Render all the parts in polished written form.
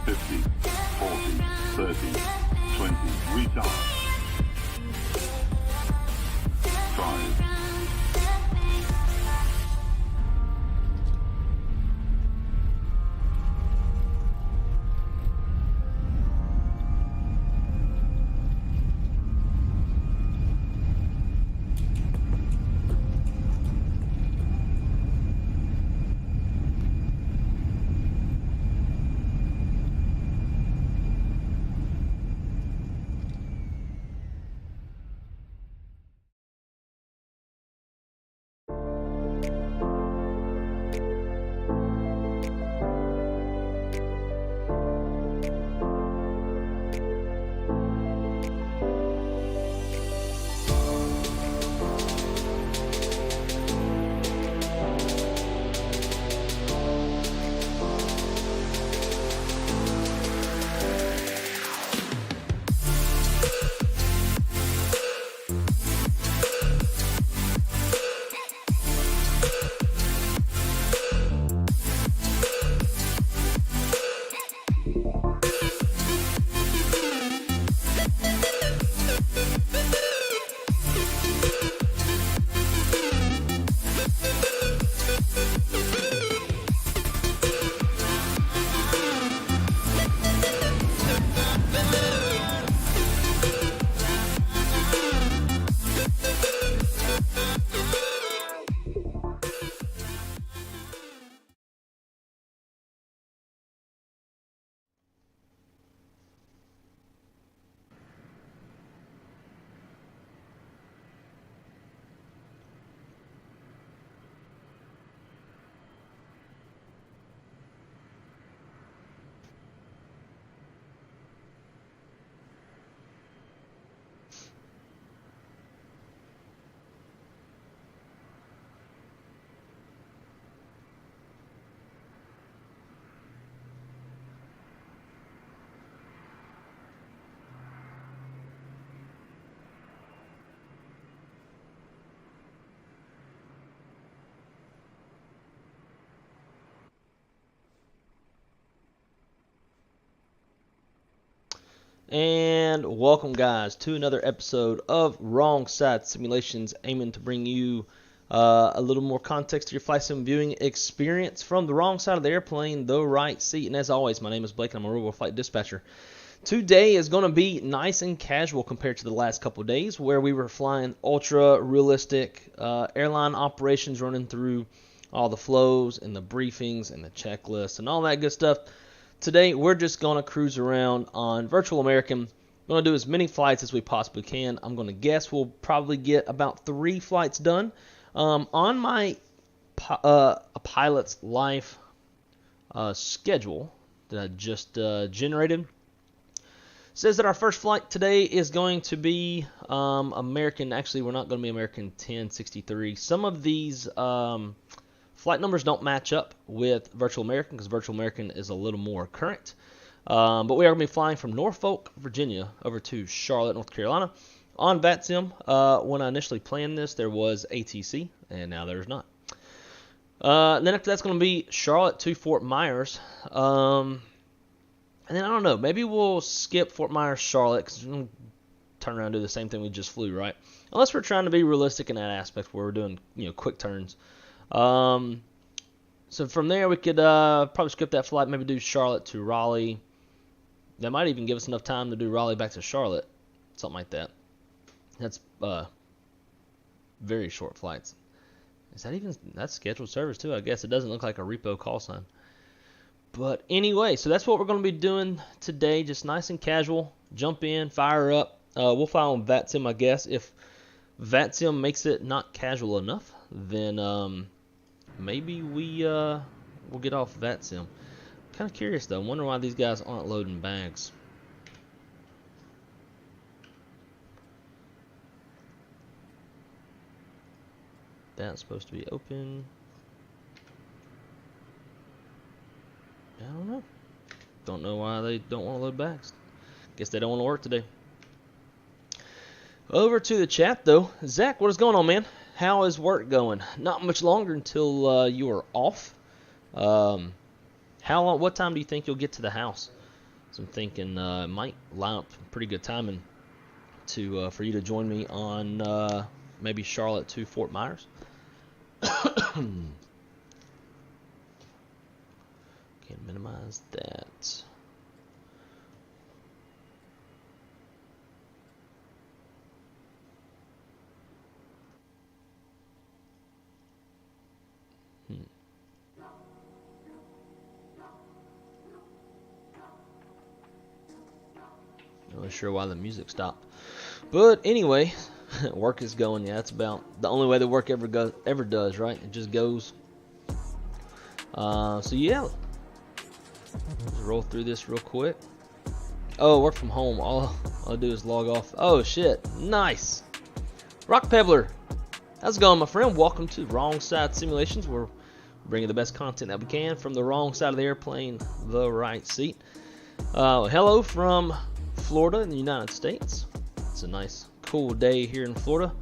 50, 40, 30, 20, retard. 5. And welcome, guys, to another episode of Wrong Side Simulations, aiming to bring you a little more context to your flight sim viewing experience from the wrong side of the airplane, the right seat. And as always, my name is Blake, and I'm a Rover Flight Dispatcher. Today is going to be nice and casual compared to the last couple of days, where we were flying ultra realistic airline operations, running through all the flows and the briefings and the checklists and all that good stuff. Today, we're just going to cruise around on Virtual American. We're going to do as many flights as we possibly can. I'm going to guess we'll probably get about 3 flights done. On my pilot's life schedule that I just generated, says that our first flight today is going to be American. Actually, we're not going to be American 1063. Some of these flight numbers don't match up with Virtual American because Virtual American is a little more current. But we are going to be flying from Norfolk, Virginia, over to Charlotte, North Carolina on vAAL-APL. When I initially planned this, there was ATC, and now there's not. Then after that's going to be Charlotte to Fort Myers. And then I don't know, maybe we'll skip Fort Myers, Charlotte, because we're going to turn around and do the same thing we just flew, right? Unless we're trying to be realistic in that aspect where we're doing, quick turns. So from there we could probably skip that flight, maybe do Charlotte to Raleigh. That might even give us enough time to do Raleigh back to Charlotte, something like that. That's very short flights. Is that even, that's scheduled service too? I guess it doesn't look like a repo call sign. But anyway, so that's what we're going to be doing today, just nice and casual. Jump in, fire up. We'll fly on vAAL-APL, I guess. If vAAL-APL makes it not casual enough, then maybe we'll get off vAAL-APL. Kind of curious though. I'm wondering why these guys aren't loading bags. That's supposed to be open. I don't know. Don't know why they don't want to load bags. Guess they don't want to work today. Over to the chat though. Zach, what is going on, man? How is work going? Not much longer until you are off. How How long? What time do you think you'll get to the house? So I'm thinking it might line up pretty good timing to for you to join me on maybe Charlotte to Fort Myers. Can minimize that. Not really sure why the music stopped, but anyway, work is going. Yeah, that's about the only way that work ever does, right? It just goes. So yeah, let's roll through this real quick. Oh, work from home. All I do is log off. Oh shit, nice. Rock Pebbler, how's it going, my friend? Welcome to Wrong Side Simulations. We're bringing the best content that we can from the wrong side of the airplane, the right seat. Hello from Florida in the United States. It's a nice, cool day here in Florida.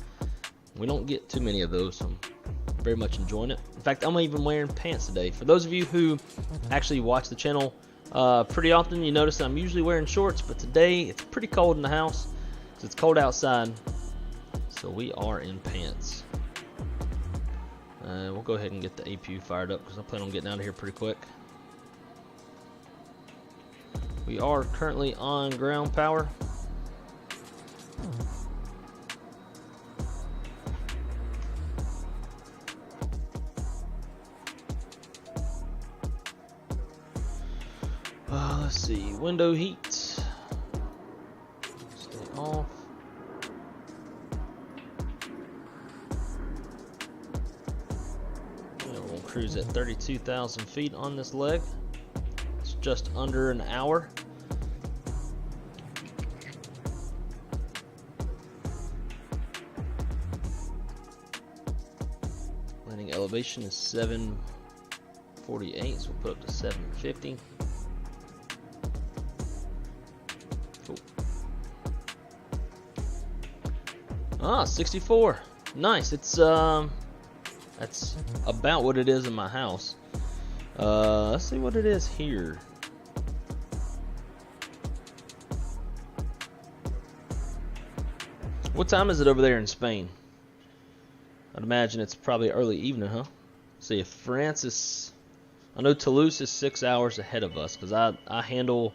We don't get too many of those, so I'm very much enjoying it. In fact, I'm even wearing pants today. For those of you who actually watch the channel pretty often, you notice that I'm usually wearing shorts, but today it's pretty cold in the house, so it's cold outside, so we are in pants. We'll go ahead and get the APU fired up because I plan on getting out of here pretty quick. We are currently on ground power. Let's see, window heat. Stay off. We'll cruise at 32,000 feet on this leg. It's just under an hour. Landing elevation is 748, so we'll put up to 750. Cool. 64. Nice. It's that's about what it is in my house. Let's see what it is here. What time is it over there in Spain? I'd imagine it's probably early evening, huh? See, if France is, I know Toulouse is 6 hours ahead of us because I handle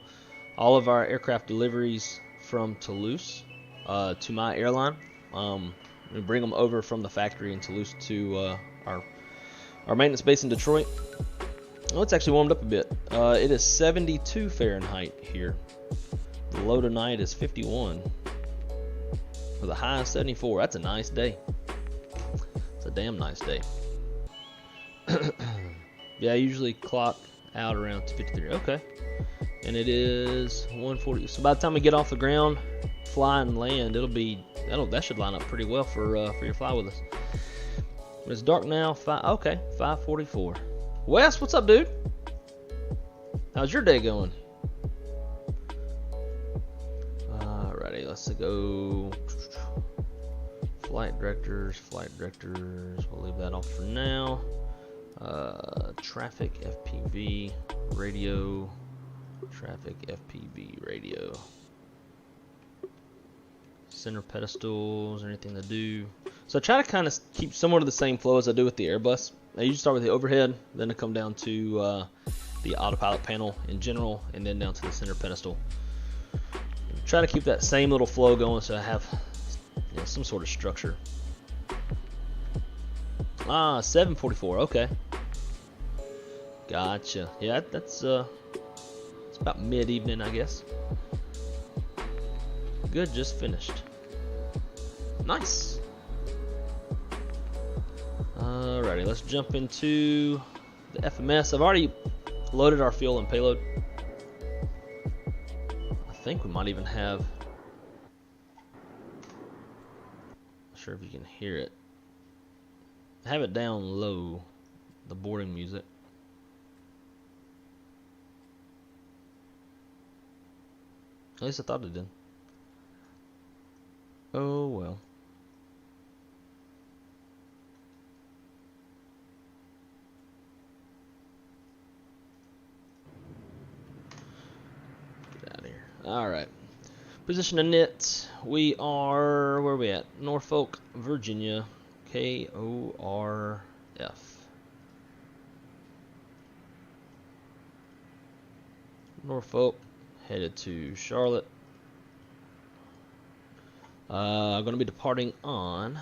all of our aircraft deliveries from Toulouse to my airline. We bring them over from the factory in Toulouse to our maintenance base in Detroit. Oh, it's actually warmed up a bit. It is 72 Fahrenheit here. The low tonight is 51. With a high of 74. That's a nice day. It's a damn nice day. Yeah, I usually clock out around 2:53. Okay. And it is 1:40. So by the time we get off the ground, fly and land, that should line up pretty well for your fly with us. It's dark now. 5:44. Wes, what's up, dude? How's your day going? Alrighty, let's go. Flight directors. We'll leave that off for now. Traffic FPV radio. Traffic FPV radio. Center pedestals, anything to do. So I try to kind of keep somewhat of the same flow as I do with the Airbus. I usually start with the overhead, then I come down to the autopilot panel in general, and then down to the center pedestal. Try to keep that same little flow going so I have some sort of structure. 7:44. Okay. Gotcha. Yeah, that's it's about mid-evening, I guess. Good, just finished. Nice. Alrighty, let's jump into the FMS. I've already loaded our fuel and payload. I think we might even have, not sure if you can hear it. I have it down low, the boarding music. At least I thought it did. Oh well. All right. Position of knit. We are, where are we at? Norfolk, Virginia. KORF. Norfolk, headed to Charlotte. I'm going to be departing on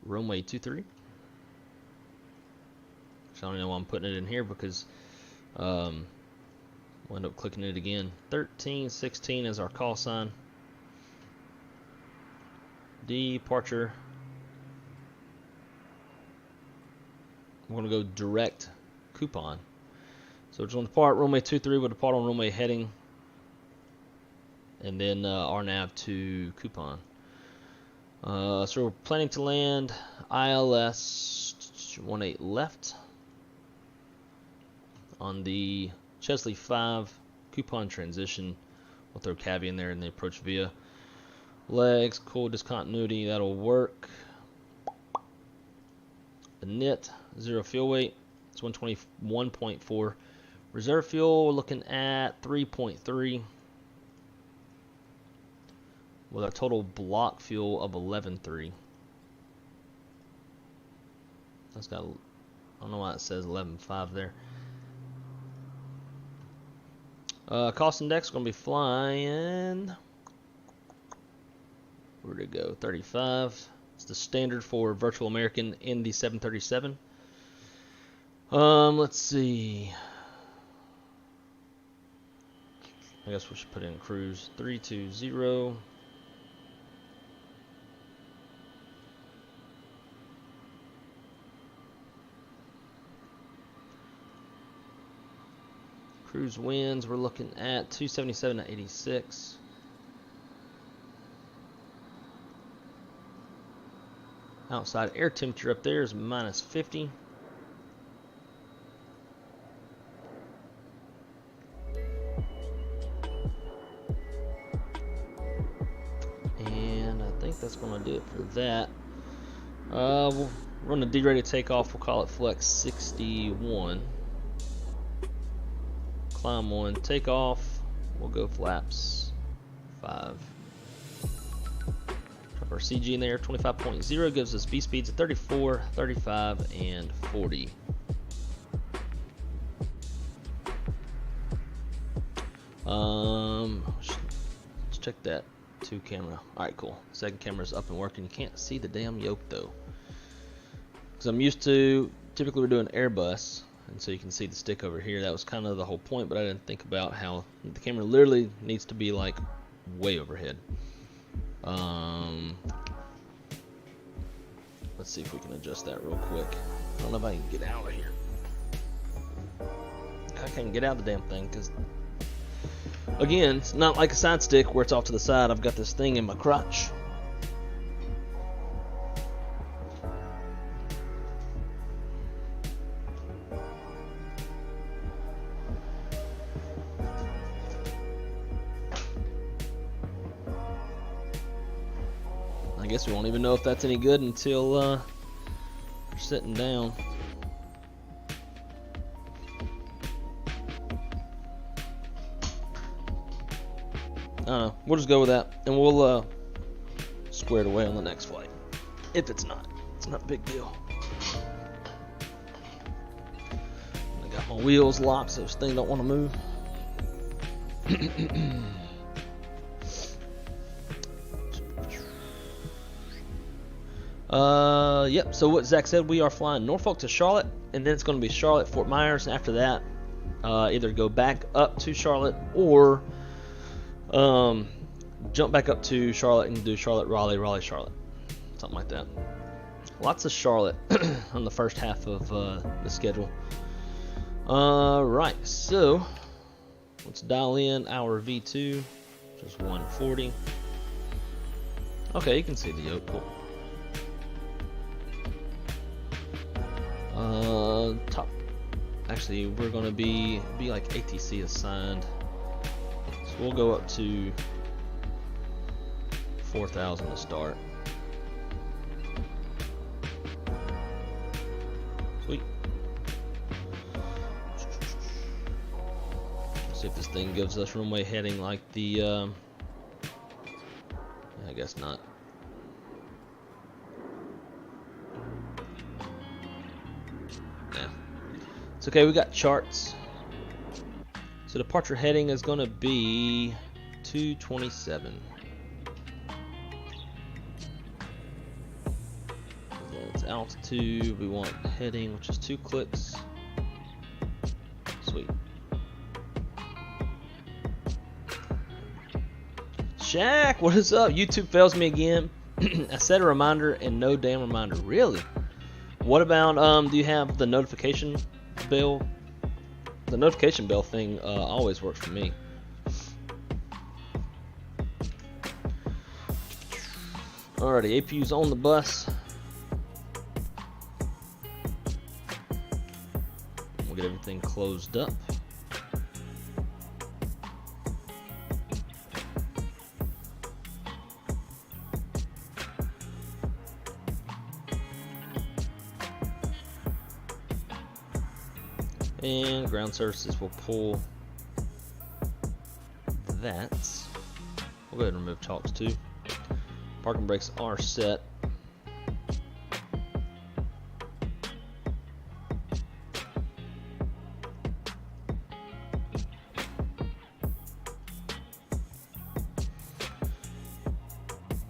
runway 23. So I don't know why I'm putting it in here because we'll end up clicking it again. 1316 is our call sign. Departure. I'm going to go direct coupon. So we're going to depart runway 23. We'll depart on runway heading. And then RNAV to coupon. So we're planning to land ILS 18 left on the Chesley 5 coupon transition. We'll throw cavi in there and then approach via legs, cool discontinuity, that'll work. The knit, 0 fuel weight, it's 121.4. Reserve fuel, we're looking at 3.3. With a total block fuel of 11.3. That's got, I don't know why it says 11.5 there. Cost index going to be flying, where'd it go? 35. It's the standard for Virtual American in the 737. Let's see. I guess we should put in cruise 320. Cruise winds, we're looking at 277 to 86. Outside air temperature up there is minus 50. And I think that's going to do it for that. We'll run the D-rated takeoff. We'll call it Flex 61. Climb 1, take off, we'll go flaps 5. Drop our CG in there, 25.0 gives us B speeds of 34, 35, and 40. Let's check that 2 camera. Alright, cool. Second camera's up and working. You can't see the damn yoke though. Because I'm used to, typically we're doing Airbus. And so you can see the stick over here. That was kind of the whole point, but I didn't think about how the camera literally needs to be like way overhead. Let's see if we can adjust that real quick. I don't know if I can get out of here. I can't get out of the damn thing because, again, it's not like a side stick where it's off to the side. I've got this thing in my crotch. I guess we won't even know if that's any good until we're sitting down. I don't know. We'll just go with that, and we'll square it away on the next flight. If it's not a big deal. I got my wheels locked, so this thing don't want to move. Yep, so what Zach said, we are flying Norfolk to Charlotte, and then it's going to be Charlotte, Fort Myers, and after that, either go back up to Charlotte or jump back up to Charlotte and do Charlotte, Raleigh, Raleigh, Charlotte. Something like that. Lots of Charlotte on the first half of the schedule. Right, so let's dial in our V2, just 140. Okay, you can see the yoke, cool. Top. Actually, we're gonna be like ATC assigned, so we'll go up to 4,000 to start. Sweet. See if this thing gives us runway heading like the, I guess not. Yeah. It's okay, we got charts. So departure heading is going to be 227. It's altitude, we want heading, which is 2 clicks. Sweet. Shaq, what is up? YouTube fails me again. I set a reminder and no damn reminder. Really? What about, do you have the notification bell? The notification bell thing always works for me. Alrighty, APU's on the bus. We'll get everything closed up. And ground services will pull that. We'll go ahead and remove chalks too. Parking brakes are set.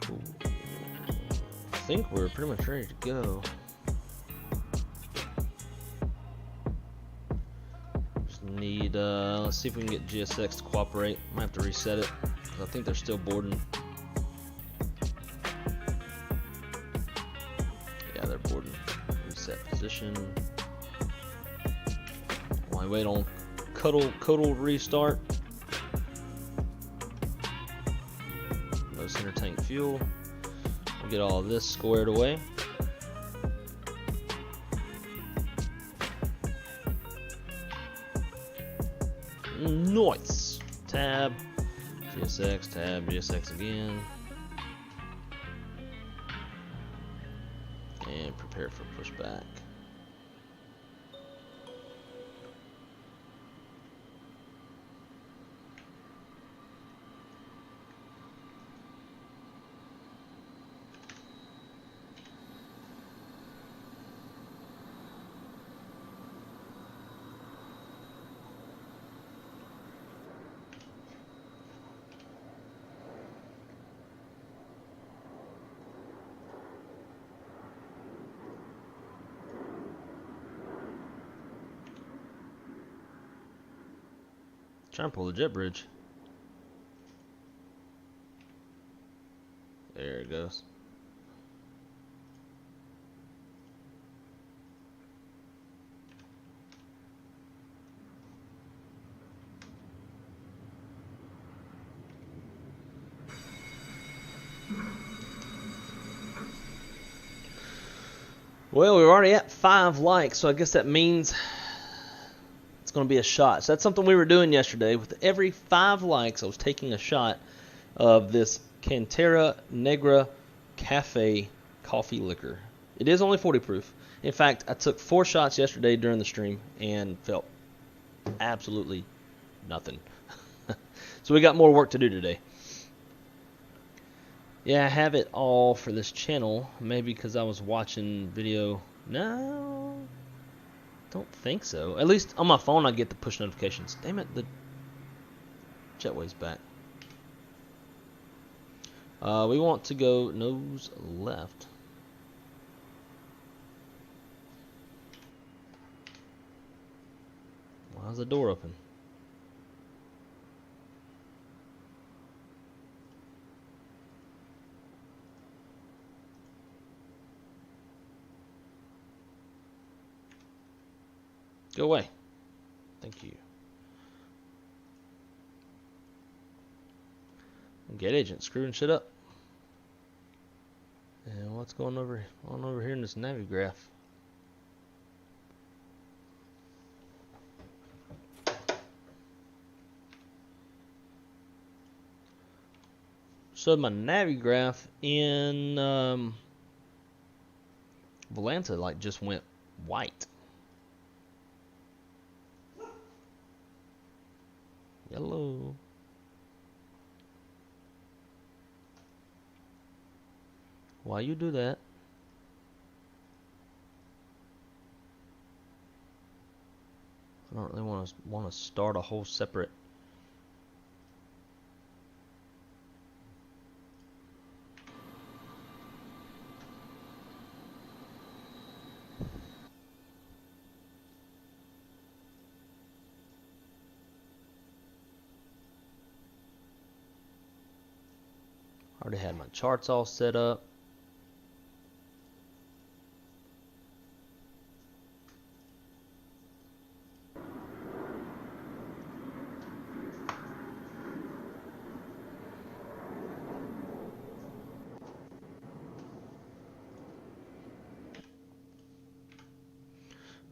Cool. I think we're pretty much ready to go. Need, let's see if we can get GSX to cooperate. Might have to reset it, because I think they're still boarding. Yeah, they're boarding. Reset position. While I wait on Cuddle restart. No center tank fuel. We'll get all of this squared away. Nice. Tab, GSX, tab, GSX again. And prepare for pushback. Trying to pull the jet bridge. There it goes. Well, we're already at 5 likes, so I guess that means it's going to be a shot. So that's something we were doing yesterday. With every 5 likes, I was taking a shot of this Cantera Negra Cafe coffee liquor. It is only 40 proof. In fact, I took 4 shots yesterday during the stream and felt absolutely nothing. So we got more work to do today. Yeah, I have it all for this channel. Maybe because I was watching video. No. Don't think so. At least on my phone I get the push notifications. Damn it, the jetway's back. We want to go nose left. Why's the door open? Go away. Thank you. Get agent screwing shit up. And what's going on over here in this navigraph? So my navigraph in Volanta like just went white. hello. Why you do that? I don't really want to start a whole separate. Already had my charts all set up.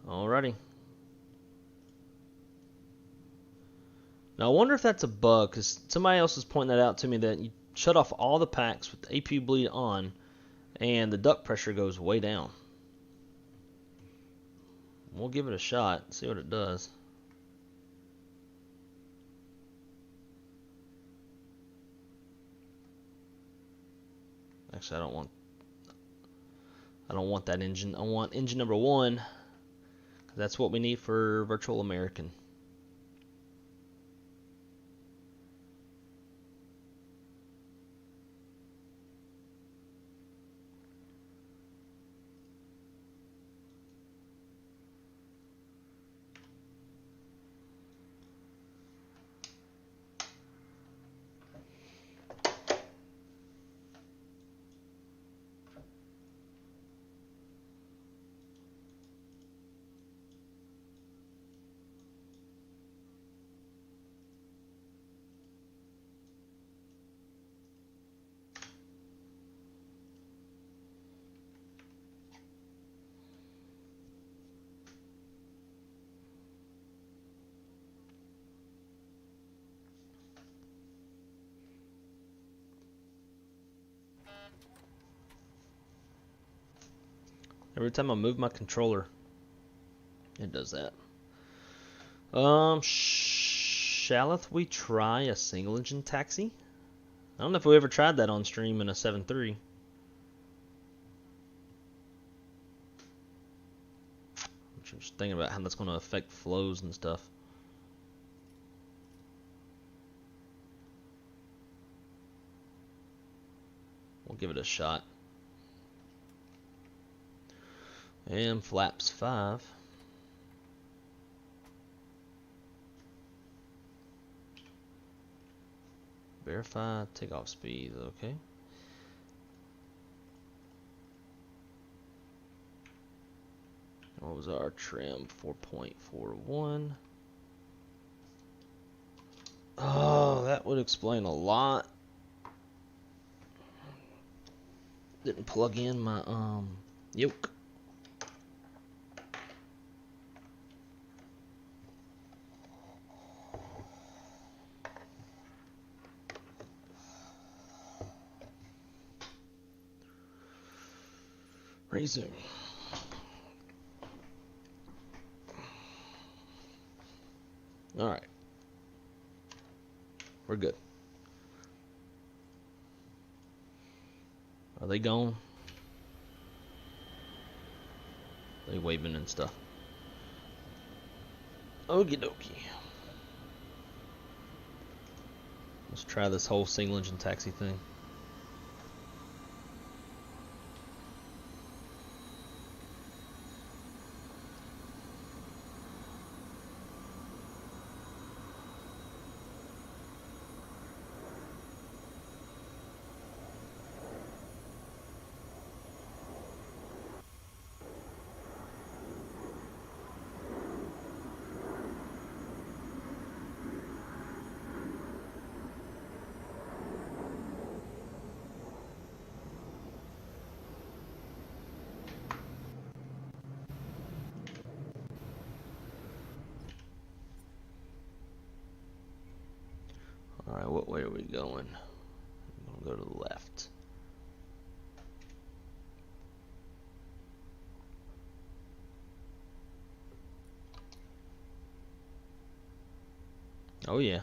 Alrighty. Now I wonder if that's a bug, because somebody else was pointing that out to me, that you shut off all the packs with the APU bleed on and the duct pressure goes way down. We'll give it a shot, see what it does. Actually, I don't want that engine. I want engine number 1, because that's what we need for Virtual American. Every time I move my controller, it does that. Shalleth we try a single engine taxi? I don't know if we ever tried that on stream in a 7.3. I'm just thinking about how that's going to affect flows and stuff. We'll give it a shot. And flaps 5. Verify takeoff speed, okay. What was our trim? 4.41. Oh, that would explain a lot. Didn't plug in my yoke. Resume. All right, we're good. Are they gone? They waving and stuff. Okie dokie. Let's try this whole single engine taxi thing. Alright, what way are we going? I'm going to go to the left. Oh yeah,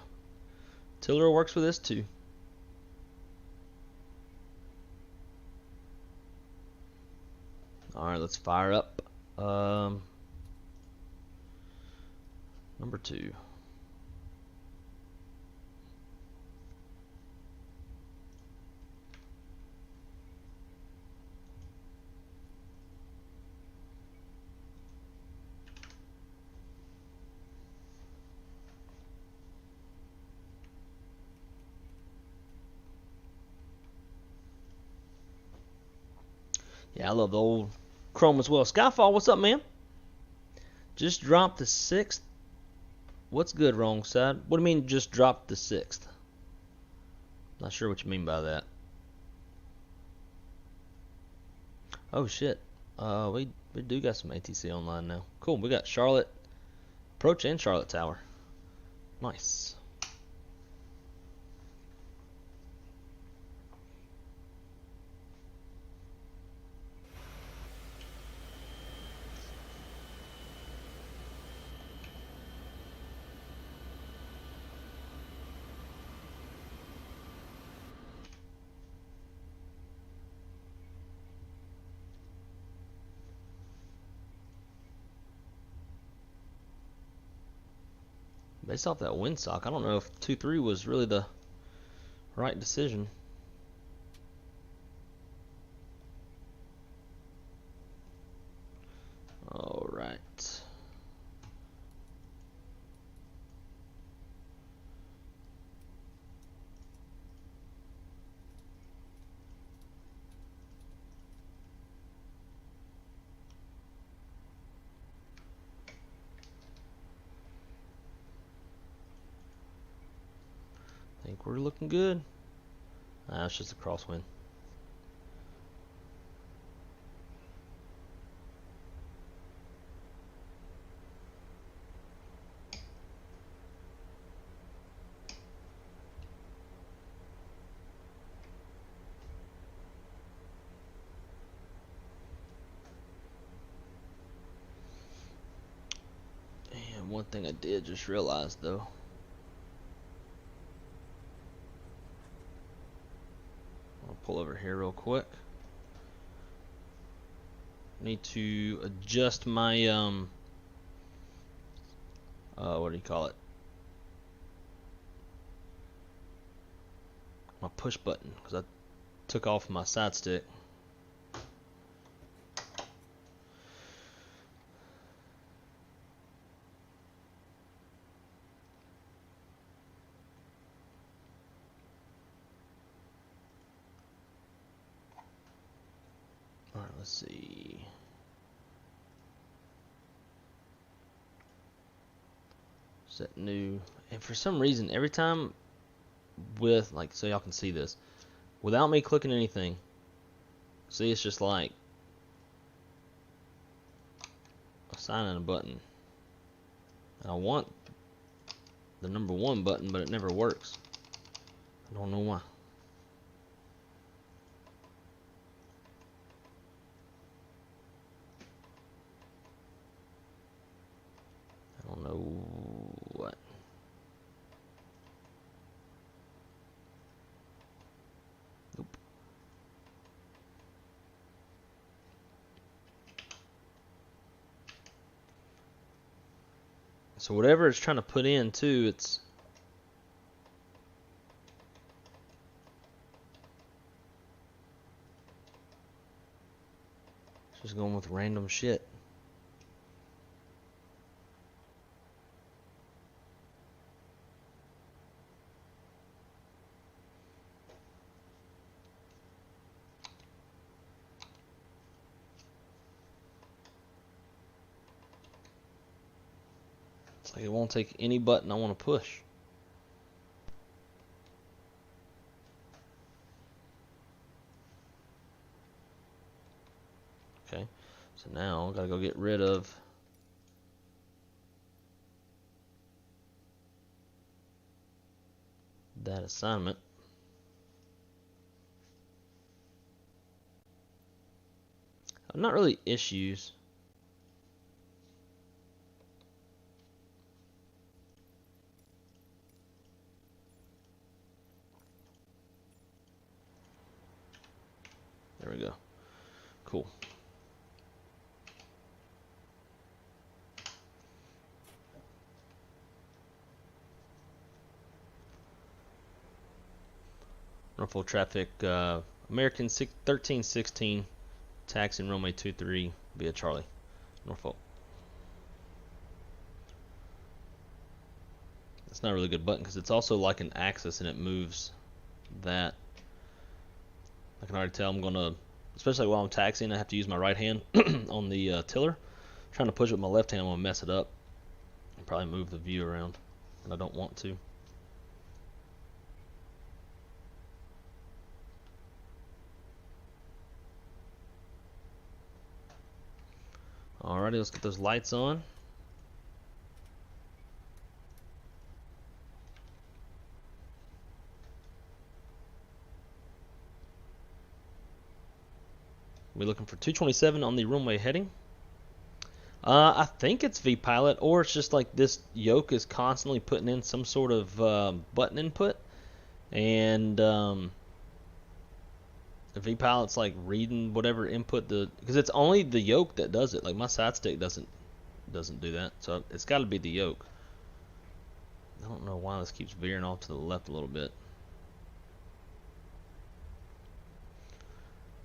Tiller works with this too. Alright, let's fire up number 2. Yeah, I love the old Chrome as well. Skyfall, what's up, man? Just dropped the 6th. What's good, wrong side? What do you mean just dropped the 6th? Not sure what you mean by that. Oh shit. We do got some ATC online now. Cool. We got Charlotte Approach and Charlotte Tower. Nice. Based off that windsock, I don't know if 2-3 was really the right decision. All right. I think we're looking good. It's just a crosswind. And one thing I did just realize though. Pull over here real quick. Need to adjust my what do you call it? My push button, because I took off my side stick. Alright, let's see. Set new. And for some reason, every time with, like, so y'all can see this, without me clicking anything, see, it's just like assigning a button. And I want the number 1 button, but it never works. I don't know why. I don't know what. Nope. So whatever it's trying to put in too, it's just going with random shit. It's like it won't take any button I want to push. Okay, so now I gotta go get rid of that assignment. Not really issues. There we go. Cool. Norfolk traffic, American 1316, taxiing runway 23 via Charlie, Norfolk. It's not a really good button because it's also like an axis and it moves that. I can already tell I'm going to, especially while I'm taxiing, I have to use my right hand on the tiller. Trying to push it with my left hand, I'm going to mess it up and probably move the view around, and I don't want to. Alrighty, let's get those lights on. We're looking for 227 on the runway heading. I think it's vPilot, or it's just like this yoke is constantly putting in some sort of button input, and the vPilot's like reading whatever input because it's only the yoke that does it. Like my side stick doesn't do that, so it's got to be the yoke. I don't know why this keeps veering off to the left a little bit.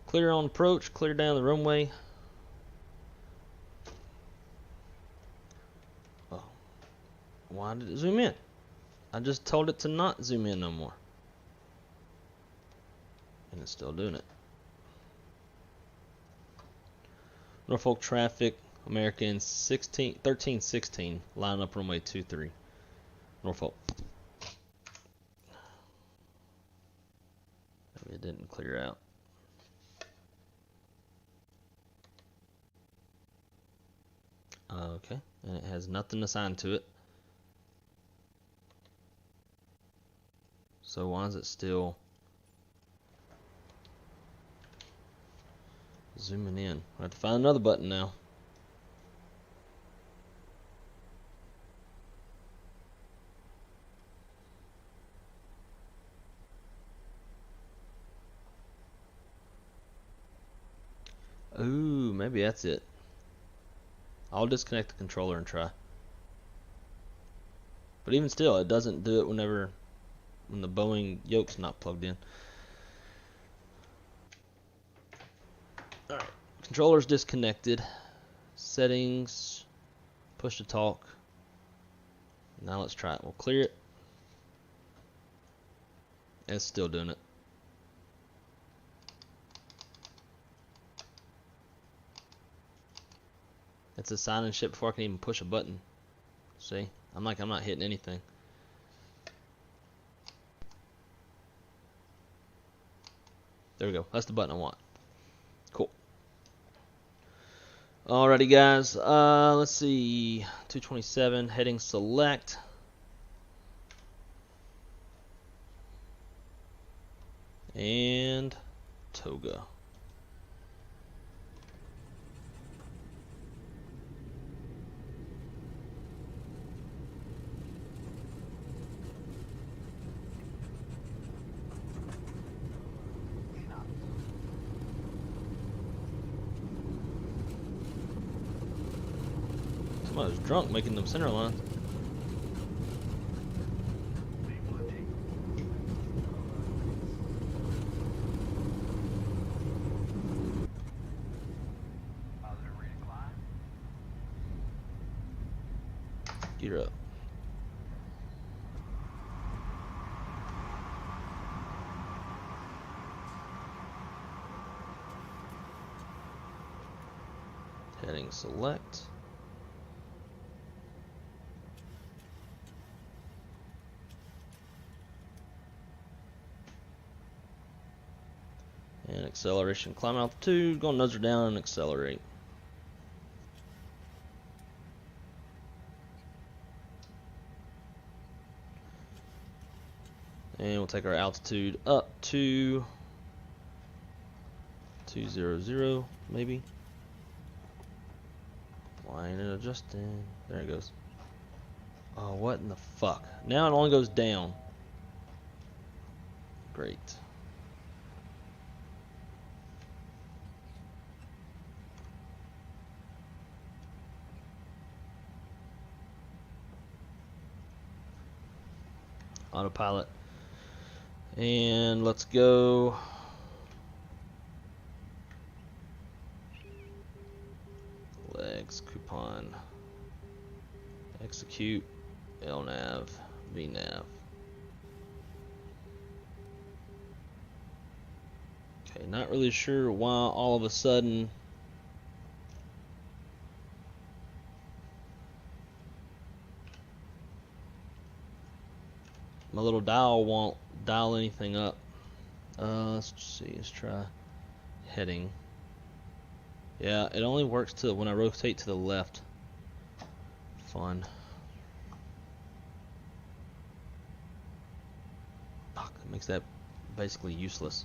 Clear on approach, clear down the runway. Oh, why did it zoom in? I just told it to not zoom in no more. And it's still doing it. Norfolk traffic, American 1316, line up runway 23, Norfolk. Maybe it didn't clear out. Okay, and it has nothing assigned to it. So why is it still zooming in? I have to find another button now. Ooh, maybe that's it. I'll disconnect the controller and try. But even still, it doesn't do it when the Boeing yoke's not plugged in. Alright, controller's disconnected. Settings, push to talk. Now let's try it. We'll clear it. It's still doing it. It's assigning shit before I can even push a button. See? I'm not hitting anything. There we go. That's the button I want. Cool. Alrighty, guys. Let's see. 227, heading select. And toga. I was drunk making them center lines. Gear up. Heading select. And acceleration, climb altitude, go nose her down and accelerate. And we'll take our altitude up to 200, maybe. Why ain't it adjusting? There it goes. Oh, what in the fuck? Now it only goes down. Great. autopilot. And let's go. Legs, coupon, execute, LNAV, VNAV. Okay, not really sure why all of a sudden my little dial won't dial anything up. Let's see, let's try heading. Yeah, it only works to when I rotate to the left. Fun. Fuck, that makes that basically useless.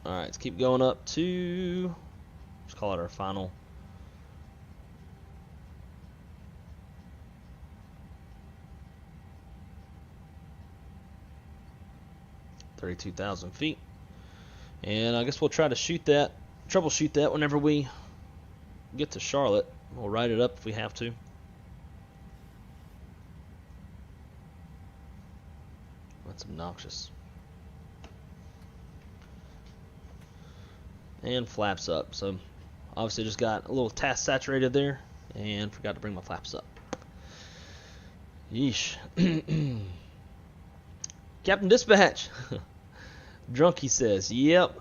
Alright, let's keep going up to, let's call it our final. $32,000 feet. And I guess we'll try to troubleshoot that whenever we get to Charlotte. We'll write it up if we have to. That's obnoxious. And flaps up. So obviously just got a little task saturated there and forgot to bring my flaps up. Yeesh. Captain Dispatch. Drunky says, yep.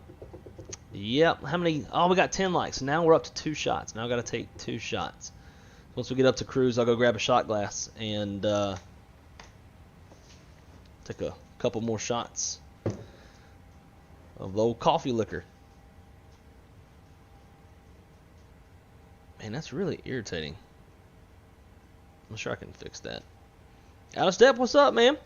How many? Oh, we got 10 likes. Now we're up to 2 shots. Now I got to take 2 shots. Once we get up to cruise, I'll go grab a shot glass and take a couple more shots of the old coffee liquor. Man, that's really irritating. I'm sure I can fix that. Out of step, what's up, man?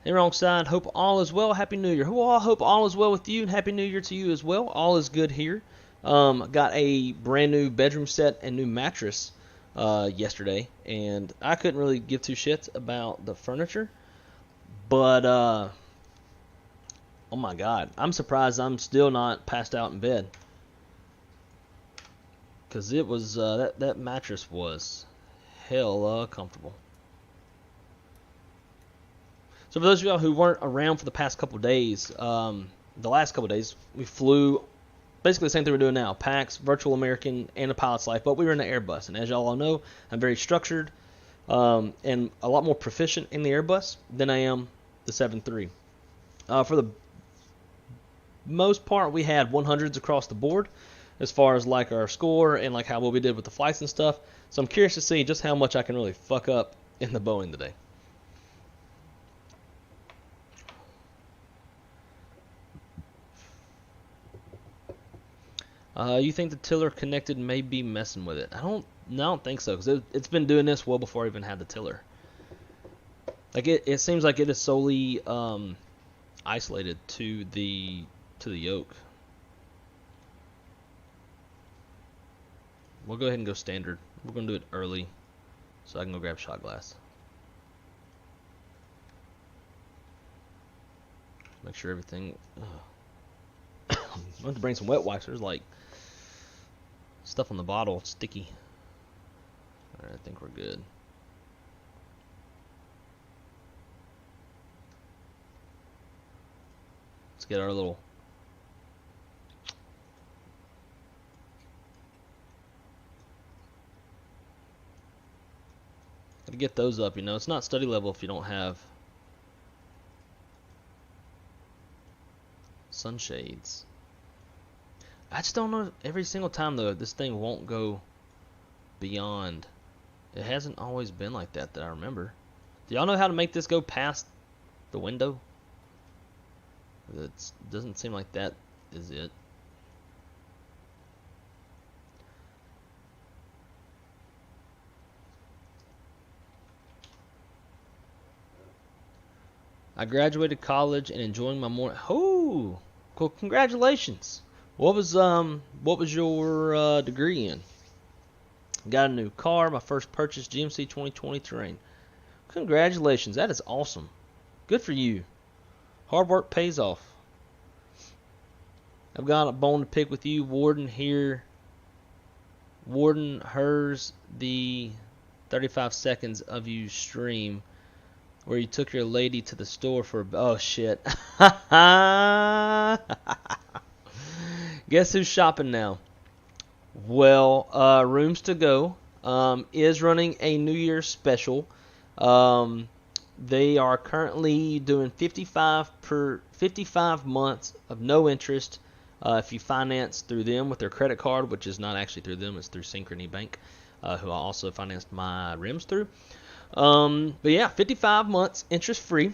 Hey, wrong side. Hope all is well. Happy New Year. Hope all is well with you, and Happy New Year to you as well. All is good here. Got a brand new bedroom set and new mattress yesterday, and I couldn't really give 2 shits about the furniture. But oh my God, I'm surprised I'm still not passed out in bed, because it was that mattress was hella comfortable. So for those of y'all who weren't around for the past couple of days, the last couple of days, we flew basically the same thing we're doing now, PACX, Virtual American, and a pilot's life, but we were in the Airbus. And as y'all all know, I'm very structured and a lot more proficient in the Airbus than I am the 7.3. For the most part, we had 100s across the board as far as like our score and like how well we did with the flights and stuff. So I'm curious to see just how much I can really fuck up in the Boeing today. You think the tiller connected may be messing with it? I don't think so, because it's been doing this well before I even had the tiller. Like it seems like it is solely isolated to the yoke. We'll go ahead and go standard. We're gonna do it early, so I can go grab a shot glass. Make sure everything. I'm going to bring some wet wipes. There's like stuff on the bottle. It's sticky. Alright, I think we're good. Let's get our little gotta get those up, you know. It's not study level if you don't have sunshades. I just don't know, every single time though this thing won't go beyond. It hasn't always been like that I remember. Do y'all know how to make this go past the window? It doesn't seem like that is it. I graduated college and enjoying my morning. Oh, cool! Congratulations. What was your degree in? Got a new car. My first purchase, GMC 2020 Terrain. Congratulations. That is awesome. Good for you. Hard work pays off. I've got a bone to pick with you, Warden. Here, Warden, hers the 35 seconds of you stream where you took your lady to the store for, oh shit. Guess who's shopping now? Well, Rooms to Go is running a New Year's special. They are currently doing 55 months of no interest if you finance through them with their credit card, which is not actually through them, it's through Synchrony Bank, who I also financed my rims through. But yeah, 55 months interest free.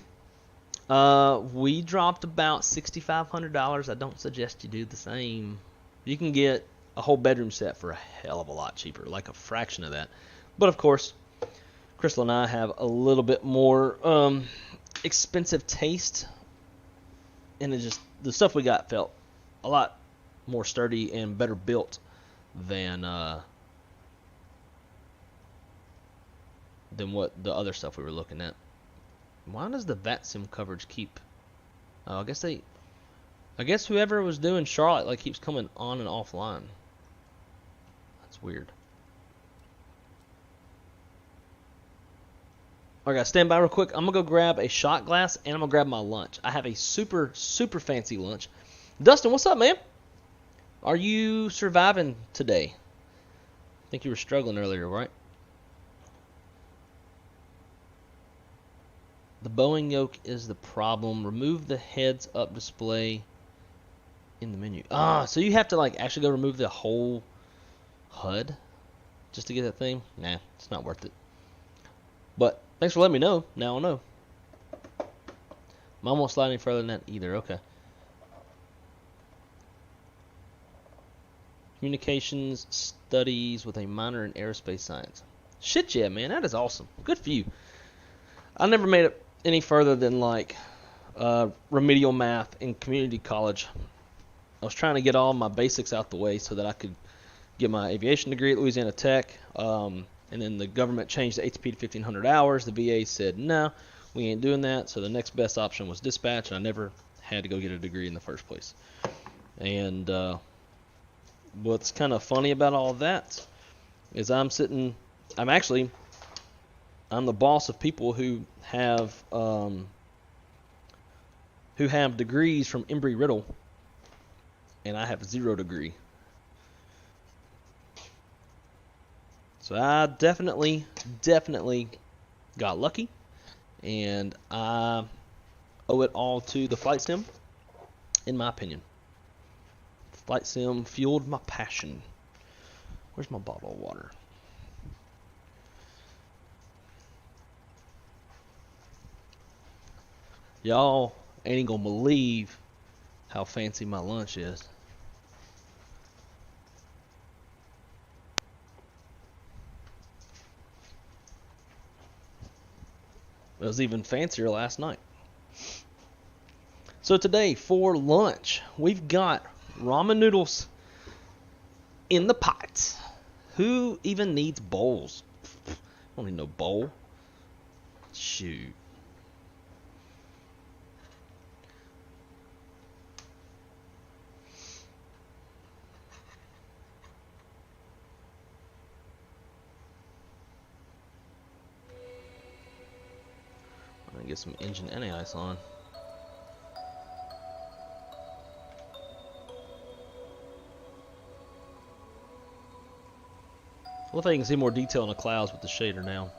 We dropped about $6,500. I don't suggest you do the same. You can get a whole bedroom set for a hell of a lot cheaper, like a fraction of that. But of course, Crystal and I have a little bit more expensive taste, and it just, the stuff we got felt a lot more sturdy and better built than what the other stuff we were looking at. Why does the VATSIM coverage keep? Oh, I guess whoever was doing Charlotte like keeps coming on and offline. That's weird. Alright guys, stand by real quick. I'm going to go grab a shot glass and I'm going to grab my lunch. I have a super, super fancy lunch. Dustin, what's up, man? Are you surviving today? I think you were struggling earlier, right? The Boeing yoke is the problem. Remove the heads up display in the menu. So you have to like actually go remove the whole HUD just to get that thing? Nah, it's not worth it. But thanks for letting me know. Now I know. Mine won't slide any further than that either. Okay. Communications studies with a minor in aerospace science. Shit yeah, man. That is awesome. Good for you. I never made it any further than like remedial math in community college. I was trying to get all my basics out the way so that I could get my aviation degree at Louisiana Tech. And then the government changed the ATP to 1,500 hours. The VA said, no, we ain't doing that. So the next best option was dispatch, and I never had to go get a degree in the first place. And what's kind of funny about all of that is I'm the boss of people who have degrees from Embry-Riddle, and I have 0 degree. So I definitely got lucky, and I owe it all to the flight sim, in my opinion. Flight sim fueled my passion. Where's my bottle of water? Y'all ain't gonna believe how fancy my lunch is. It was even fancier last night. So today for lunch, we've got ramen noodles in the pot. Who even needs bowls? I don't need no bowl. Shoot. Get some engine anti-ice on. Well, if I can see more detail in the clouds with the shader now.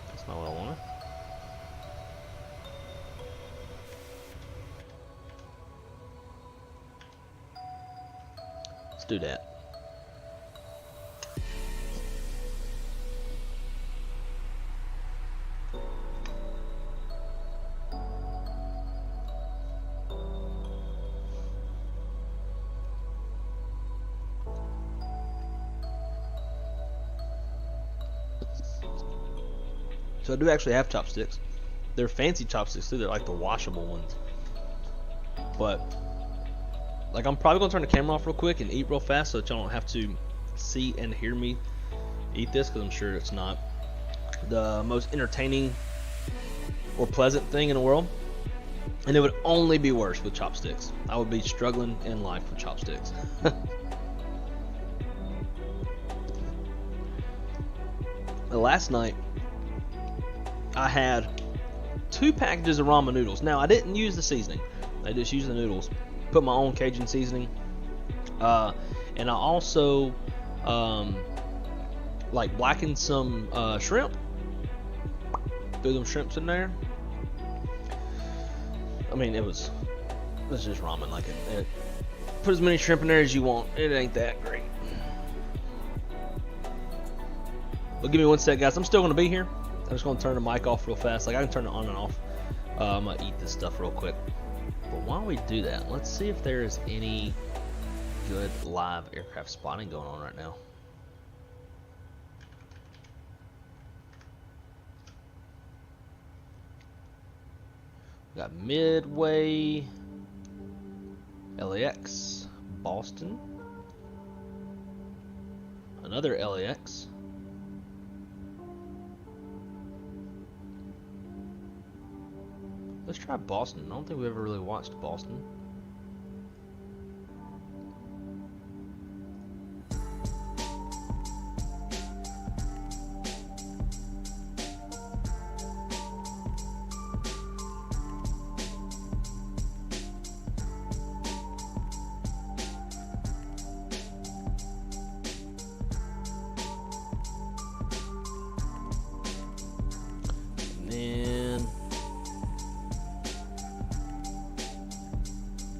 That's not what I wanted. Let's do that. So I do actually have chopsticks. They're fancy chopsticks too. They're like the washable ones. But like I'm probably gonna turn the camera off real quick and eat real fast so that y'all don't have to see and hear me eat this, because I'm sure it's not the most entertaining or pleasant thing in the world. And it would only be worse with chopsticks. I would be struggling in life with chopsticks. Last night, I had 2 packages of ramen noodles. Now, I didn't use the seasoning. I just used the noodles. Put my own Cajun seasoning. And I also like blackened some shrimp. Threw them shrimps in there. I mean, it was just ramen. Like it. Put as many shrimp in there as you want. It ain't that great. But give me one sec, guys. I'm still gonna be here. I'm just gonna turn the mic off real fast. Like I can turn it on and off. I'm gonna eat this stuff real quick. But while we do that, let's see if there is any good live aircraft spotting going on right now. We got Midway, LAX, Boston, another LAX. Let's try Boston. I don't think we ever really watched Boston.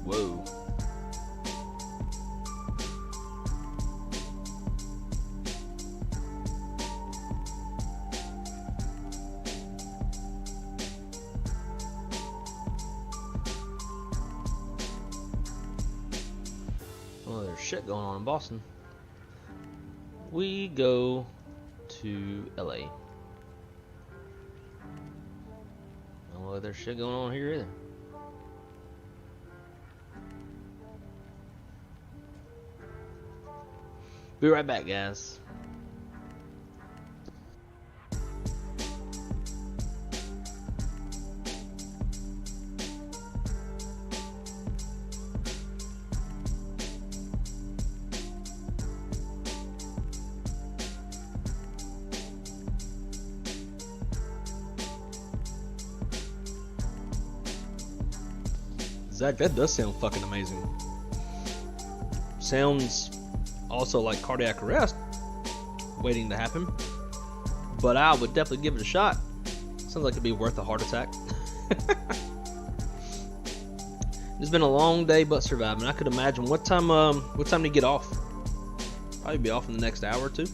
Whoa. Well, there's shit going on in Boston. We go to LA. Well, there's shit going on here either. Be right back, guys. Zach, that does sound fucking amazing. Sounds also like cardiac arrest waiting to happen, but I would definitely give it a shot. Sounds like it'd be worth a heart attack. It's been a long day, but surviving. I could imagine. What time do you get off? Probably be off in the next hour or two.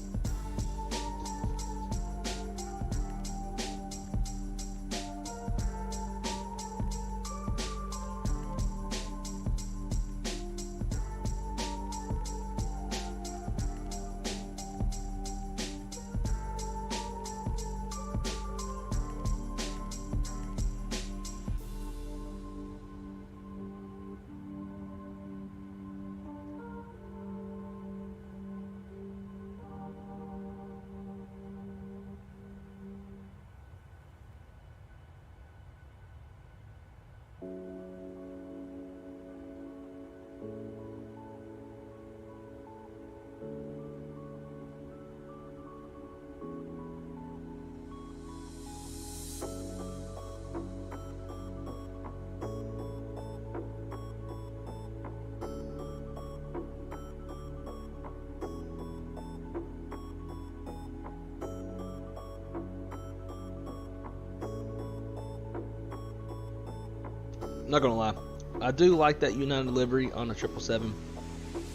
Not gonna lie, I do like that United livery on the 777.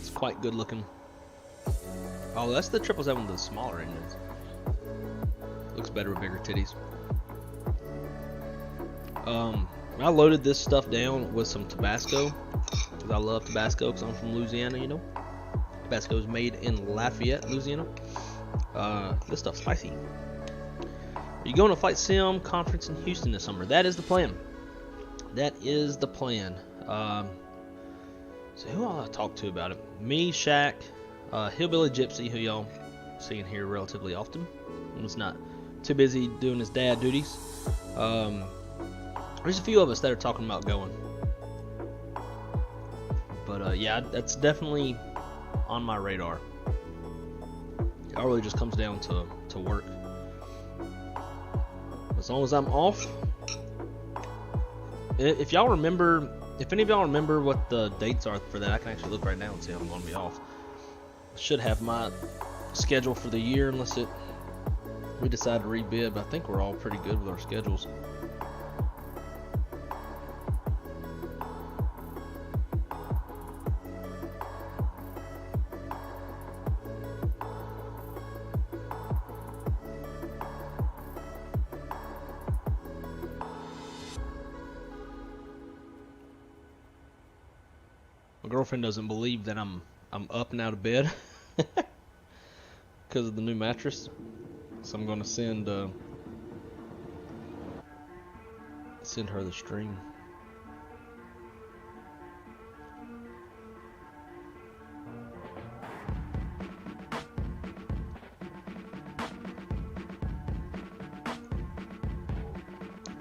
It's quite good looking. Oh, that's the 777 with the smaller engines. Looks better with bigger titties. I loaded this stuff down with some Tabasco, because I love Tabasco because I'm from Louisiana, you know. Tabasco is made in Lafayette, Louisiana. This stuff's spicy. Are you going to Flight Sim conference in Houston this summer? That is the plan. That is the plan. So who I'll talk to about it? Me, Shaq, Hillbilly Gypsy, who y'all see in here relatively often. He's not too busy doing his dad duties. There's a few of us that are talking about going. But yeah, that's definitely on my radar. It all really just comes down to work. As long as I'm off. If y'all remember, if any of y'all remember what the dates are for that, I can actually look right now and see if I'm going to be off. I should have my schedule for the year, unless we decide to rebid, but I think we're all pretty good with our schedules. My girlfriend doesn't believe that I'm up and out of bed because of the new mattress, so I'm gonna send her the stream.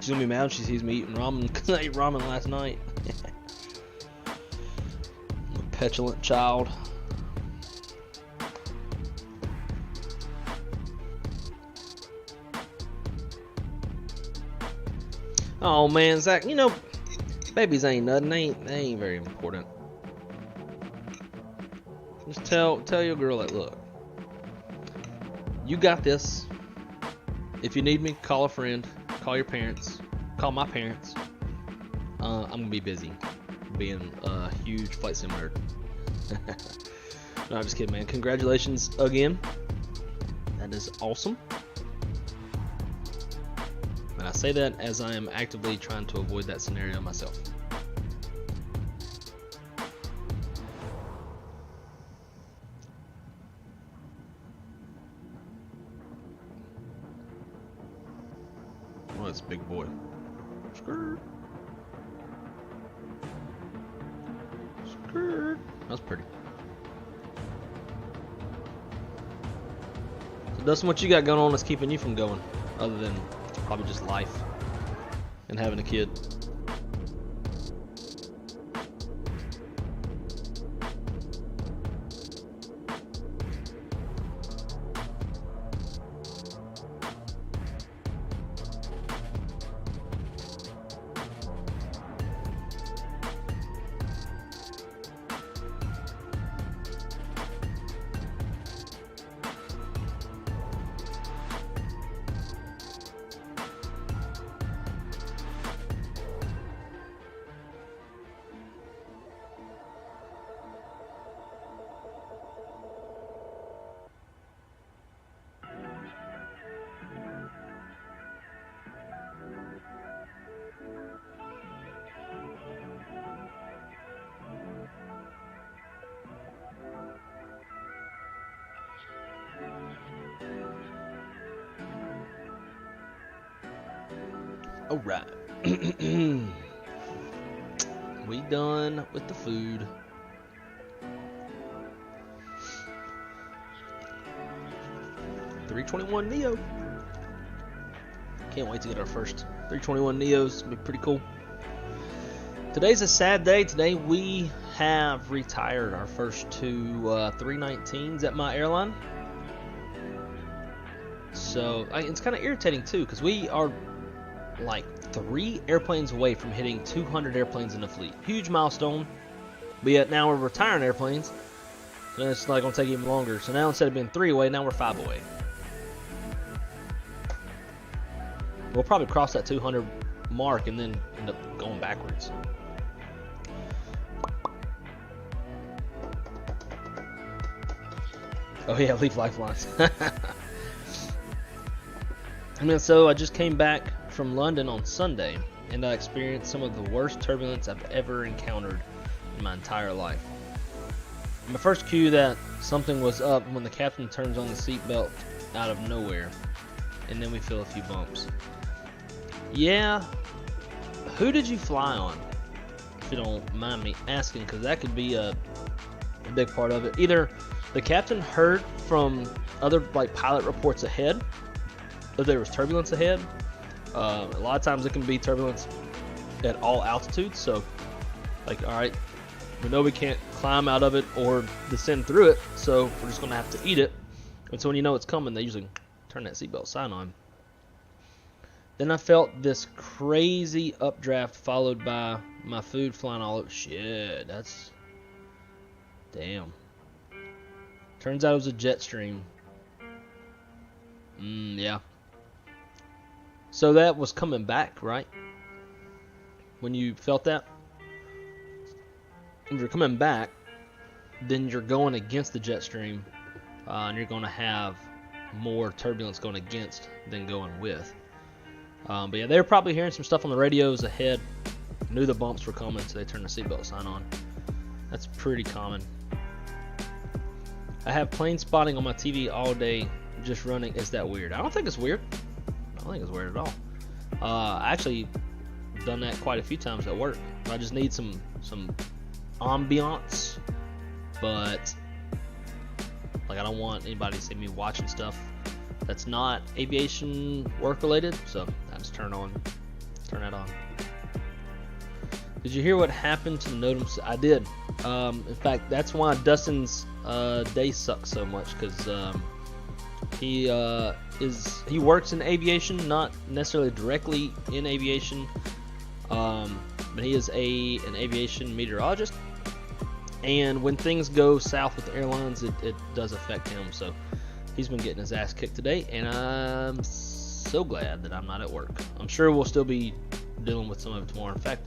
She's gonna be mad when she sees me eating ramen because I ate ramen last night. Petulant child. Oh man, Zach, you know, babies ain't nothing. They ain't very important. Just tell your girl that, look, you got this. If you need me, call a friend, call your parents, call my parents. I'm gonna be busy being a huge flight sim nerd. No, I'm just kidding, man. Congratulations again. That is awesome. And I say that as I am actively trying to avoid that scenario myself. Oh, that's a big boy. Skirt. Skirt. That's pretty. So Dustin, what you got going on that's keeping you from going, other than probably just life and having a kid? Alright. We done with the food. $321 Neo. Can't wait to get our first 321 Neos. It'll be pretty cool. Today's a sad day. Today we have retired our first two 319s at my airline. So it's kind of irritating too, because we are like 3 airplanes away from hitting 200 airplanes in the fleet. Huge milestone. But yet now we're retiring airplanes, and it's not going to take even longer. So now instead of being 3 away, now we're 5 away. We'll probably cross that 200 mark and then end up going backwards. Oh yeah, leave lifelines. I mean, so I just came back from London on Sunday, and I experienced some of the worst turbulence I've ever encountered in my entire life. My first cue that something was up when the captain turns on the seatbelt out of nowhere, and then we feel a few bumps. Yeah, who did you fly on? If you don't mind me asking, because that could be a big part of it. Either the captain heard from other pilot reports ahead that there was turbulence ahead. A lot of times it can be turbulence at all altitudes. So, like, all right, we know we can't climb out of it or descend through it, so we're just gonna have to eat it. And so when you know it's coming, they usually turn that seatbelt sign on. Then I felt this crazy updraft followed by my food flying all over. Shit, that's... Damn. Turns out it was a jet stream. Yeah. So that was coming back, right? When you felt that? If you're coming back, then you're going against the jet stream, and you're going to have more turbulence going against than going with. But yeah, they were probably hearing some stuff on the radios ahead, knew the bumps were coming, so they turned the seatbelt sign on. That's pretty common. I have plane spotting on my TV all day, just running. Is that weird? I don't think it's weird. I don't think it's weird at all. I actually done that quite a few times at work. I just need some ambiance, but like I don't want anybody to see me watching stuff that's not aviation work related, so I just turn that on. Did you hear what happened to the NOTAMs? I did. In fact, that's why Dustin's day sucks so much, because he works in aviation, not necessarily directly in aviation, but he is an aviation meteorologist. And when things go south with the airlines, it does affect him. So he's been getting his ass kicked today, and I'm so glad that I'm not at work. I'm sure we'll still be dealing with some of it tomorrow. In fact,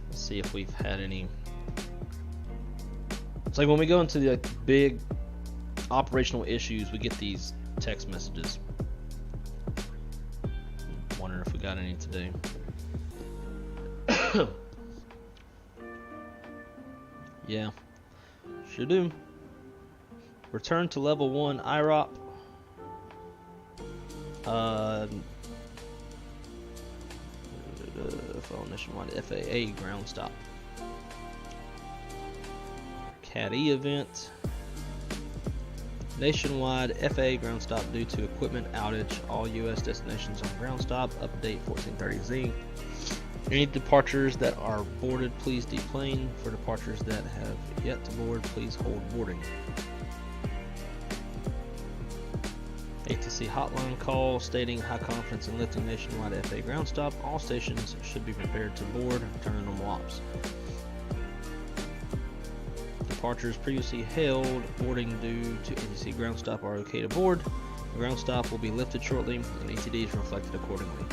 let's see if we've had any. It's like when we go into the big operational issues, we get these text messages. Wondering if we got any today. Yeah, sure do. Return to level 1 IROP. Follow nationwide FAA ground stop. CAT-E event. Nationwide FAA ground stop due to equipment outage. All U.S. destinations on ground stop. Update 1430Z. Any departures that are boarded, please deplane. For departures that have yet to board, please hold boarding. ATC hotline call stating high confidence in lifting nationwide FAA ground stop. All stations should be prepared to board. Return on WAPs. Departures previously held, boarding due to ATC ground stop are okay to board. The ground stop will be lifted shortly and ATDs reflected accordingly.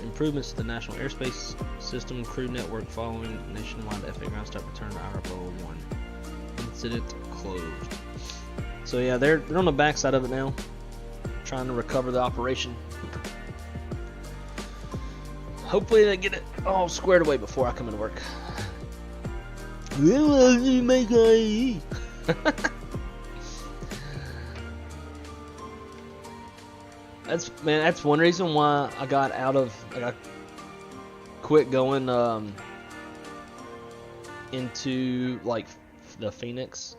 Improvements to the National Airspace System crew network following nationwide FAA ground stop return to IROP level 1. Incident closed. So yeah, they're on the backside of it now, trying to recover the operation. Hopefully they get it all squared away before I come into work. That's one reason why I got I quit going into like the Phoenix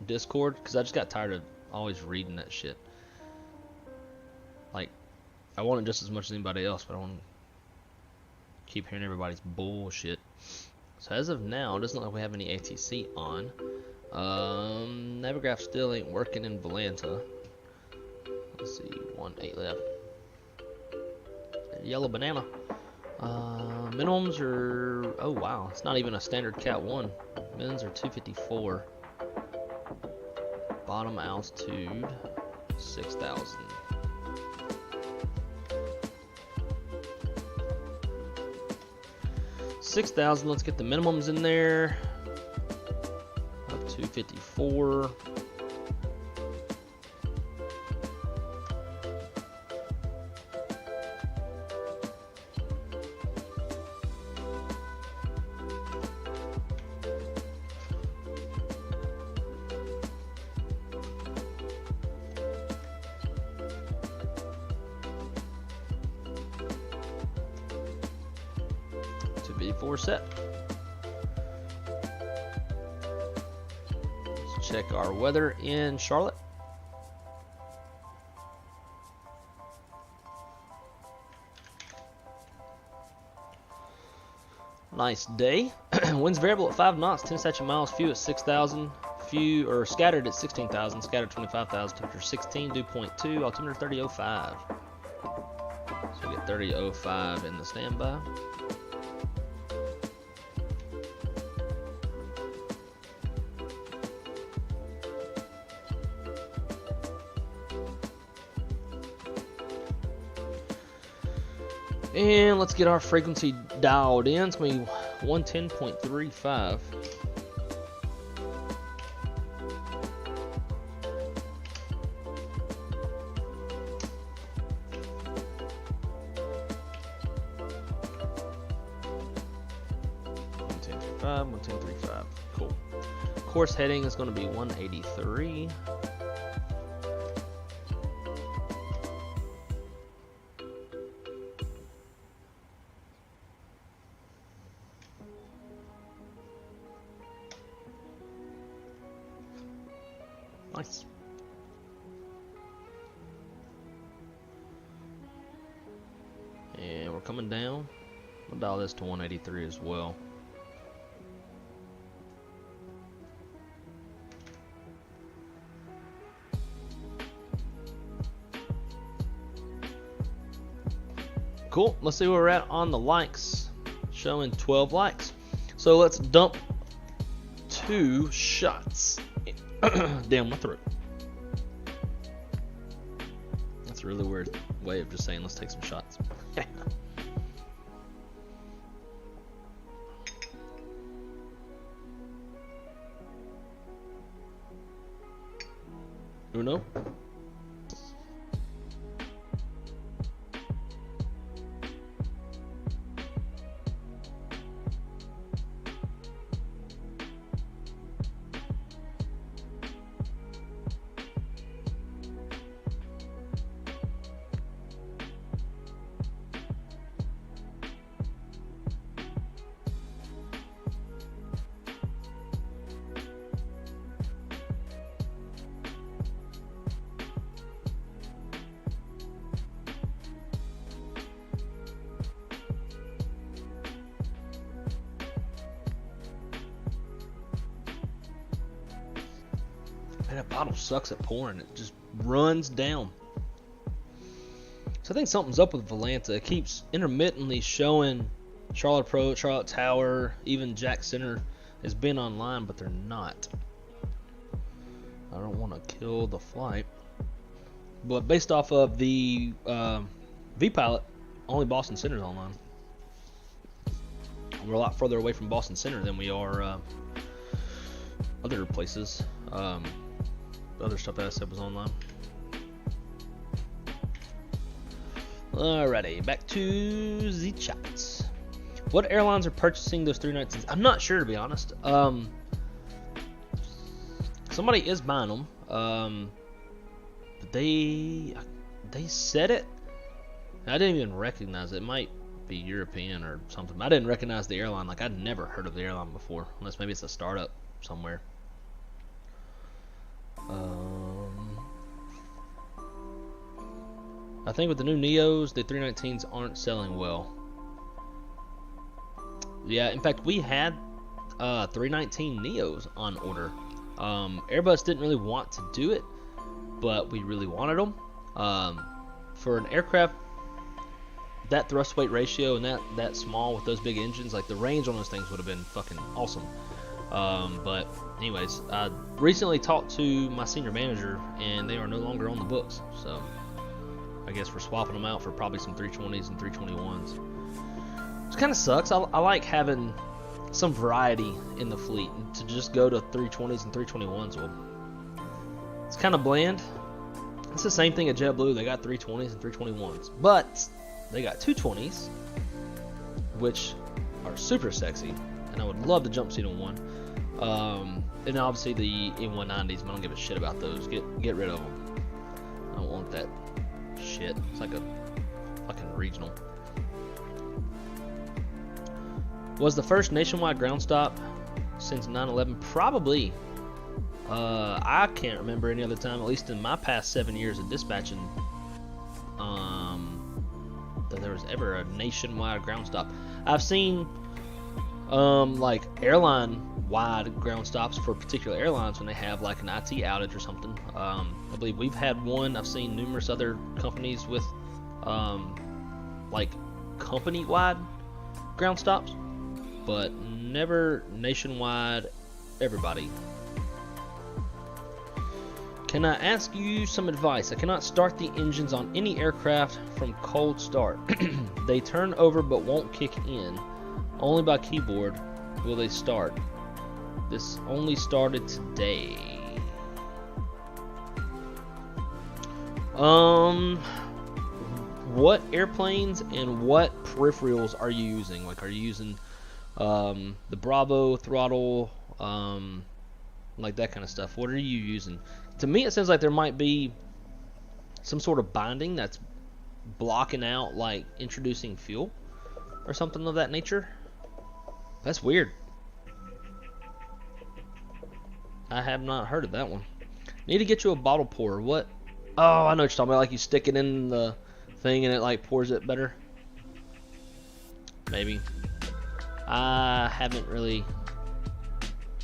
Discord, because I just got tired of always reading that shit. Like, I want it just as much as anybody else, but I don't want to keep hearing everybody's bullshit. So as of now, it doesn't look like we have any ATC on. Navigraph still ain't working in Volanta. Let's see, 1-8 left. Yellow banana. Minimums are, oh wow, it's not even a standard Cat 1. Mins are 254. Bottom altitude 6,000. Let's get the minimums in there. Up 254. B4 set. Let's check our weather in Charlotte. Nice day. Winds variable at 5 knots, 10 statute miles, few at 6,000, few or scattered at 16,000, scattered 25,000, temperature 16, dew point 2, altimeter 30.05. So we get 30.05 in the standby. And let's get our frequency dialed in. It's going to be 110.35. Cool. Course heading is going to be 183. Nice. And we're coming down. We'll dial this to 183 as well. Cool. Let's see where we're at on the likes. Showing 12 likes. So let's dump 2 shots down my throat. That's a really weird way of just saying let's take some shots. Uno. Man, that bottle sucks at pouring. It just runs down. So I think something's up with Volanta. It keeps intermittently showing Charlotte Approach, Charlotte Tower, even Jack Center has been online, but they're not. I don't want to kill the flight. But based off of the vPilot, only Boston Center is online. We're a lot further away from Boston Center than we are other places. The other stuff that I said was online. Alrighty, back to the chats. What airlines are purchasing those 319s? I'm not sure, to be honest. Somebody is buying them. But they said it. I didn't even recognize it. It might be European or something. I didn't recognize the airline. Like, I'd never heard of the airline before, unless maybe it's a startup somewhere. I think with the new Neos, the 319s aren't selling well. Yeah, in fact, we had 319 Neos on order. Airbus didn't really want to do it, but we really wanted them. For an aircraft that thrust weight ratio and that small with those big engines, like the range on those things would have been fucking awesome. But anyways, I recently talked to my senior manager and they are no longer on the books, so I guess we're swapping them out for probably some 320s and 321s, which kind of sucks. I like having some variety in the fleet, and to just go to 320s and 321s, well, it's kind of bland. It's the same thing at JetBlue. They got 320s and 321s, but they got 220s, which are super sexy, and I would love to jump seat on one. And obviously the E190s, but I don't give a shit about those. Get rid of them. I don't want that shit. It's like a fucking regional. Was the first nationwide ground stop since 9/11? Probably. I can't remember any other time, at least in my past 7 years of dispatching, that there was ever a nationwide ground stop. I've seen like airline wide ground stops for particular airlines when they have like an IT outage or something. I believe we've had one. I've seen numerous other companies with like company wide ground stops, but never nationwide everybody. Can I ask you some advice? I cannot start the engines on any aircraft from cold start. They turn over but won't kick in. Only by keyboard will they start. This only started today. What airplanes and what peripherals are you using? Like, are you using the Bravo throttle, like that kind of stuff? What are you using? To me, it sounds like there might be some sort of binding that's blocking out, like introducing fuel or something of that nature. That's weird. I have not heard of that one. Need to get you a bottle pourer. What? Oh, I know what you're talking about. Like you stick it in the thing and it like pours it better. Maybe. I haven't really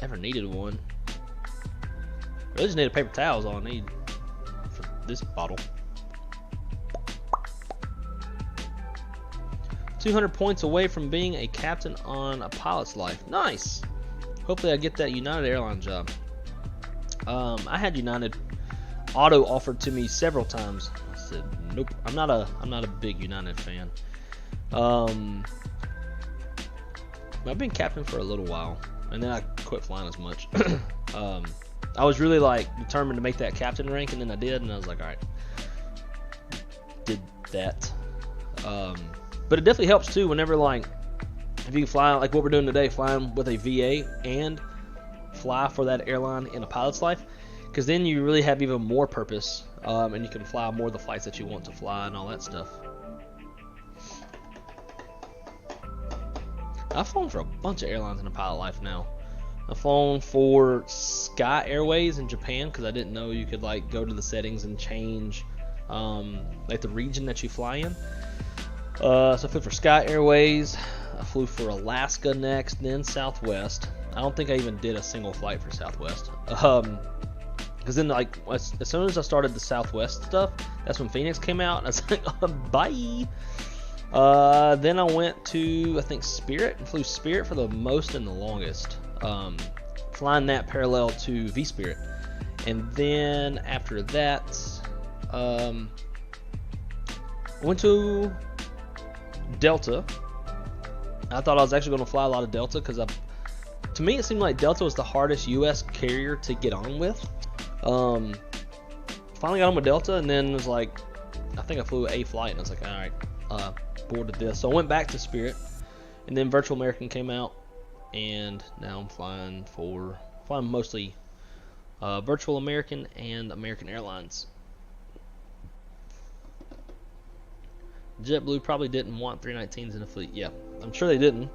ever needed one. I really just need a paper towel is all I need for this bottle. 200 points away from being a captain on a pilot's life. Nice. Hopefully I get that United Airlines job. I had United Auto offered to me several times. I said nope. I'm not a big United fan. I've been captain for a little while, and then I quit flying as much. I was really like determined to make that captain rank, and then I did, and I was like, all right, did that. But it definitely helps too whenever, like, if you can fly like what we're doing today, flying with a VA and fly for that airline in a pilot's life, because then you really have even more purpose, and you can fly more of the flights that you want to fly and all that stuff. I've flown for a bunch of airlines in a pilot life now. I've flown for Sky Airways in Japan because I didn't know you could like go to the settings and change like the region that you fly in. So I flew for Sky Airways. I flew for Alaska next, then Southwest. I don't think I even did a single flight for Southwest. Because then like as soon as I started the Southwest stuff, that's when Phoenix came out, and I was like, bye. Then I went to, I think, Spirit, and flew Spirit for the most and the longest, flying that parallel to V-Spirit. And then after that, I went to Delta. I thought I was actually going to fly a lot of Delta because to me it seemed like Delta was the hardest U.S. carrier to get on with. Finally got on with Delta, and then was like, I think I flew a flight, and I was like, all right. Boarded this, so I went back to Spirit, and then Virtual American came out, and now I'm flying mostly Virtual American and American Airlines. JetBlue probably didn't want 319s in the fleet. Yeah, I'm sure they didn't.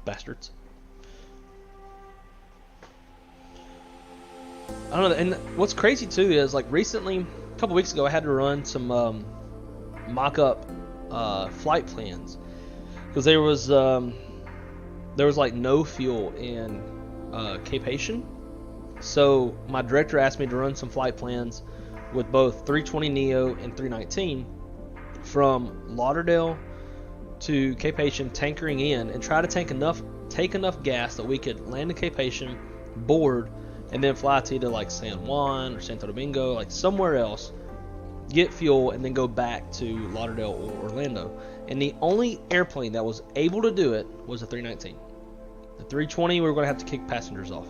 Bastards. I don't know, and what's crazy too is like recently, a couple weeks ago, I had to run some mock-up flight plans because there was like no fuel in Cape Haitian. So my director asked me to run some flight plans with both 320neo and 319 from Lauderdale to Cape Haitian, tankering in, and try to take enough gas that we could land in Cape Haitian, board, and then fly to either like San Juan or Santo Domingo, like somewhere else, get fuel, and then go back to Lauderdale or Orlando. And the only airplane that was able to do it was a 319. The 320 we were going to have to kick passengers off.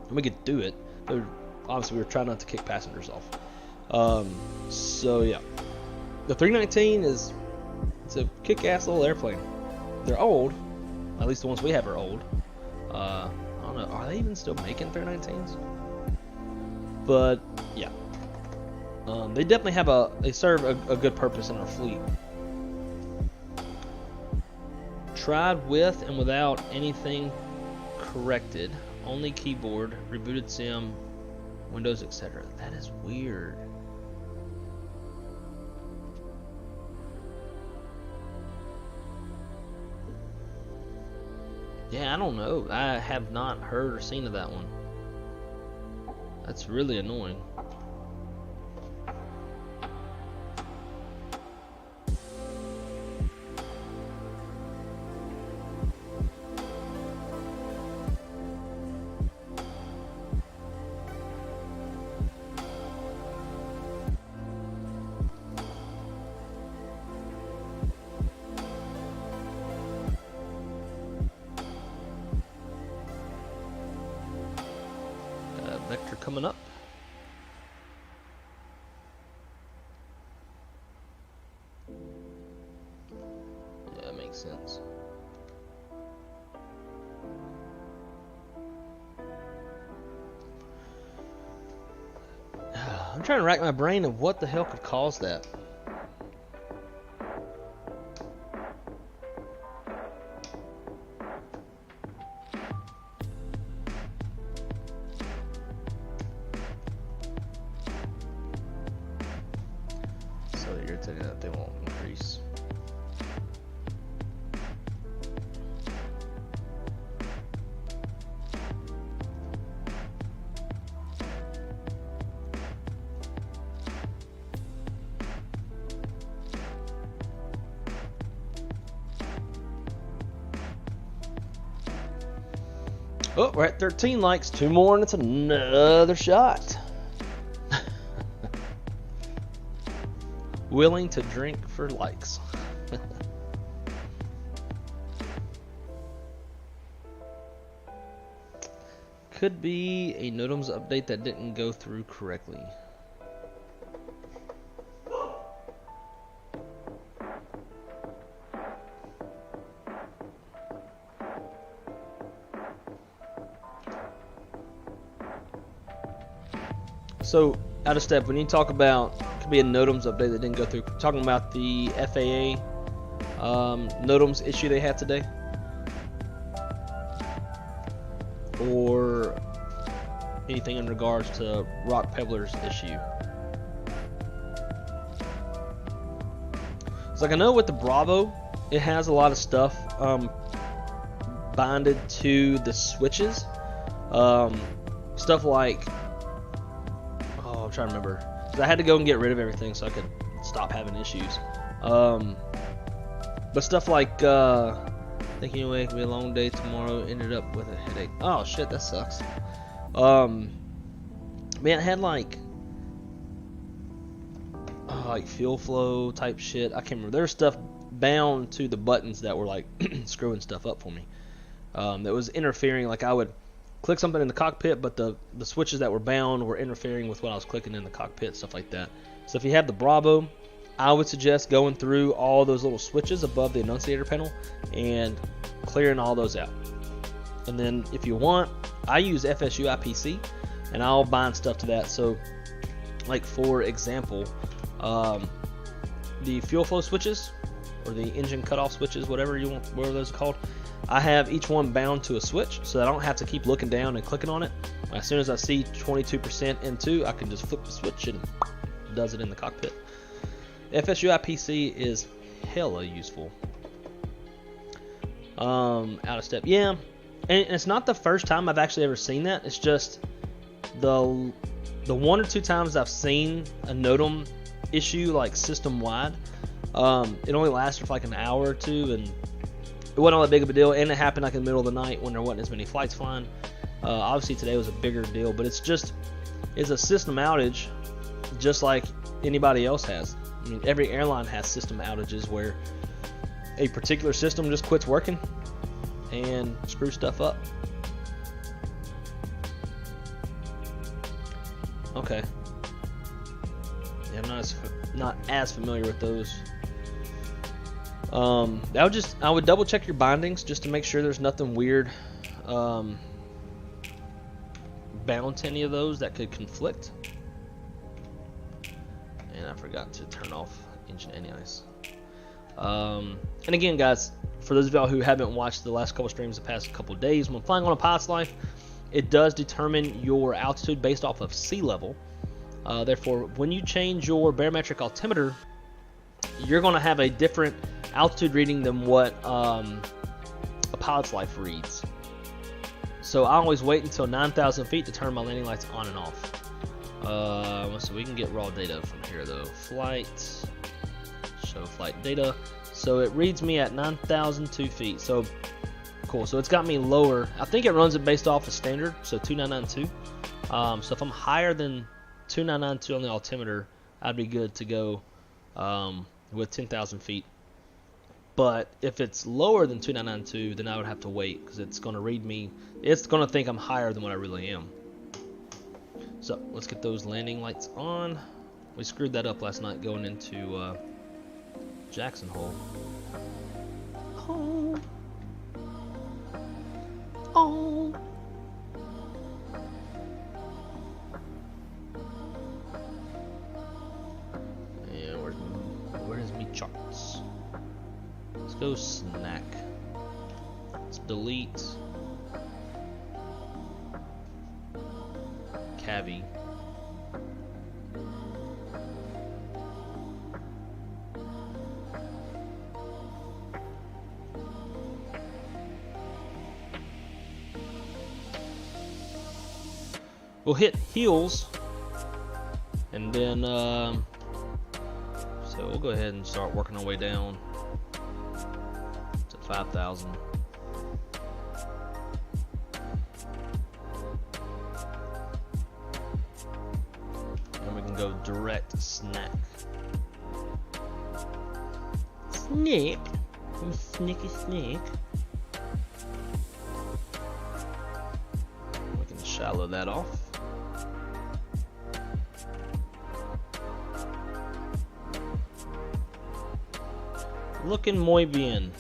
And we could do it, but obviously we were trying not to kick passengers off. So yeah, the 319 it's a kick-ass little airplane. They're old, at least the ones we have are old. I don't know, are they even still making 319s? But yeah. They definitely they serve a good purpose in our fleet. Tried with and without anything corrected, only keyboard, rebooted sim, Windows, etc. That is weird. Yeah, I don't know. I have not heard or seen of that one. That's really annoying. Vector coming up. Yeah, that makes sense. I'm trying to rack my brain of what the hell could cause that. Irritating that they won't increase. Oh, we're at 13 likes. 2 more and it's another shot. Willing to drink for likes. Could be a NOTAMs update that didn't go through correctly. So, out of step, when you talk about could be a NOTAMs update that didn't go through, talking about the FAA NOTAMs issue they had today, or anything in regards to Rock Peddler's issue. It's like, I know with the Bravo, it has a lot of stuff bonded to the switches, stuff like, I'm trying to remember. I had to go and get rid of everything so I could stop having issues. But stuff like, thinking away, it could be a long day tomorrow, ended up with a headache. Oh shit, that sucks. Man, it had like fuel flow type shit. I can't remember. There's stuff bound to the buttons that were like screwing stuff up for me. That was interfering. Like I would click something in the cockpit, but the switches that were bound were interfering with what I was clicking in the cockpit, stuff like that. So if you have the Bravo, I would suggest going through all those little switches above the annunciator panel and clearing all those out. And then if you want, I use FSU IPC and I'll bind stuff to that. So like for example, the fuel flow switches or the engine cutoff switches, whatever you want, whatever those are called, I have each one bound to a switch so that I don't have to keep looking down and clicking on it. As soon as I see 22% N2, I can just flip the switch and it does it in the cockpit. FSU IPC is hella useful. Out of step, yeah, and it's not the first time I've actually ever seen that. It's just the 1 or 2 times I've seen a NOTAM issue like system wide. It only lasted for like an hour or two, and it wasn't all that big of a deal, and it happened like in the middle of the night when there wasn't as many flights flying. Obviously today was a bigger deal, but it's a system outage just like anybody else has. I mean, every airline has system outages where a particular system just quits working and screws stuff up. Okay. Yeah, I'm not as familiar with those. I would double check your bindings just to make sure there's nothing weird bound to any of those that could conflict. And I forgot to turn off engine anti-ice. And again, guys, for those of y'all who haven't watched the last couple streams the past couple days, when flying on a pilot's life, it does determine your altitude based off of sea level. Therefore, when you change your barometric altimeter, you're going to have a different altitude reading than what a pilot's life reads. So I always wait until 9,000 feet to turn my landing lights on and off. So we can get raw data from here though. Flight, show flight data. So it reads me at 9,002 feet. So cool. So it's got me lower. I think it runs it based off of standard, so 2992. So if I'm higher than 2992 on the altimeter, I'd be good to go with 10,000 feet. But if it's lower than 2992, then I would have to wait because it's going to read me. It's going to think I'm higher than what I really am. So let's get those landing lights on. We screwed that up last night going into Jackson Hole. Oh. Oh. Yeah, where's me charts? Let's go snack. Let's delete Cavi. We'll hit heels, and then so we'll go ahead and start working our way down to 5,000. And we can go direct snack. Snack, snicky snack. We can shallow that off. Looking muy bien.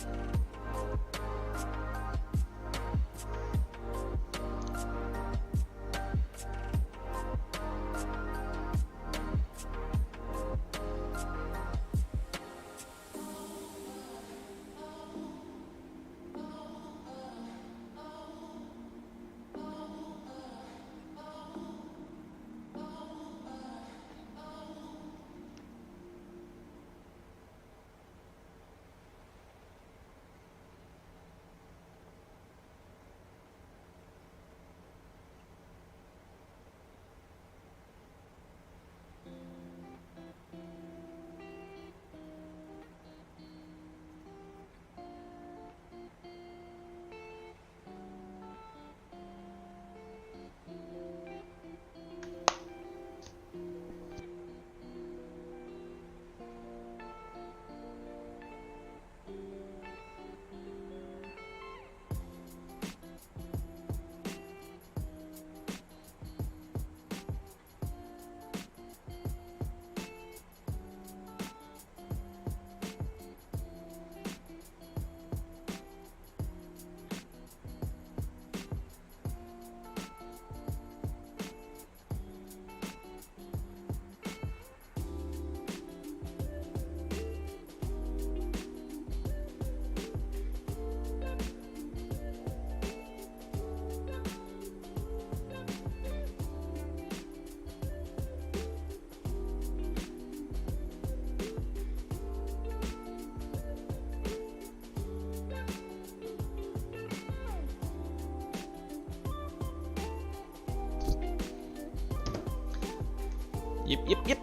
Yep.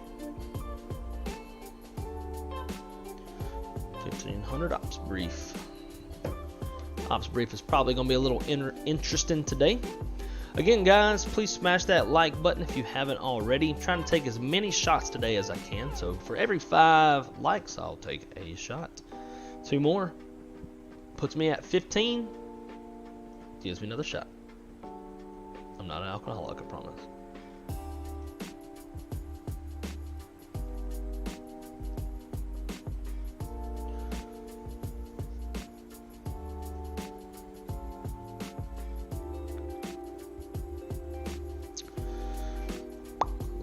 1500 ops brief. Ops brief is probably going to be a little interesting today. Again, guys, please smash that like button if you haven't already. I'm trying to take as many shots today as I can. So for every 5 likes, I'll take a shot. 2 more puts me at 15. Gives me another shot. I'm not an alcoholic, I promise.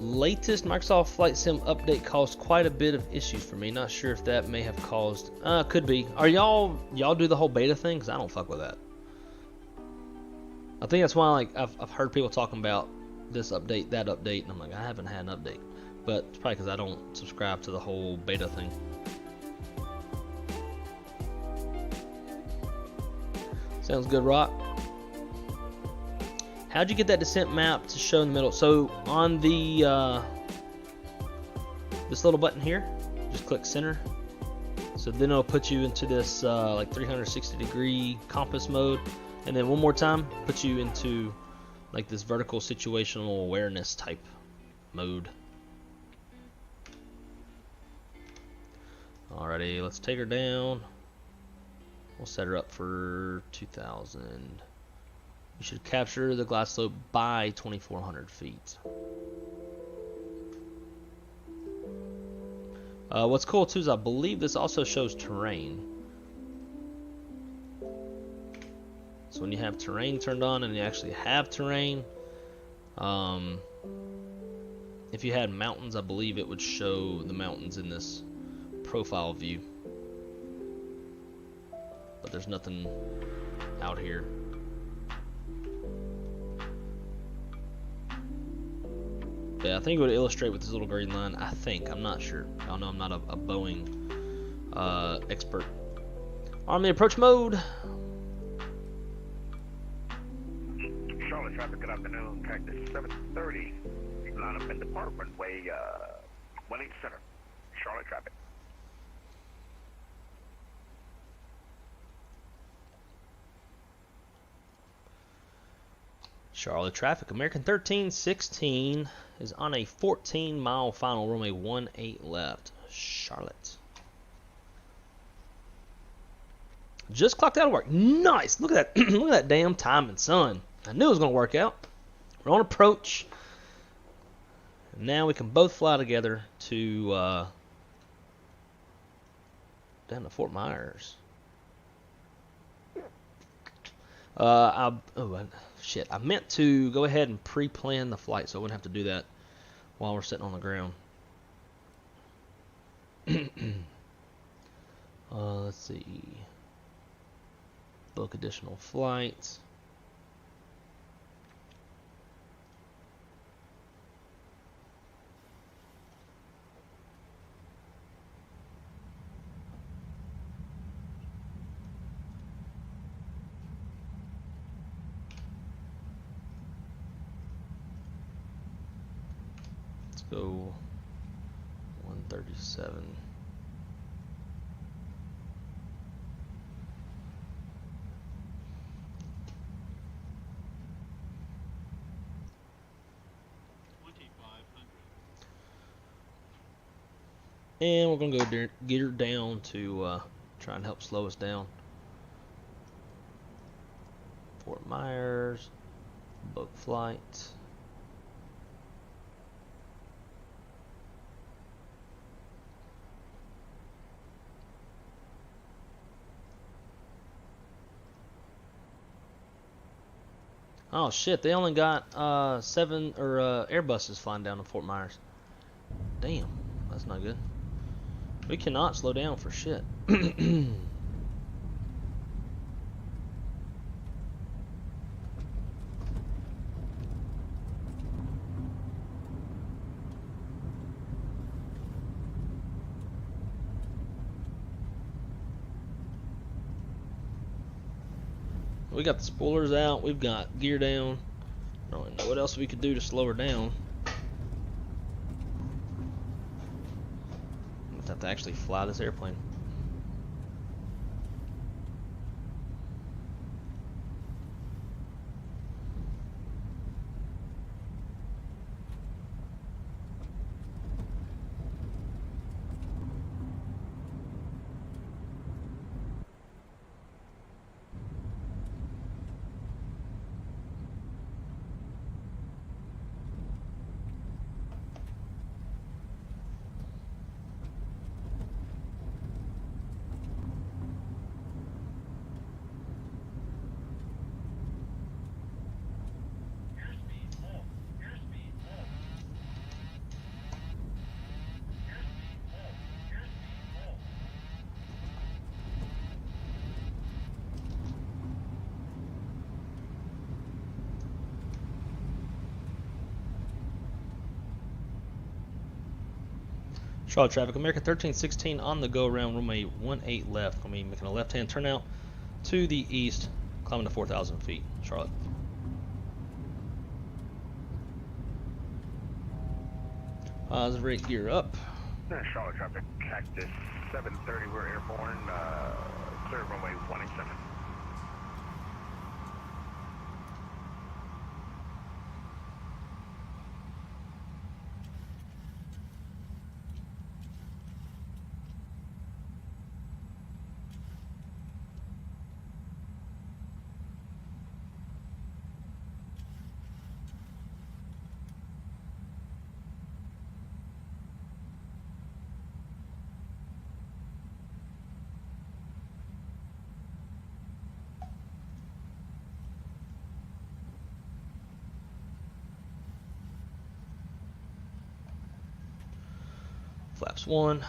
Latest Microsoft Flight Sim update caused quite a bit of issues for me. Not sure if that may have caused. Could be. Are y'all do the whole beta thing? Because I don't fuck with that. I think that's why like I've heard people talking about this update, that update, and I'm like, I haven't had an update. But it's probably because I don't subscribe to the whole beta thing. Sounds good, Rock. How'd you get that descent map to show in the middle? So on the this little button here, just click center. So then it'll put you into this like 360-degree compass mode, and then one more time put you into like this vertical situational awareness type mode. Alrighty, let's take her down. We'll set her up for 2000. You should capture the glide slope by 2,400 feet. What's cool too is I believe this also shows terrain. So when you have terrain turned on and you actually have terrain, if you had mountains, I believe it would show the mountains in this profile view. But there's nothing out here. Yeah, I think it would illustrate with this little green line. I think. I'm not sure. Y'all know I'm not a Boeing expert. On the approach mode. Charlotte traffic, good afternoon. Cactus 730. Line up in Department Way, 18 Center. Charlotte traffic. Charlotte traffic. American 1316 is on a 14-mile final, runway 18 left. Charlotte. Just clocked out of work. Nice. Look at that. Look at that damn timing, son. I knew it was gonna work out. We're on approach. Now we can both fly together to down to Fort Myers. Shit, I meant to go ahead and pre-plan the flight so I wouldn't have to do that while we're sitting on the ground. Let's see. Book additional flights. Go 137. And we're gonna go gear down to try and help slow us down. Fort Myers, book flight. Oh shit, they only got 7 Airbuses flying down to Fort Myers. Damn, that's not good. We cannot slow down for shit. We got the spoilers out, we've got gear down. I don't know what else we could do to slow her down. We'll have to actually fly this airplane. Charlotte traffic, American 1316 on the go around runway 18 left. Gonna be making a left-hand turnout to the east, climbing to 4,000 feet, Charlotte. Positive rate gear up. Charlotte traffic, Cactus 730, we're airborne, clear runway 187. Flaps 1.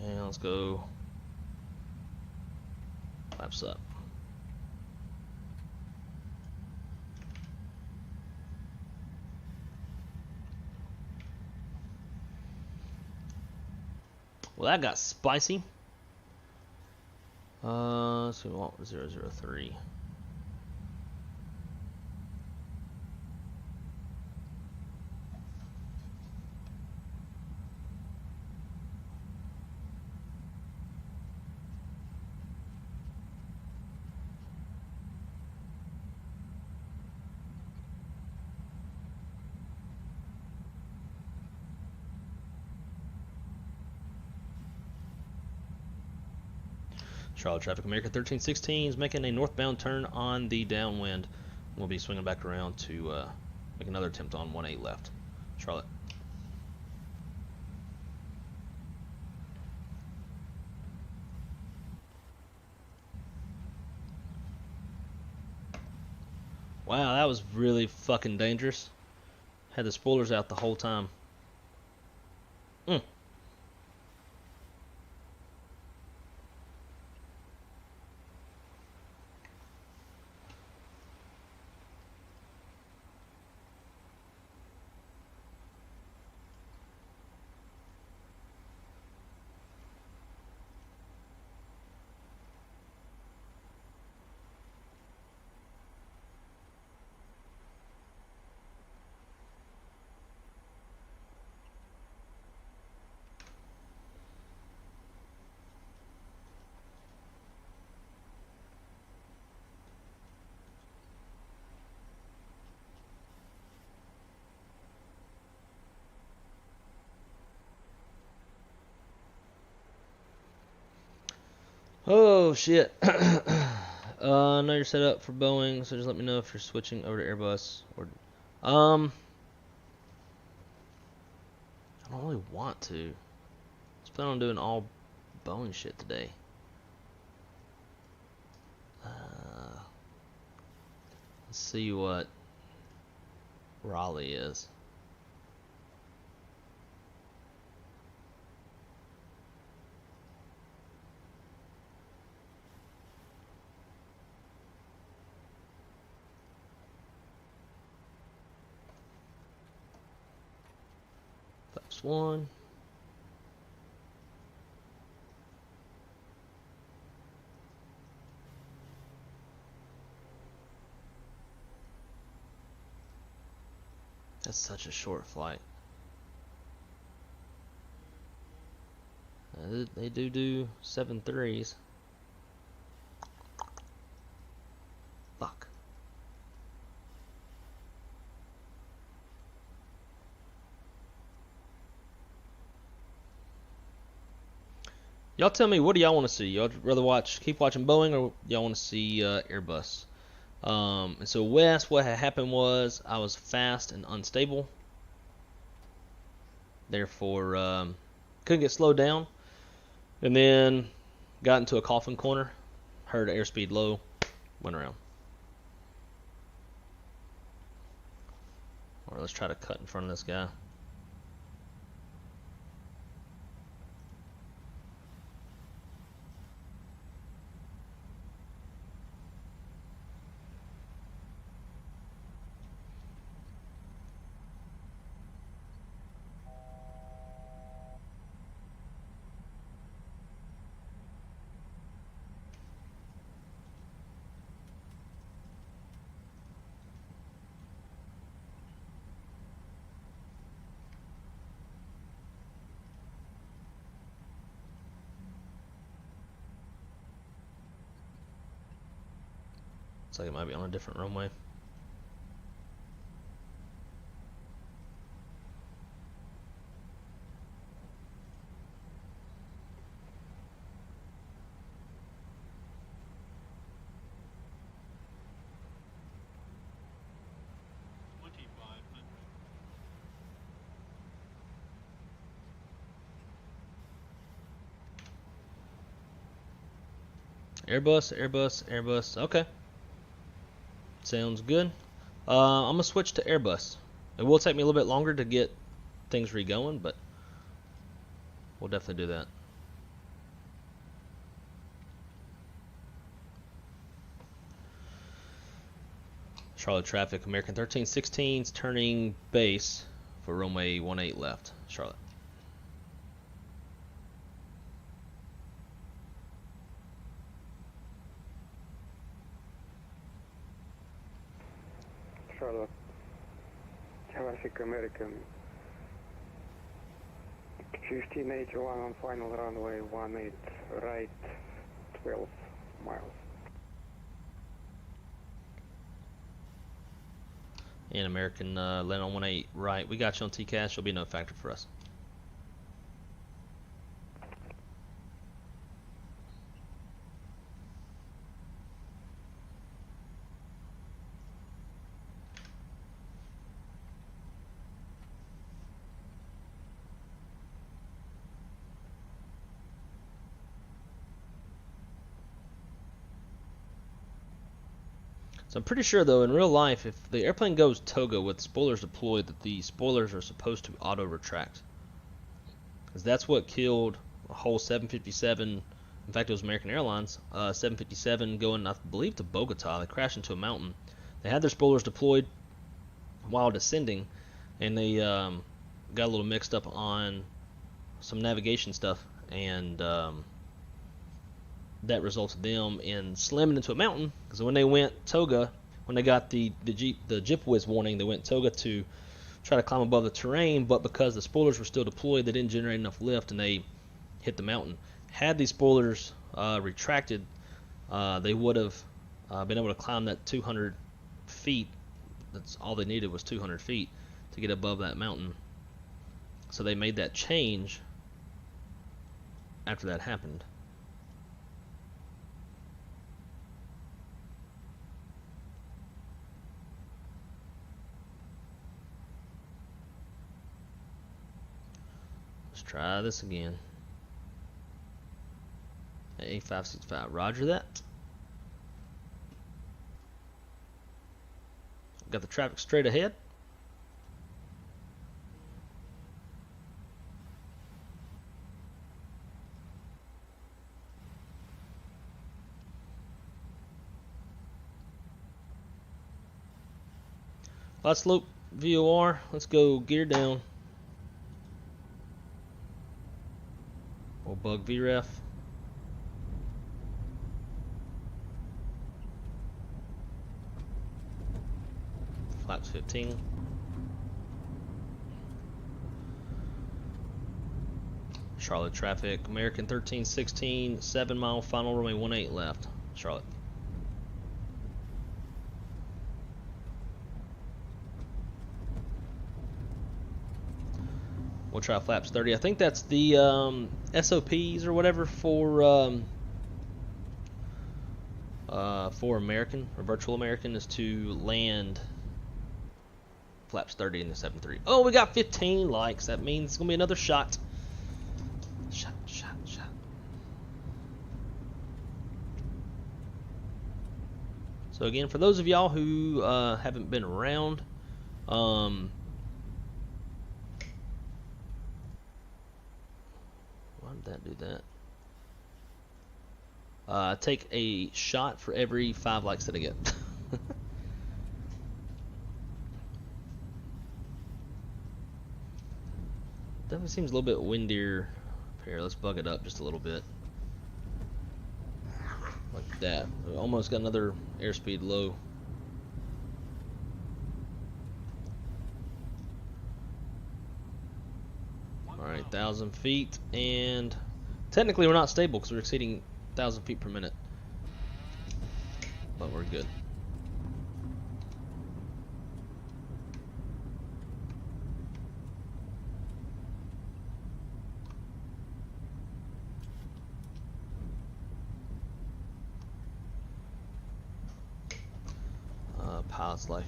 And let's go flaps up. Well, that got spicy. So we want 003. Charlotte traffic, America 1316 is making a northbound turn on the downwind. We'll be swinging back around to make another attempt on 18 left. Charlotte. Wow, that was really fucking dangerous. Had the spoilers out the whole time. Oh shit. I know you're set up for Boeing, so just let me know if you're switching over to Airbus or I don't really want to. Just plan on doing all Boeing shit today. Let's see what Raleigh is. Flaps 1. That's such a short flight. They do 7.3s. Fuck. Y'all tell me, what do y'all want to see? Y'all rather keep watching Boeing, or y'all want to see Airbus? And so West, what had happened was I was fast and unstable. Therefore, couldn't get slowed down. And then got into a coffin corner. Heard airspeed low. Went around. Or let's try to cut in front of this guy. Looks like it might be on a different runway. Airbus, Airbus, Airbus. Okay. Sounds good. I'm going to switch to Airbus. It will take me a little bit longer to get things re-going, but we'll definitely do that. Charlotte traffic, American 1316's turning base for runway 18 left. Charlotte. Charlotte, traffic American 1581 on final runway 18 right, 12 miles. And American land on 18 right. We got you on TCAS. You'll be no factor for us. So I'm pretty sure, though, in real life, if the airplane goes toga with spoilers deployed, that the spoilers are supposed to auto-retract. Because that's what killed a whole 757, in fact, it was American Airlines, 757 going, I believe, to Bogota. They crashed into a mountain. They had their spoilers deployed while descending, and they got a little mixed up on some navigation stuff, and that resulted them in slamming into a mountain, because when they went toga, when they got the Jip Whiz warning, they went toga to try to climb above the terrain, but because the spoilers were still deployed, they didn't generate enough lift, and they hit the mountain. Had these spoilers retracted, they would have been able to climb that 200 feet. That's all they needed was 200 feet to get above that mountain. So they made that change after that happened. Let's try this again. A565, roger that. Got the traffic straight ahead. Flat slope VOR, let's go gear down. We'll bug VREF. Flaps 15. Charlotte traffic, American 1316, 7 mile final runway 18 left. Charlotte. We'll try flaps 30. I think that's the SOPs or whatever for American or virtual American is to land flaps 30 in the 7.3. Oh, we got 15 likes. That means it's gonna be another shot. Shot. So again, for those of y'all who haven't been around, why did that do that? Take a shot for every 5 likes that I get. Definitely seems a little bit windier up here. Let's bug it up just a little bit. Like that. We almost got another airspeed low. Alright, 1,000 feet, and technically we're not stable because we're exceeding 1,000 feet per minute. But we're good. pilot's life.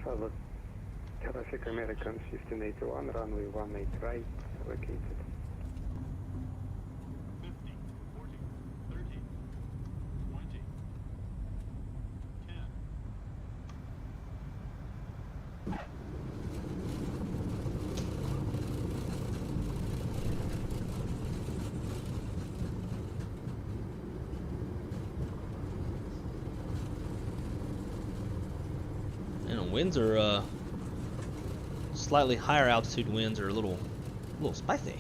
Charlotte, traffic American 1581, runway 18 right, located. 50, 40, 30, 20, 10. And the winds are slightly higher altitude winds are a little spicy.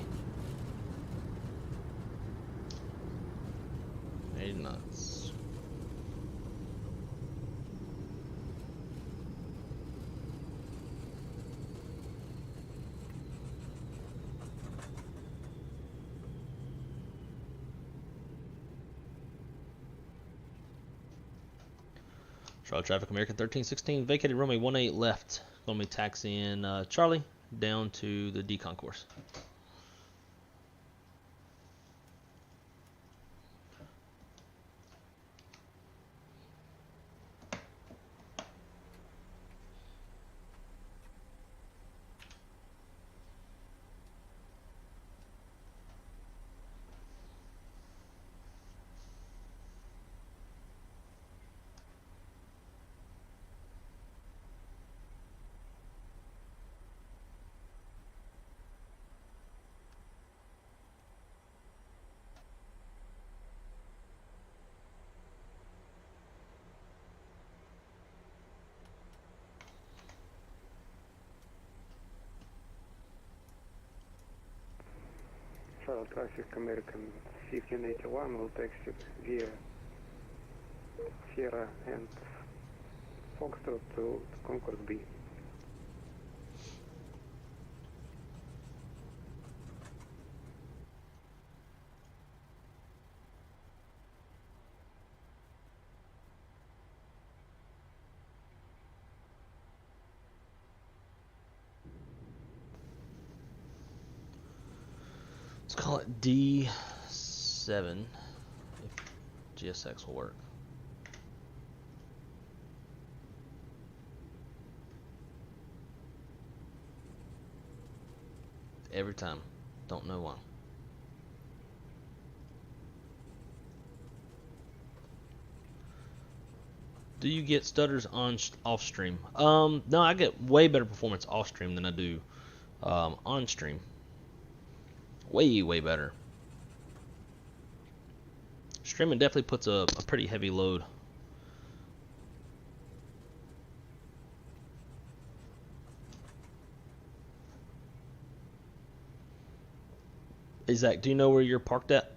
80 knots. Charlotte traffic, American 1316, vacated runway 18 left. Going to be taxiing Charlie down to the decon course. Charlotte traffic American 1581 will taxi via Sierra and Foxtrot to Concord B. Let's call it D7 if GSX will work. Every time. Don't know why. Do you get stutters on off stream? No, I get way better performance off stream than I do on stream. Way better. Streaming definitely puts a pretty heavy load. Zach, do you know where you're parked at?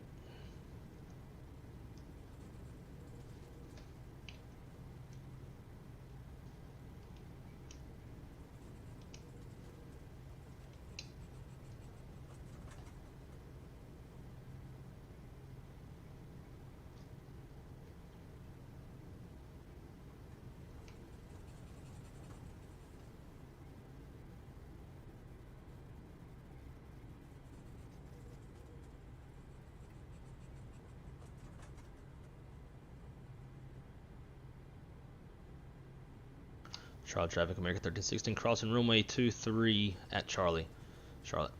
Charlotte traffic, American 1316, crossing runway 23 at Charlie. Charlotte.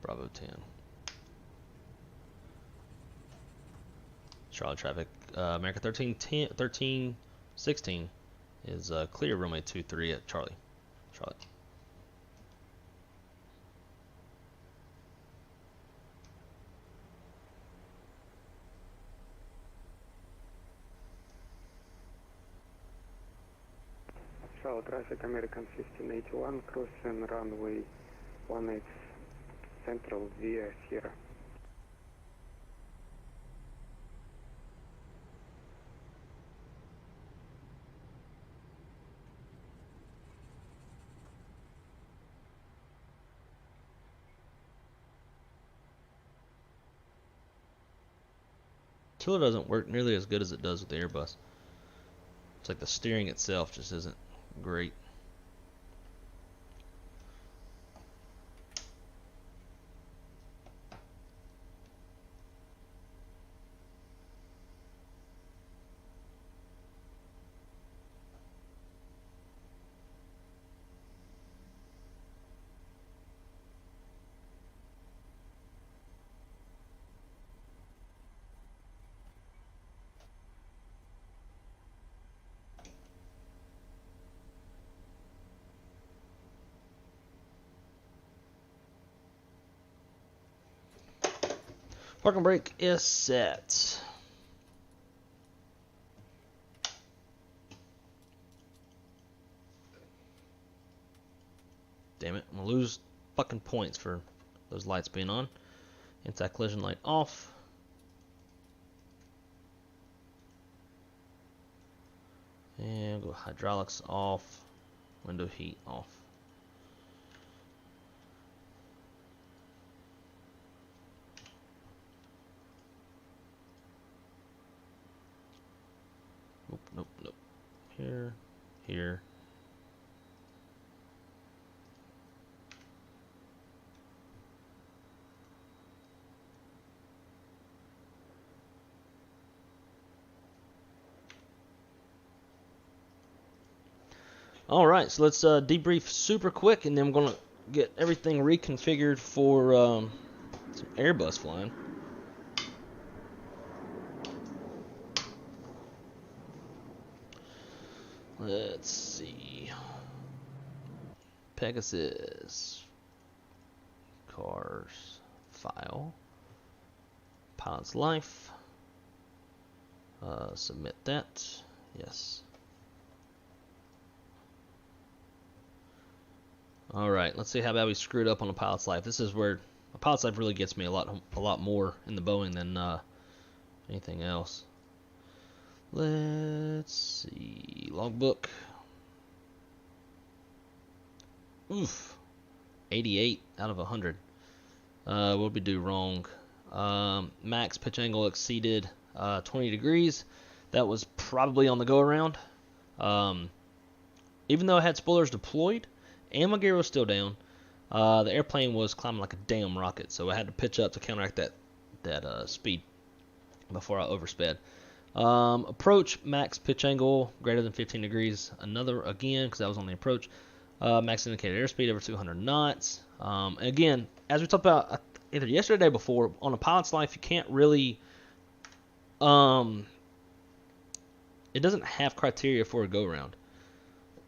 Bravo 10. Charlotte traffic, American 1316 is clear runway 23 at Charlie. Charlie traffic, American 1581, crossing runway 18 Central via Sierra. Tiller doesn't work nearly as good as it does with the Airbus. It's like the steering itself just isn't great. Parking brake is set. Damn it, I'm gonna lose fucking points for those lights being on. Anti-collision light off. And go hydraulics off. Window heat off. Nope. Here. All right, so let's debrief super quick, and then I'm gonna get everything reconfigured for some Airbus flying. Let's see. Pegasus. Cars. File. Pilot's life. Submit that. Yes. Alright, let's see how bad we screwed up on the pilot's life. This is where a pilot's life really gets me a lot more in the Boeing than anything else. Let's see. Logbook. Oof. 88 out of 100. What did we do wrong? Max pitch angle exceeded 20 degrees. That was probably on the go around. Even though I had spoilers deployed and my gear was still down, the airplane was climbing like a damn rocket. So I had to pitch up to counteract that speed before I oversped. Approach max pitch angle greater than 15 degrees. Another again because that was on the approach. Max indicated airspeed over 200 knots. Again, as we talked about either yesterday or the day before, on a pilot's life, you can't really. It doesn't have criteria for a go around.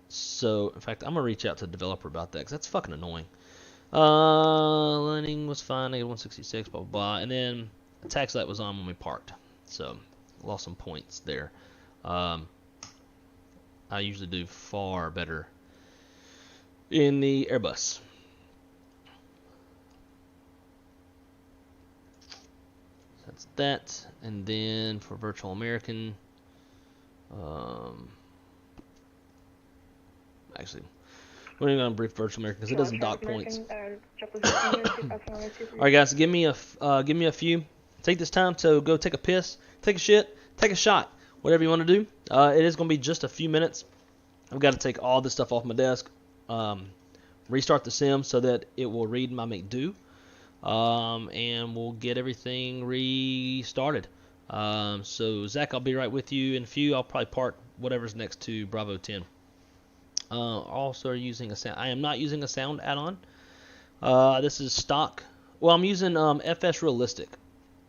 So, in fact, I'm gonna reach out to the developer about that because that's fucking annoying. Landing was fine, negative 166, blah blah blah, and then the taxi light was on when we parked. So, lost some points there. I usually do far better in the Airbus. That's that, and then for Virtual American, actually, we're going to brief Virtual American because it doesn't dock points. All right, guys, give me a few. Take this time to go take a piss, take a shit, take a shot, whatever you want to do. It is going to be just a few minutes. I've got to take all this stuff off my desk, restart the sim so that it will read my make do, and we'll get everything restarted. So Zach, I'll be right with you in a few. I'll probably park whatever's next to Bravo 10. Also using a sound. I am not using a sound add-on. This is stock. Well, I'm using FS Realistic,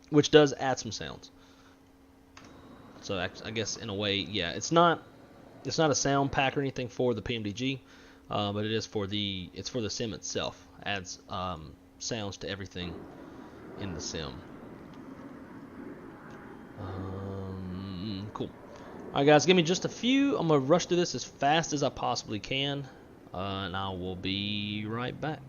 which does add some sounds. So I guess in a way, yeah, it's not It's not a sound pack or anything for the PMDG, but it is for the sim itself. Adds sounds to everything in the sim. Cool. Alright guys, give me just a few. I'm going to rush through this as fast as I possibly can, and I will be right back.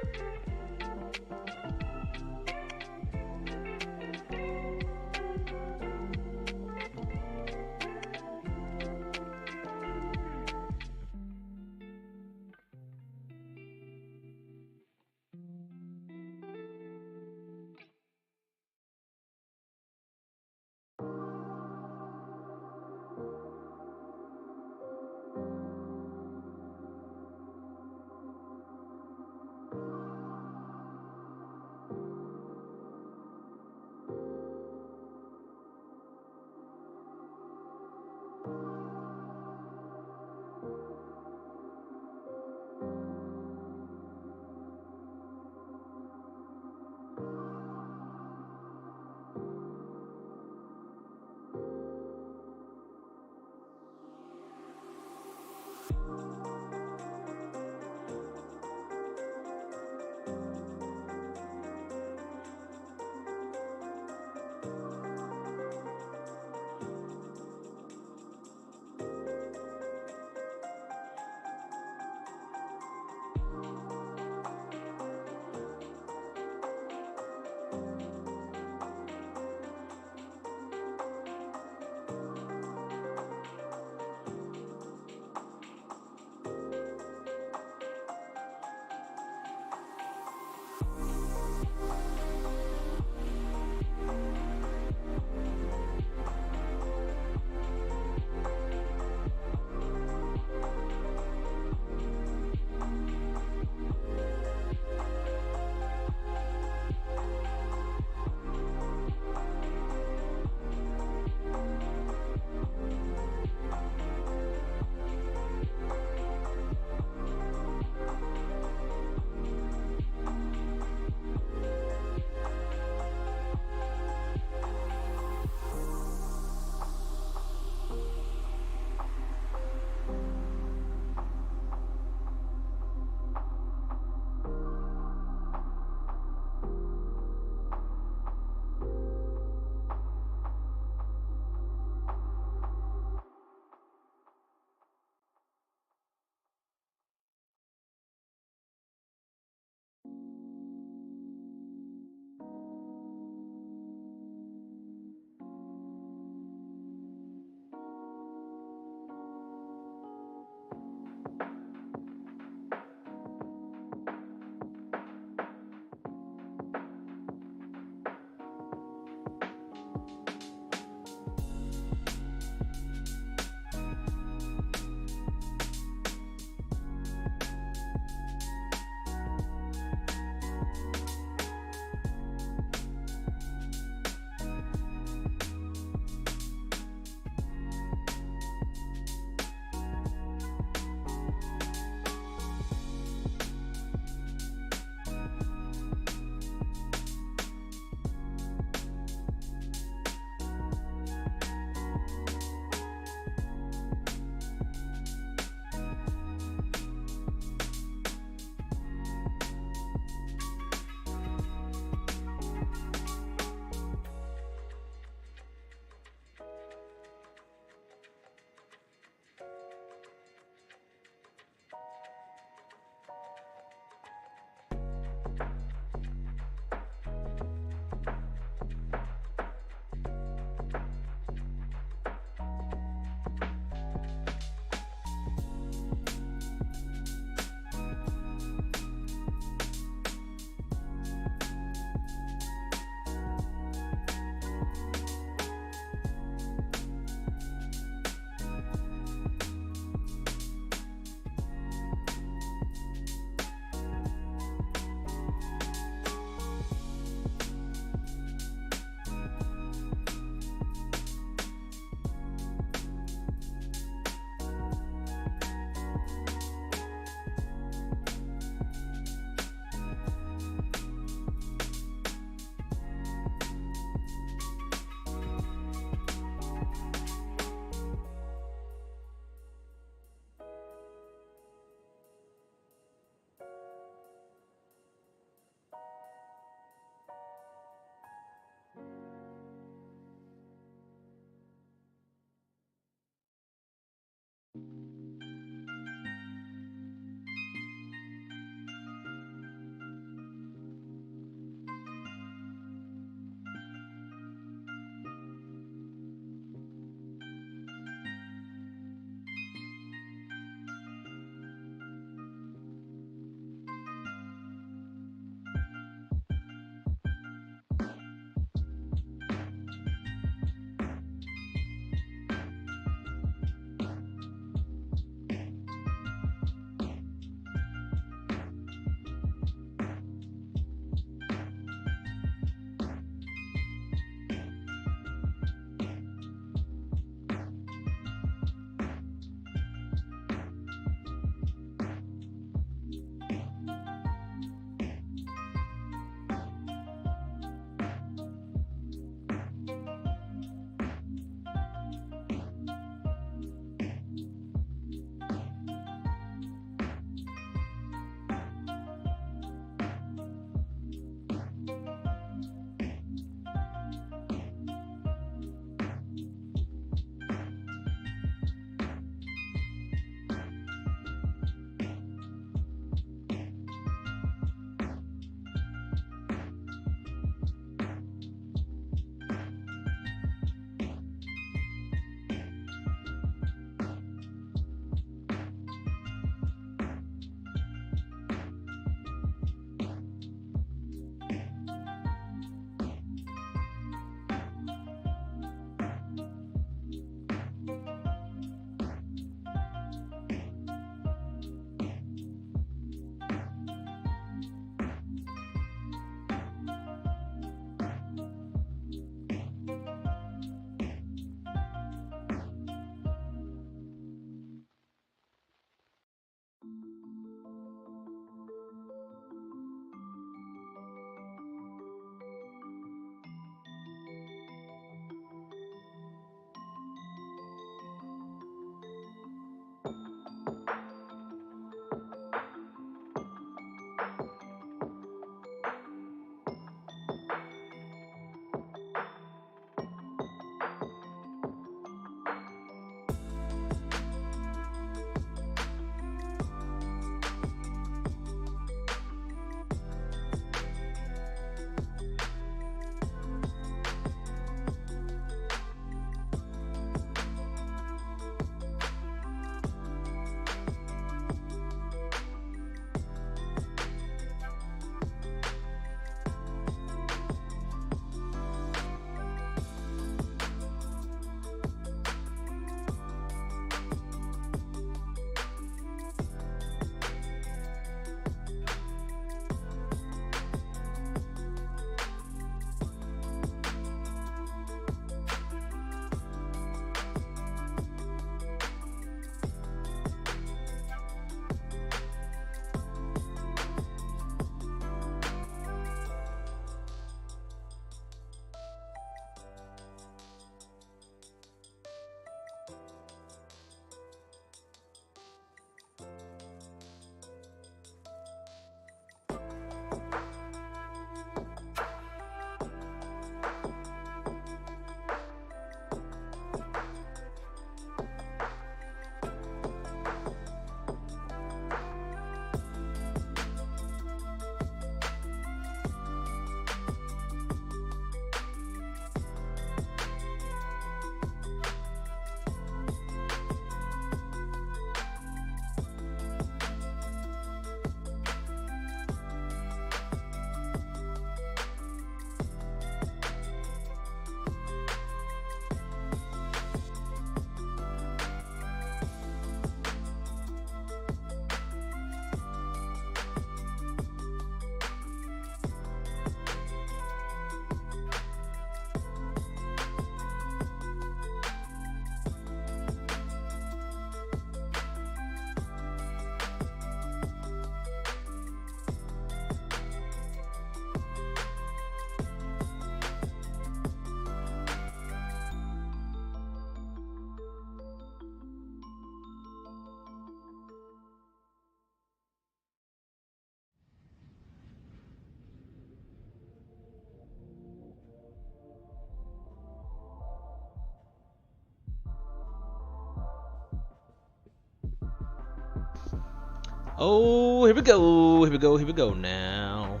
Oh, here we go. Here we go. Here we go now.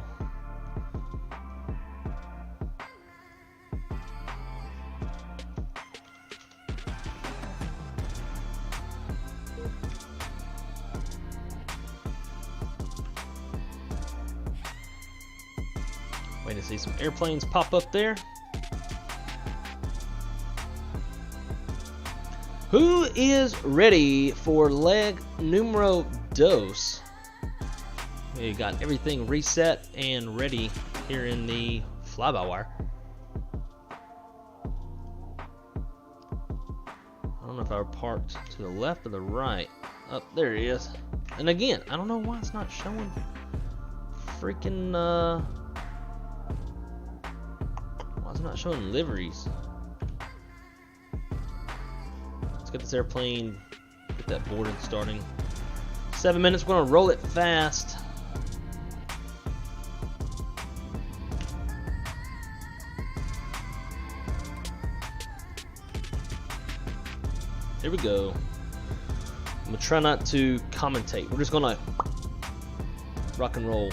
Waiting to see some airplanes pop up there. Who is ready for leg numero dos? We got everything reset and ready here in the fly-by-wire. I don't know if I were parked to the left or the right. Oh, there he is. And again, I don't know why it's not showing freaking why it's not showing liveries. Let's get this airplane, get that boarding starting. 7 minutes, we're gonna roll it fast. Here we go. I'm gonna try not to commentate. We're just gonna rock and roll.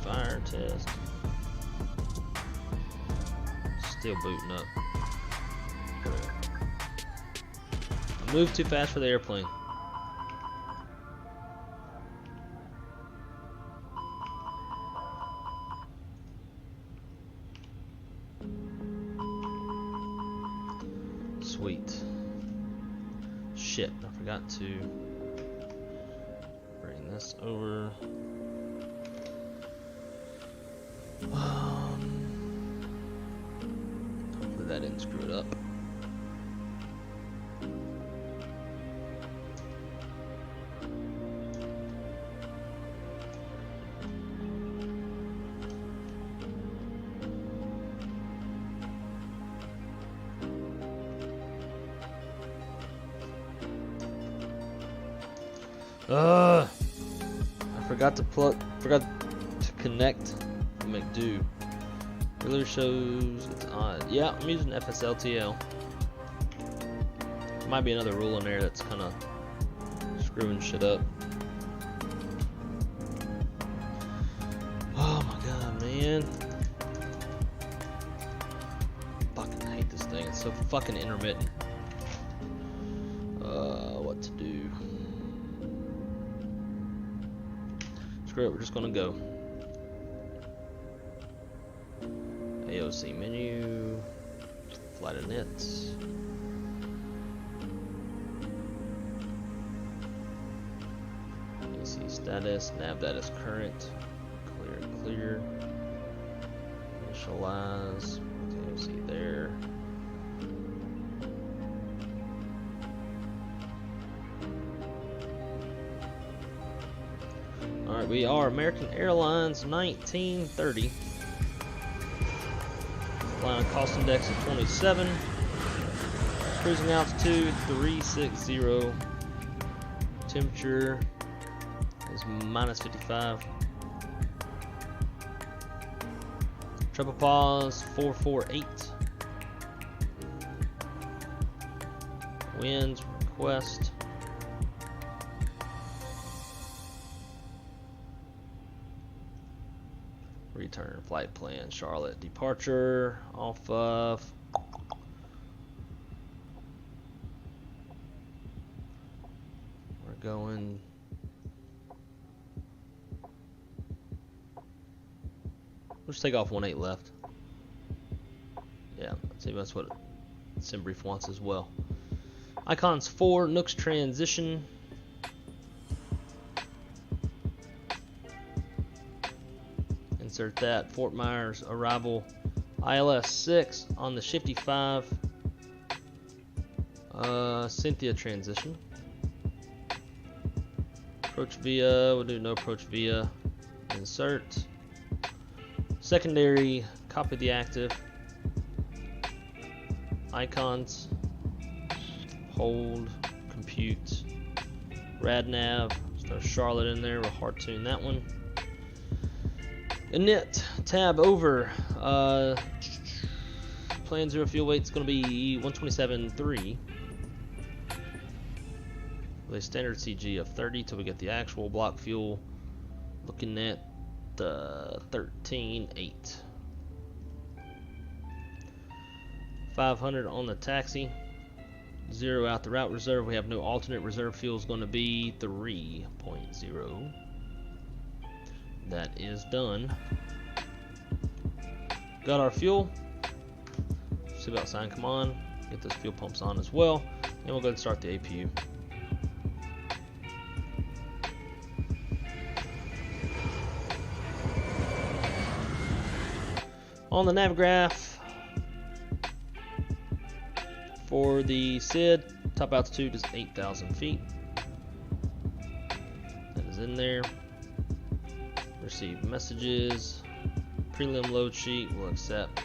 Fire test. Still booting up. I moved too fast for the airplane. Sweet. Shit, I forgot to bring this over. Hopefully that didn't screw it up. I forgot to connect the MCDU. Really shows it's on. Yeah, I'm using FSLTL. Might be another rule in there that's kind of screwing shit up. Oh my god, man. Fucking hate this thing. It's so fucking intermittent. What to do? Screw it, we're just gonna go. AOC menu, flight inits. EC status, nav data current, clear. Initialize, AOC there. Alright, we are American Airlines 1930. Flying a cost index of 27. Cruising altitude 360. Temperature is -55. Triple pause 448. Winds request. Return flight plan Charlotte departure off of we're going we'll just take off 18 left. Yeah, see that's what SimBrief wants as well. Icons 4 Nooks transition. Insert that. Fort Myers arrival. ILS 6 on the Shifty 5. Cynthia transition. Approach via. We'll do no approach via. Insert. Secondary. Copy the active. Icons. Hold. Compute. RadNav. Throw Charlotte in there. We'll hard tune that one. Init. Tab over. Plan 0 fuel weight is going to be 127.3. With a standard CG of 30 till we get the actual block fuel. Looking at 13.8. 500 on the taxi. 0 out the route reserve. We have no alternate reserve fuel. Is going to be 3.0. That is done. Got our fuel. Seatbelt sign, come on. Get those fuel pumps on as well. And we'll go ahead and start the APU. On the Navigraph, for the SID, top altitude is 8,000 feet. That is in there. Receive messages. Prelim load sheet, we'll accept.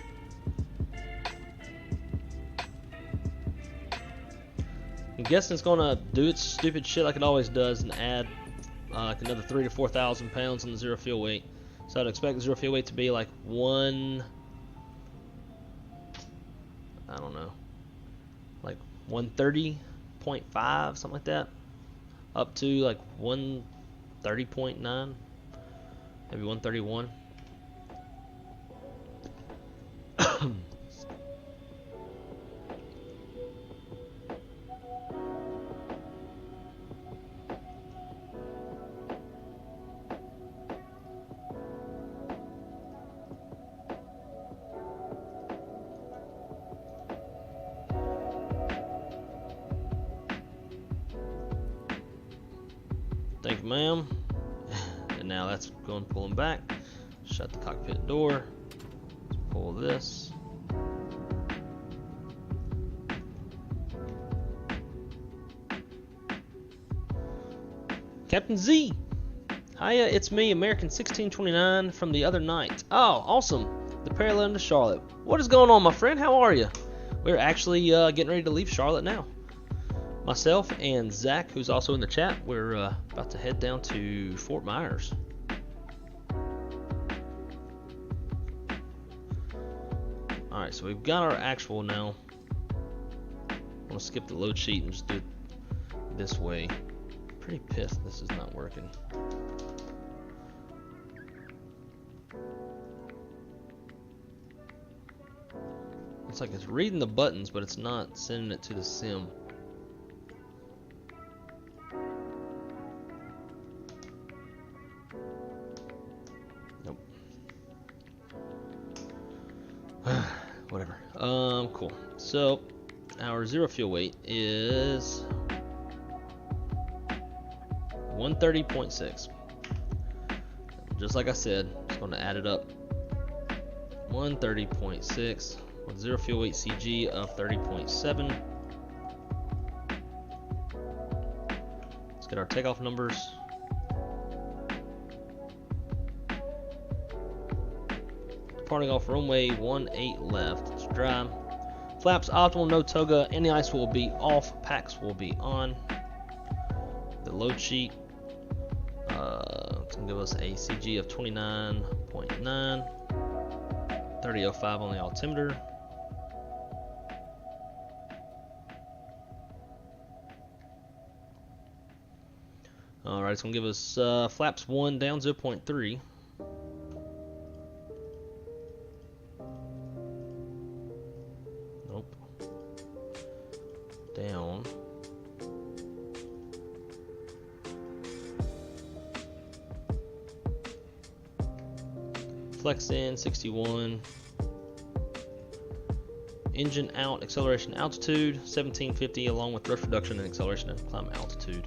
I'm guessing it's gonna do its stupid shit like it always does and add like another 3,000 to 4,000 pounds on the zero fuel weight. So I'd expect the zero fuel weight to be like I don't know, like 130.5, something like that, up to like 130.9, maybe 131. Thank you, ma'am. And now that's going to pull him back. Shut the cockpit door. Let's pull this. Captain Z. Hiya, it's me, American 1629 from the other night. Oh, awesome. The parallel to Charlotte. What is going on, my friend? How are you? We're actually getting ready to leave Charlotte now. Myself and Zach, who's also in the chat, we're about to head down to Fort Myers. Alright, so we've got our actual now. I'm going to skip the load sheet and just do it this way. Pretty pissed this is not working. It's like it's reading the buttons, but it's not sending it to the sim. Whatever. Cool. So our zero fuel weight is 130.6. Just like I said, just going to add it up. 130.6 with zero fuel weight CG of 30.7. Let's get our takeoff numbers. Departing off runway 18 left. It's dry. Flaps optimal, no toga. Any ice will be off. Packs will be on. The load sheet. It's gonna give us a CG of 29.9. 30.05 on the altimeter. Alright, it's gonna give us flaps 1 down 0.3. Down. Flex in 61. Engine out, acceleration altitude 1750 along with thrust reduction and acceleration and climb altitude.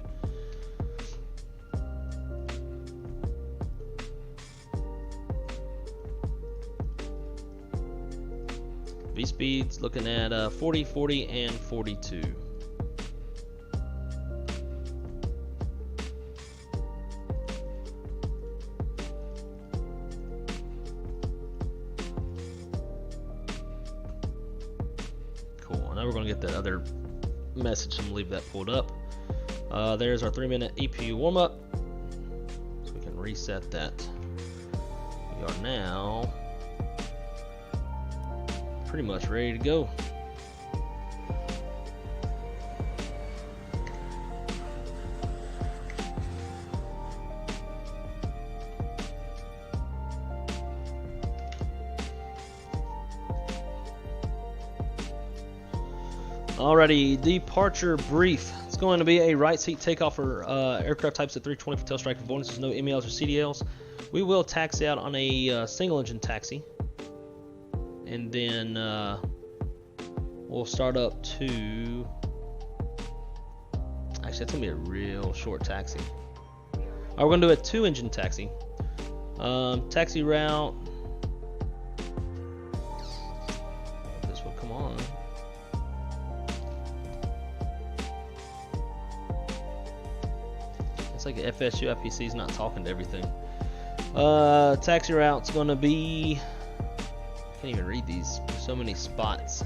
V speeds looking at 40, 40, and 42. Cool. Now we're going to get that other message. I'm going to leave that pulled up. There's our 3-minute EPU warm-up. So we can reset that. We are now pretty much ready to go. Alrighty, departure brief. It's going to be a right seat takeoff for aircraft types at 320 for tail strike avoidance. There's no MELs or CDLs. We will taxi out on a single engine taxi. And then we'll start up to, actually that's gonna be a real short taxi. Alright, we're gonna do a 2-engine taxi. Taxi route, this will come on. It's like the FSU IPC is not talking to everything. Taxi route's gonna be, can't even read these. There's so many spots.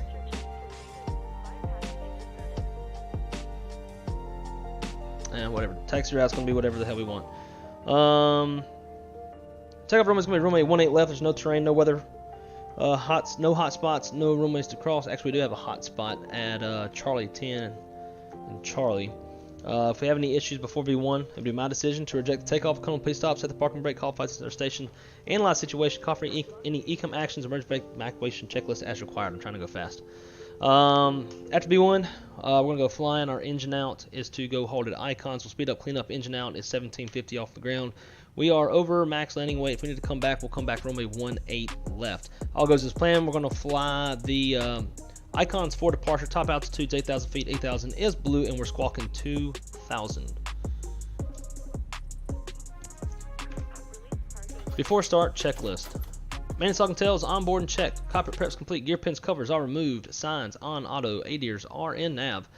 And whatever. Taxi route's gonna be whatever the hell we want. Takeoff runway's gonna be runway 18 left. There's no terrain, no weather. No hot spots, no runways to cross. Actually, we do have a hot spot at Charlie 10 and Charlie. If we have any issues before V1, it would be my decision to reject the takeoff. Come on, please stop, set the parking brake, call flight center station, analyze situation, call for any ECOM actions, emergency brake evacuation checklist as required. I'm trying to go fast. After B1, we're going to go flying. Our engine out is to go hold at icons. We'll speed up, clean up. Engine out is 1750 off the ground. We are over max landing weight. If we need to come back, we'll come back runway 18 left. All goes as planned. We're going to fly the icons for departure. Top altitude's 8,000 feet. 8,000 is blue, and we're squawking 2,000. Before start, checklist. Maintenance log and tails on board and check. Cockpit preps complete. Gear pins covers are removed. Signs on auto. ADIRs are in nav.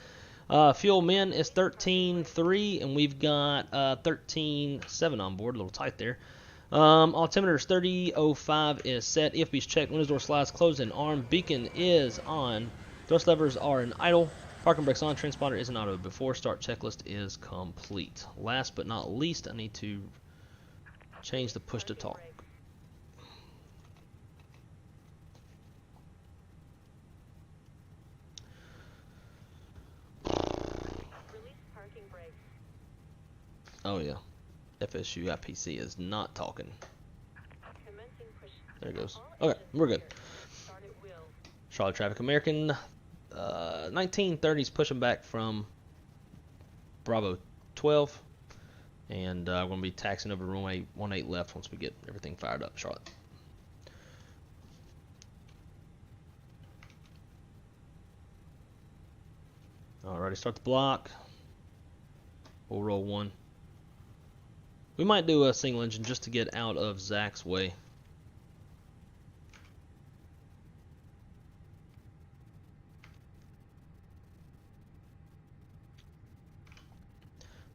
Fuel min is 13.3, and we've got 13.7 on board. A little tight there. Altimeter is 30.05 is set. EFB's checked. Windows door slides closed and armed. Beacon is on. Thrust levers are in idle. Parking brakes on. Transponder is in auto. Before start, checklist is complete. Last but not least, I need to change the push to talk. Oh yeah, FSU IPC is not talking. There it goes. Okay, we're good. Charlotte traffic, American 1930s pushing back from Bravo 12, and we're going to be taxiing over runway 18 left once we get everything fired up. Charlotte. Alrighty, start the block. We'll roll one. We might do a single engine just to get out of Zach's way.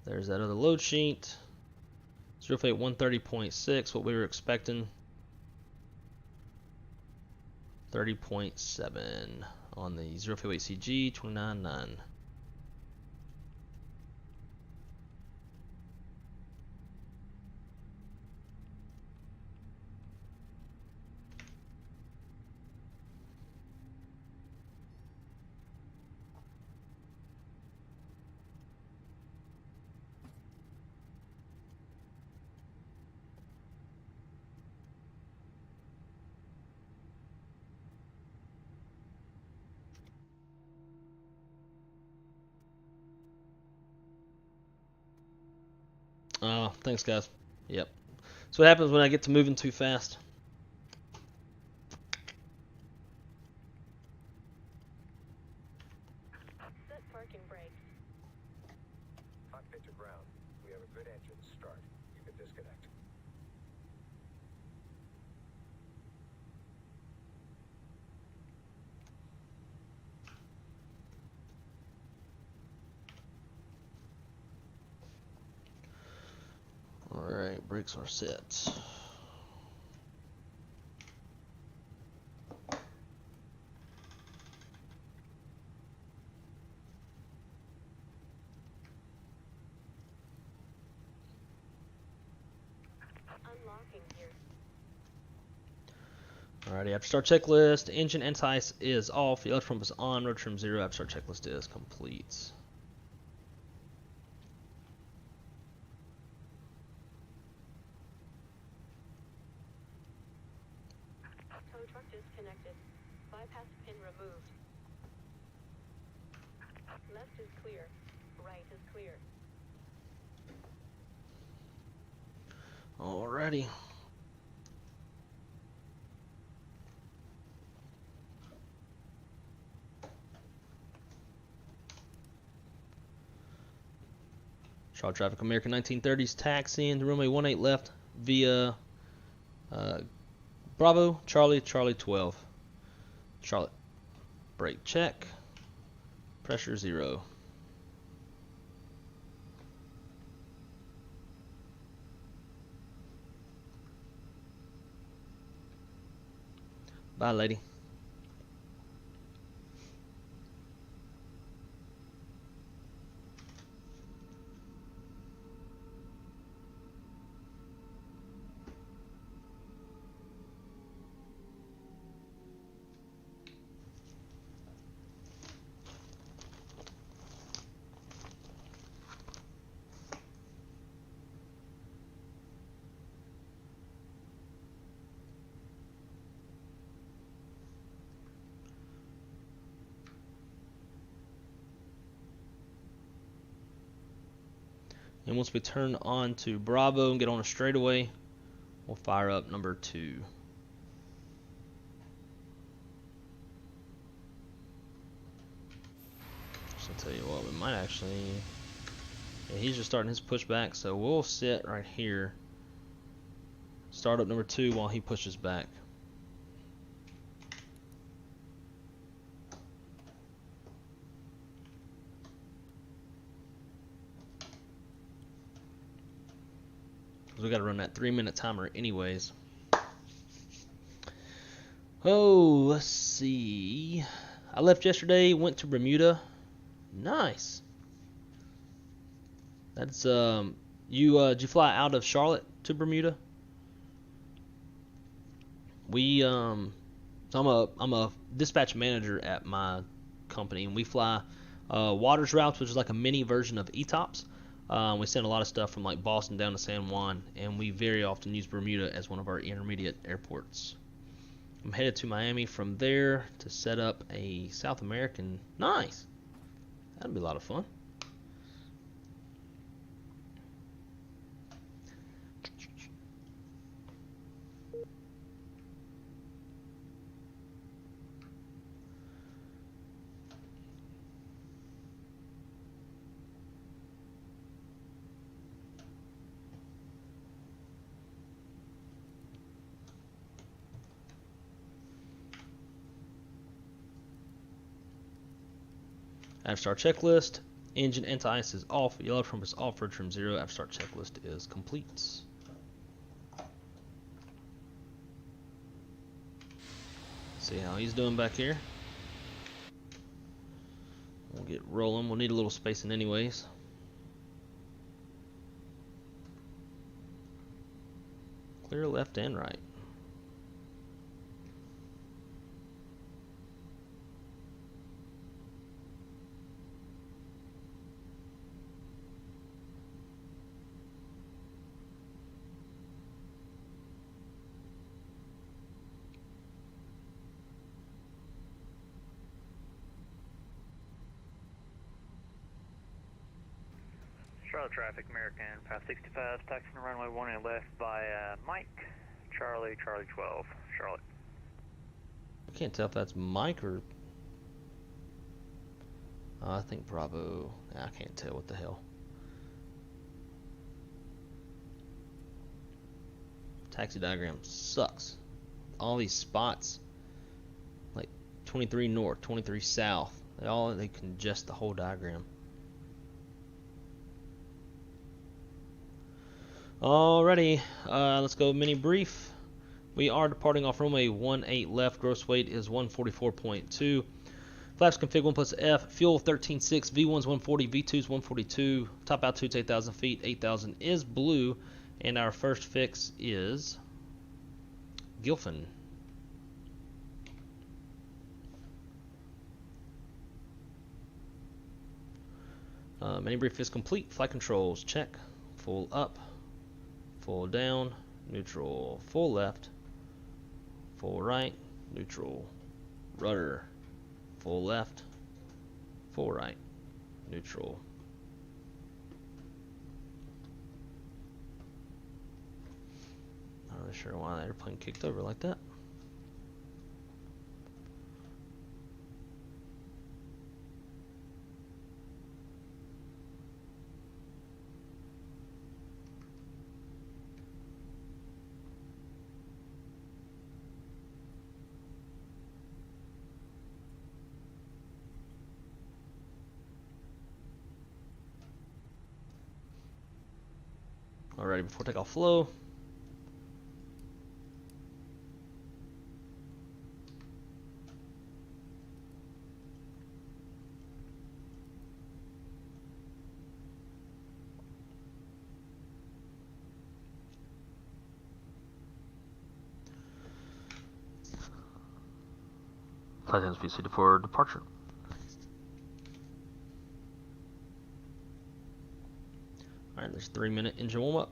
There's that other load sheet. 058 130.6, what we were expecting. 30.7 on the 058 CG 29.9. Oh, thanks guys. Yep. So what happens when I get to moving too fast. Set parking brake. Cockpit to ground. We have a good engine start. You can disconnect. brakes are set. Alrighty, after start checklist, engine anti-ice is off, yellow pump is on, rotor trim 0, after start checklist is complete. Tow truck disconnected. Bypass pin removed. Left is clear. Right is clear. Alrighty. Charlotte traffic, American 1930s, taxiing to runway 18 left via Bravo, Charlie, Charlie 12. Charlotte, brake check, pressure 0. Bye, lady. And once we turn on to Bravo and get on a straightaway, we'll fire up number 2. So I'll tell you what, we might actually... Yeah, he's just starting his pushback, so we'll sit right here. Start up number 2 while he pushes back. We got to run that 3-minute timer anyways. Oh, let's see. I left yesterday, went to Bermuda. Nice. That's did you fly out of Charlotte to Bermuda? So I'm a dispatch manager at my company, and we fly waters routes, which is like a mini version of ETOPS. We send a lot of stuff from like Boston down to San Juan, and we very often use Bermuda as one of our intermediate airports. I'm headed to Miami from there to set up a South American. Nice. That'd be a lot of fun. After start checklist, engine anti-ice is off, yellow pump is off, rotor trim 0, after start checklist is complete. See how he's doing back here. We'll get rolling. We'll need a little spacing anyways. Clear left and right. Charlotte traffic, American, path 65, taxiing runway 18 left via Mike, Charlie, Charlie 12, Charlotte. I can't tell if that's Mike or... I think Bravo. I can't tell what the hell. Taxi diagram sucks. All these spots, like 23 north, 23 south, they congest the whole diagram. Alrighty, let's go mini brief. We are departing off runway 18 left. Gross weight is 144.2. Flaps config 1 plus F. Fuel 13.6. V1's 140. V2's 142. Top altitude's 8,000 feet. 8,000 is blue. And our first fix is Gilfin. Mini brief is complete. Flight controls check. Full up. Full down. Neutral. Full left. Full right. Neutral. Rudder. Full left. Full right. Neutral. Not really sure why the airplane kicked over like that. Alrighty, before takeoff flow. Flight attendants be seated for departure. Alright, there's 3-minute engine warm up.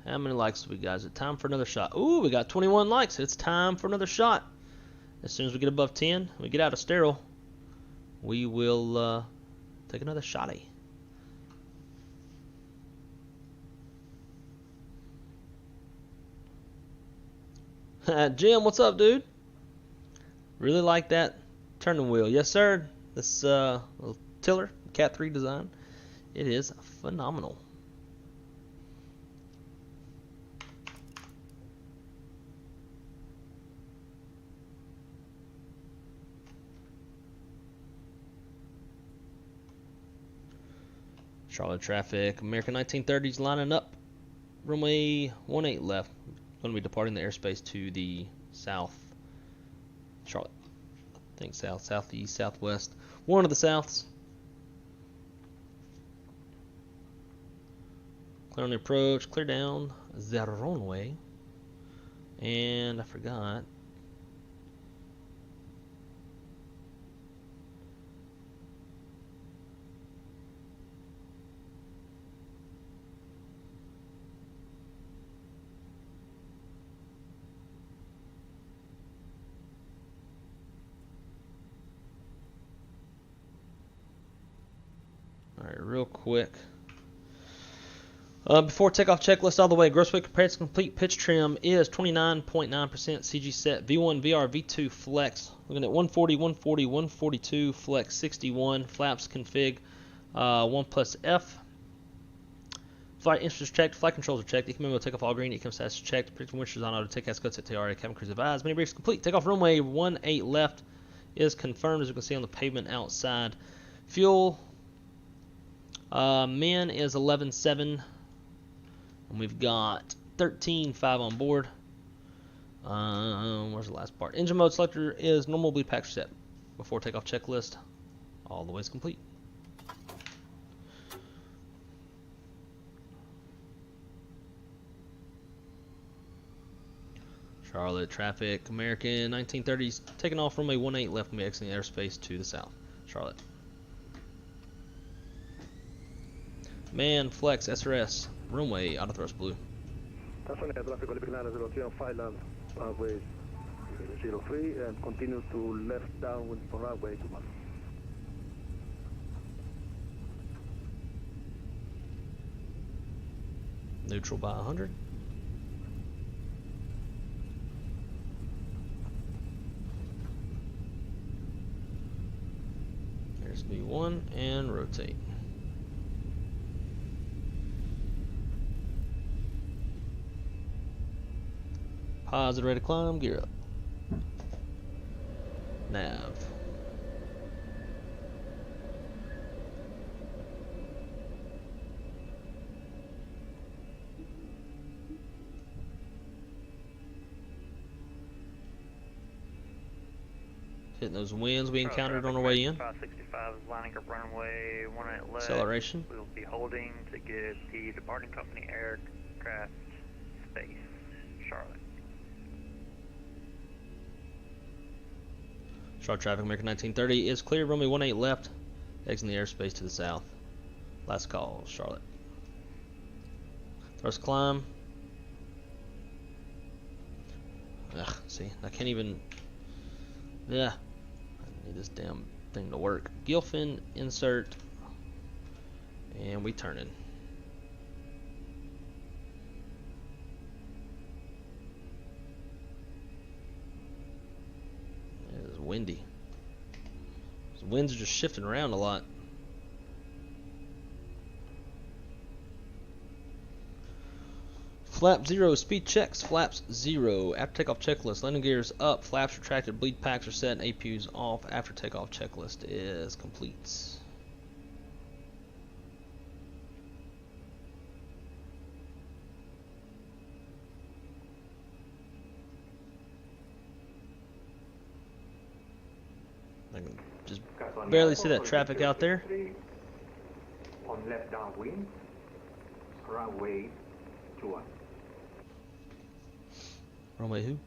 How many likes do we got? Is it time for another shot? Ooh, we got 21 likes. It's time for another shot. As soon as we get above 10, we get out of sterile, we will take another shotty. Jim, what's up, dude? Really like that turning wheel. Yes, sir. This little tiller, CAT3 design, it is phenomenal. Charlotte traffic, American 1930s lining up. Runway 18 left. Going to be departing the airspace to the south. Charlotte. I think south, southeast, southwest. One of the souths. Clear on the approach. Clear down the runway. And I forgot. Alright, real quick. Before takeoff checklist all the way, gross weight compared to complete pitch trim is 29.9% CG set, V1, VR, V2 flex. Looking at 140, 140, 142, flex 61, flaps config 1 plus F. Flight instruments checked, flight controls are checked, ECM takeoff all green, ECM status checked, predicting winches on auto, take code set TR, cabin cruise advised. Mini briefs complete. Takeoff runway 18 left is confirmed, as you can see on the pavement outside. Fuel. Men is 11.7, and we've got 13.5 on board. Where's the last part? Engine mode selector is normal bleed pack set. Before takeoff checklist, all the way is complete. Charlotte traffic, American 1930s taking off runway 18 left, and be exiting airspace to the south. Charlotte. Man, flex, SRS, runway, auto thrust blue. Runway 03 and continue to left downwind for runway 21. Neutral by 100. There's B1. 1 and rotate. Positive rate of climb, gear up. Nav. Hitting those winds we encountered on our way in. 565 is lining up runway 18 left. Acceleration. We will be holding to give the departing company aircraft space. Charlotte. Charlotte traffic, American 1930 is clear. Runway 18 left. Exiting the airspace to the south. Last call, Charlotte. Thrust climb. Ugh, see, I can't even. Yeah, I need this damn thing to work. Gill fin insert, and we turn in. It is windy. The winds are just shifting around a lot. Flap 0, speed checks, flaps 0. After takeoff checklist, landing gears up, flaps retracted, bleed packs are set, and APUs off. After takeoff checklist is complete. I can just barely see that traffic out there. On left downwind, runway 21. Runway who?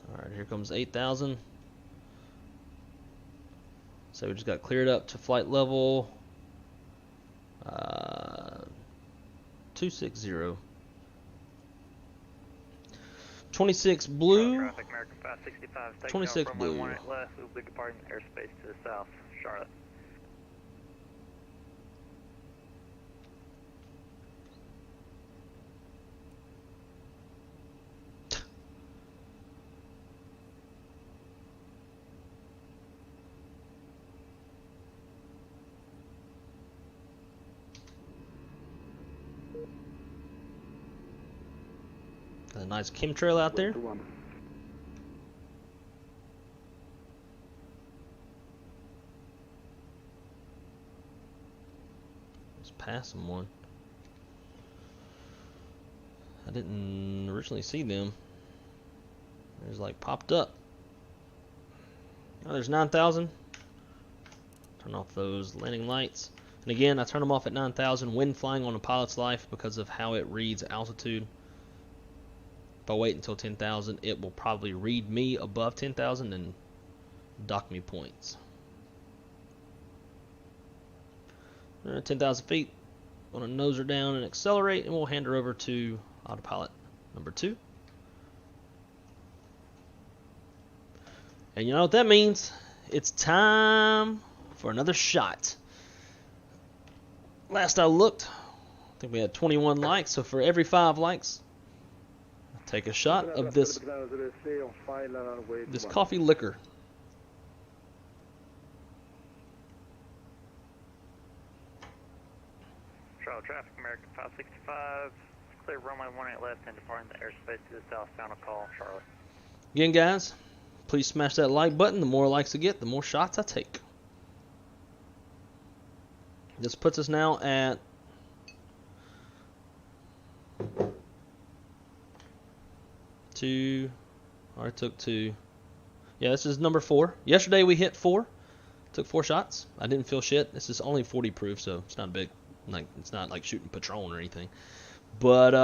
Alright, here comes 8,000. So we just got cleared up to flight level 260. 26 blue. Traffic, American 565 is taking 26 off runway blue. 18 left. We will be departing airspace to the south. Charlotte. Got a nice chemtrail out there. 21. Just passing one. I didn't originally see them. There's like popped up. Oh, there's 9,000. Turn off those landing lights. And again, I turn them off at 9,000 when flying on a pilot's life because of how it reads altitude. If I wait until 10,000, it will probably read me above 10,000 and dock me points. 10,000 feet. I'm going to nose her down and accelerate, and we'll hand her over to autopilot number 2. And you know what that means? It's time for another shot. Last I looked, I think we had 21 likes, so for every 5 likes, take a shot of this coffee liquor. Charlotte traffic, American 565. Clear runway 18 left and departing the airspace to the south. Final call, Charlotte. Again, guys, please smash that like button. The more likes I get, the more shots I take. This puts us now at 2. I took 2. Yeah, this is number 4. Yesterday we hit 4. Took 4 shots. I didn't feel shit. This is only 40 proof, so it's not big. Like, it's not like shooting Patron or anything. But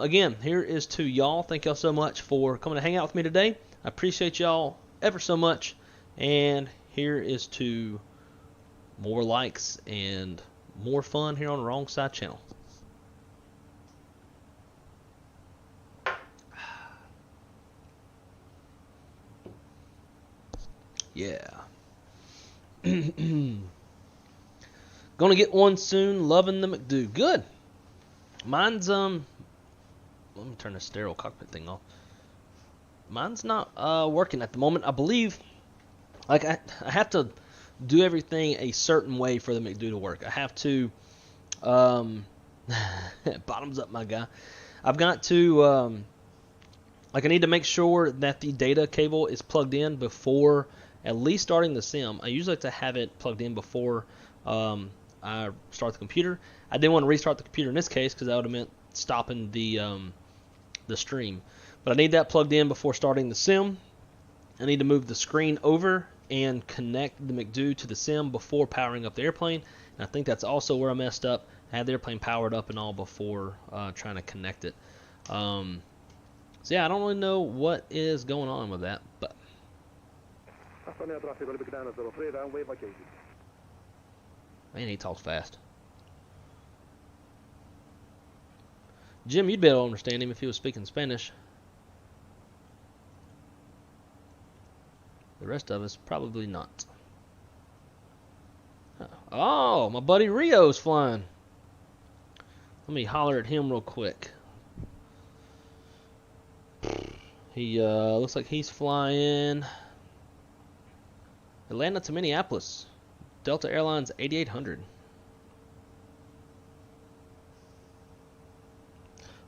again, here is to y'all. Thank y'all so much for coming to hang out with me today. I appreciate y'all ever so much. And here is to more likes and more fun here on the Wrong Side channel. Yeah. Gonna get one soon. Loving the McDo. Good. Mine's let me turn the sterile cockpit thing off. Mine's not working at the moment. I believe like I have to do everything a certain way for the McDo to work. I have to bottoms up, my guy. I've got to like I need to make sure that the data cable is plugged in before at least starting the sim. I usually like to have it plugged in before I start the computer. I didn't want to restart the computer in this case because that would have meant stopping the stream. But I need that plugged in before starting the sim. I need to move the screen over and connect the McDo to the sim before powering up the airplane. And I think that's also where I messed up. I had the airplane powered up and all before trying to connect it. So yeah, I don't really know what is going on with that, but man, he talks fast. Jim, you'd be able to understand him if he was speaking Spanish. The rest of us, probably not. Oh, my buddy Rio's flying. Let me holler at him real quick. He looks like he's flying Atlanta to Minneapolis. Delta Airlines 8800.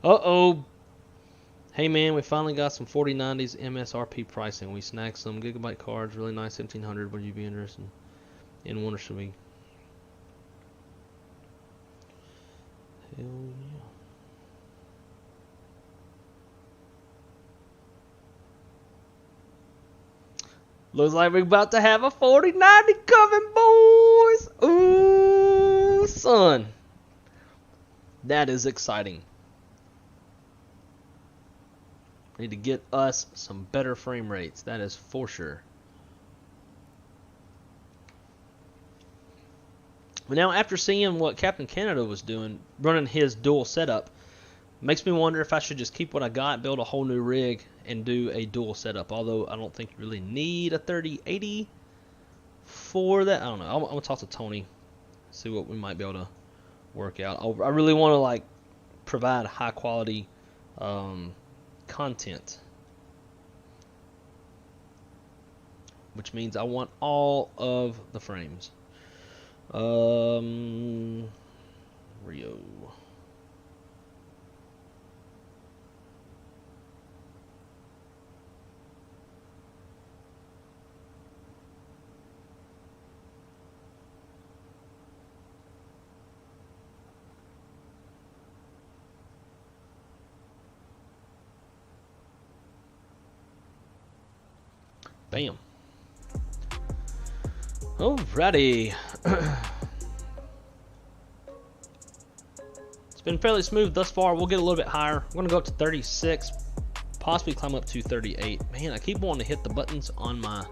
Uh-oh. Hey man, we finally got some 4090s MSRP pricing. We snagged some gigabyte cards, really nice 1700. Would you be interested in one, or should we? Hell yeah. Looks like we're about to have a 4090 coming, boys. Ooh, son. That is exciting. Need to get us some better frame rates. That is for sure. But now, after seeing what Captain Canada was doing, running his dual setup, makes me wonder if I should just keep what I got, build a whole new rig, and do a dual setup. Although I don't think you really need a 3080 for that. I don't know. I'm gonna talk to Tony, see what we might be able to work out. I really want to like provide high quality content, which means I want all of the frames. Rio. Bam. Alrighty. It's been fairly smooth thus far. We'll get a little bit higher. I'm going to go up to 36, possibly climb up to 38. Man, I keep wanting to hit the buttons on my...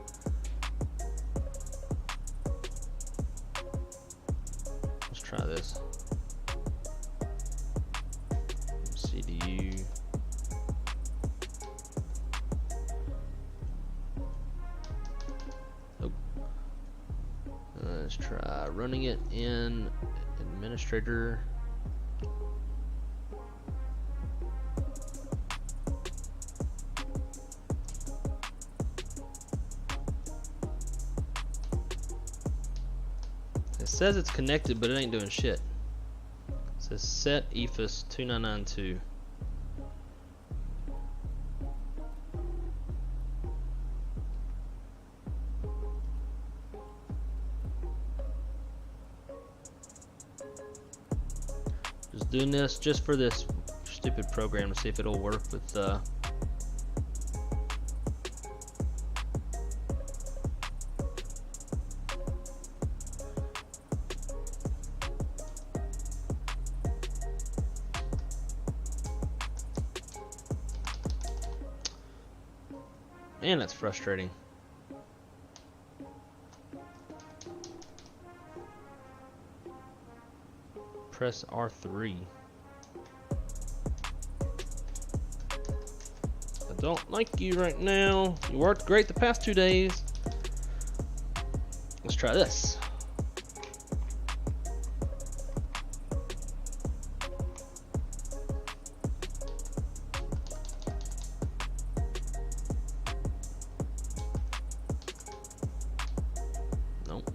Let's try this. MCDU. Let's try running it in administrator. It says it's connected, but it ain't doing shit. It says set EFIS 2992. Just doing this just for this stupid program to see if it'll work with Man, that's frustrating. Press R3. I don't like you right now. You worked great the past 2 days. Let's try this. Nope.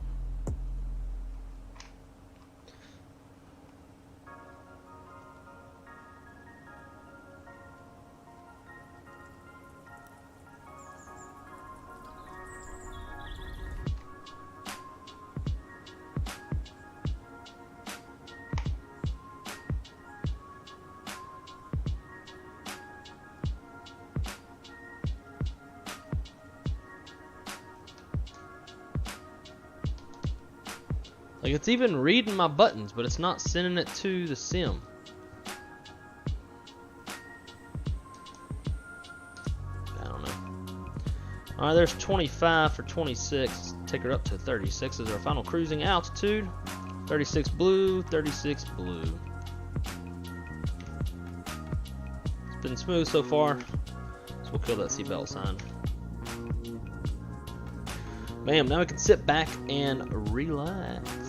Like, it's even reading my buttons, but it's not sending it to the sim. I don't know. Alright, there's 25 for 26. Take her up to 36 as our final cruising altitude. 36 blue, 36 blue. It's been smooth so far, so we'll kill that seatbelt sign. Bam, now we can sit back and relax.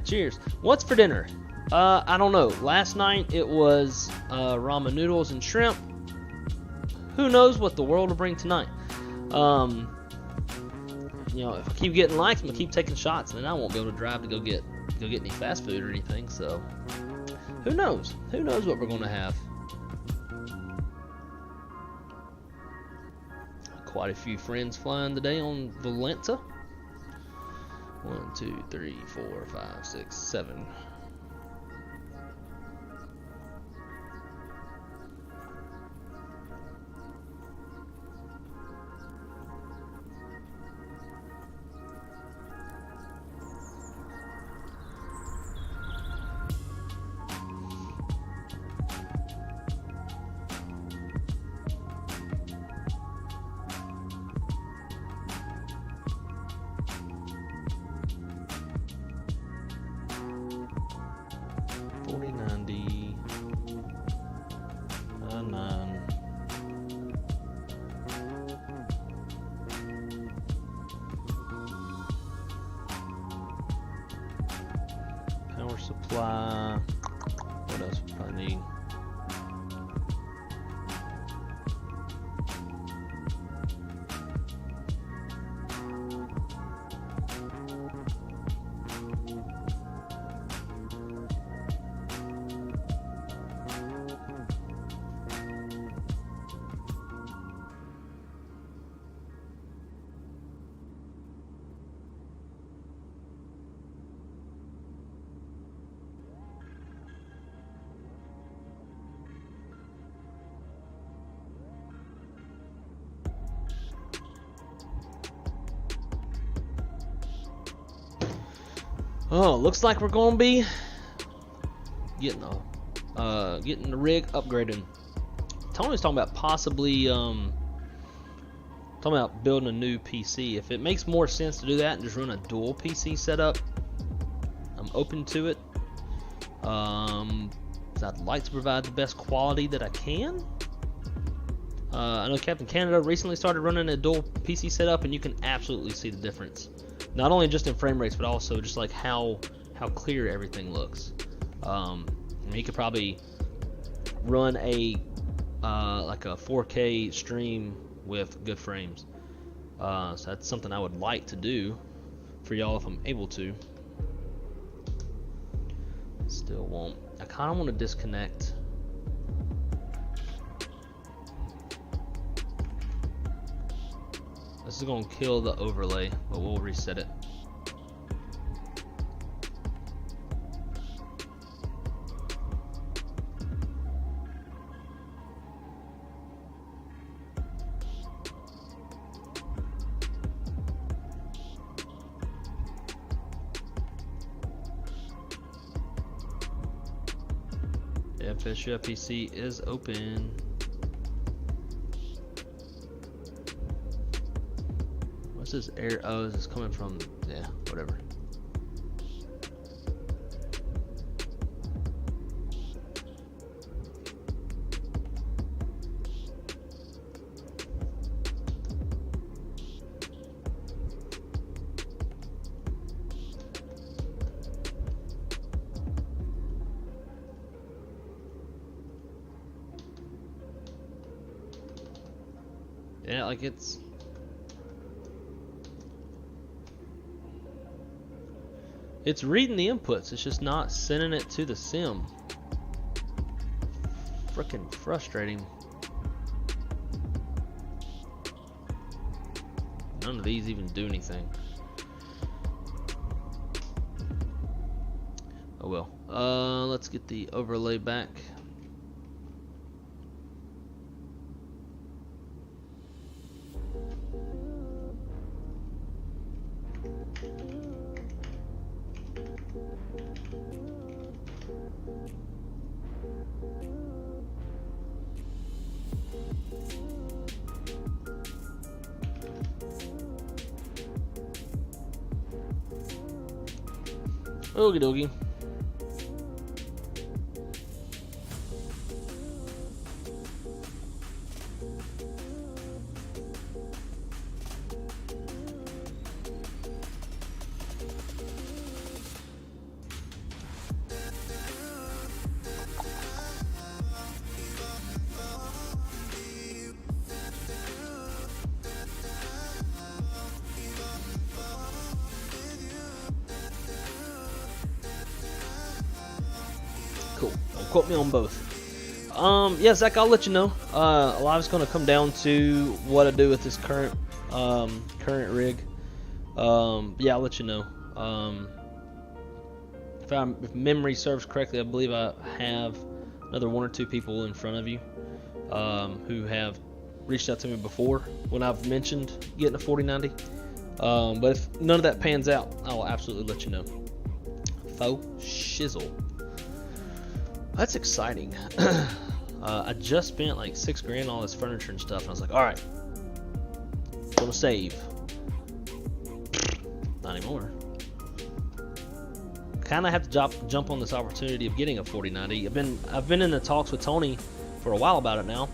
Cheers. What's for dinner? I don't know. Last night it was ramen noodles and shrimp. Who knows what the world will bring tonight? You know, if I keep getting likes, I'm gonna keep taking shots, and then I won't be able to drive to go get any fast food or anything. So, who knows? Who knows what we're gonna have? Quite a few friends flying today on Valenta. 1, 2, 3, 4, 5, 6, 7. Power supply. What else we probably need? Oh, looks like we're gonna be getting the rig upgraded. Tony's talking about possibly talking about building a new PC. If it makes more sense to do that and just run a dual PC setup, I'm open to it. I'd like to provide the best quality that I can. I know Captain Canada recently started running a dual PC setup, and you can absolutely see the difference. Not only just in frame rates, but also just like how clear everything looks. You could probably run a like a 4K stream with good frames. So that's something I would like to do for y'all if I'm able to. Still won't. I kind of want to disconnect. This is going to kill the overlay, but we'll reset it. FSU PC is open. What's this air? Oh, is this coming from? Yeah, whatever. Yeah, like it's reading the inputs, it's just not sending it to the sim. Freaking frustrating. None of these even do anything. Oh well. Let's get the overlay back. Okie dokie. Cool. Don't quote me on both. Yeah, Zach, I'll let you know. A lot of it's going to come down to what I do with this current rig. Yeah, I'll let you know. If memory serves correctly, I believe I have another 1 or 2 people in front of you who have reached out to me before when I've mentioned getting a 4090. But if none of that pans out, I will absolutely let you know. Faux shizzle. That's exciting. I just spent like $6 grand on all this furniture and stuff, and I was like, all right, gonna save. Not anymore. Kind of have to jump on this opportunity of getting a 4090. I've been in the talks with Tony for a while about it now,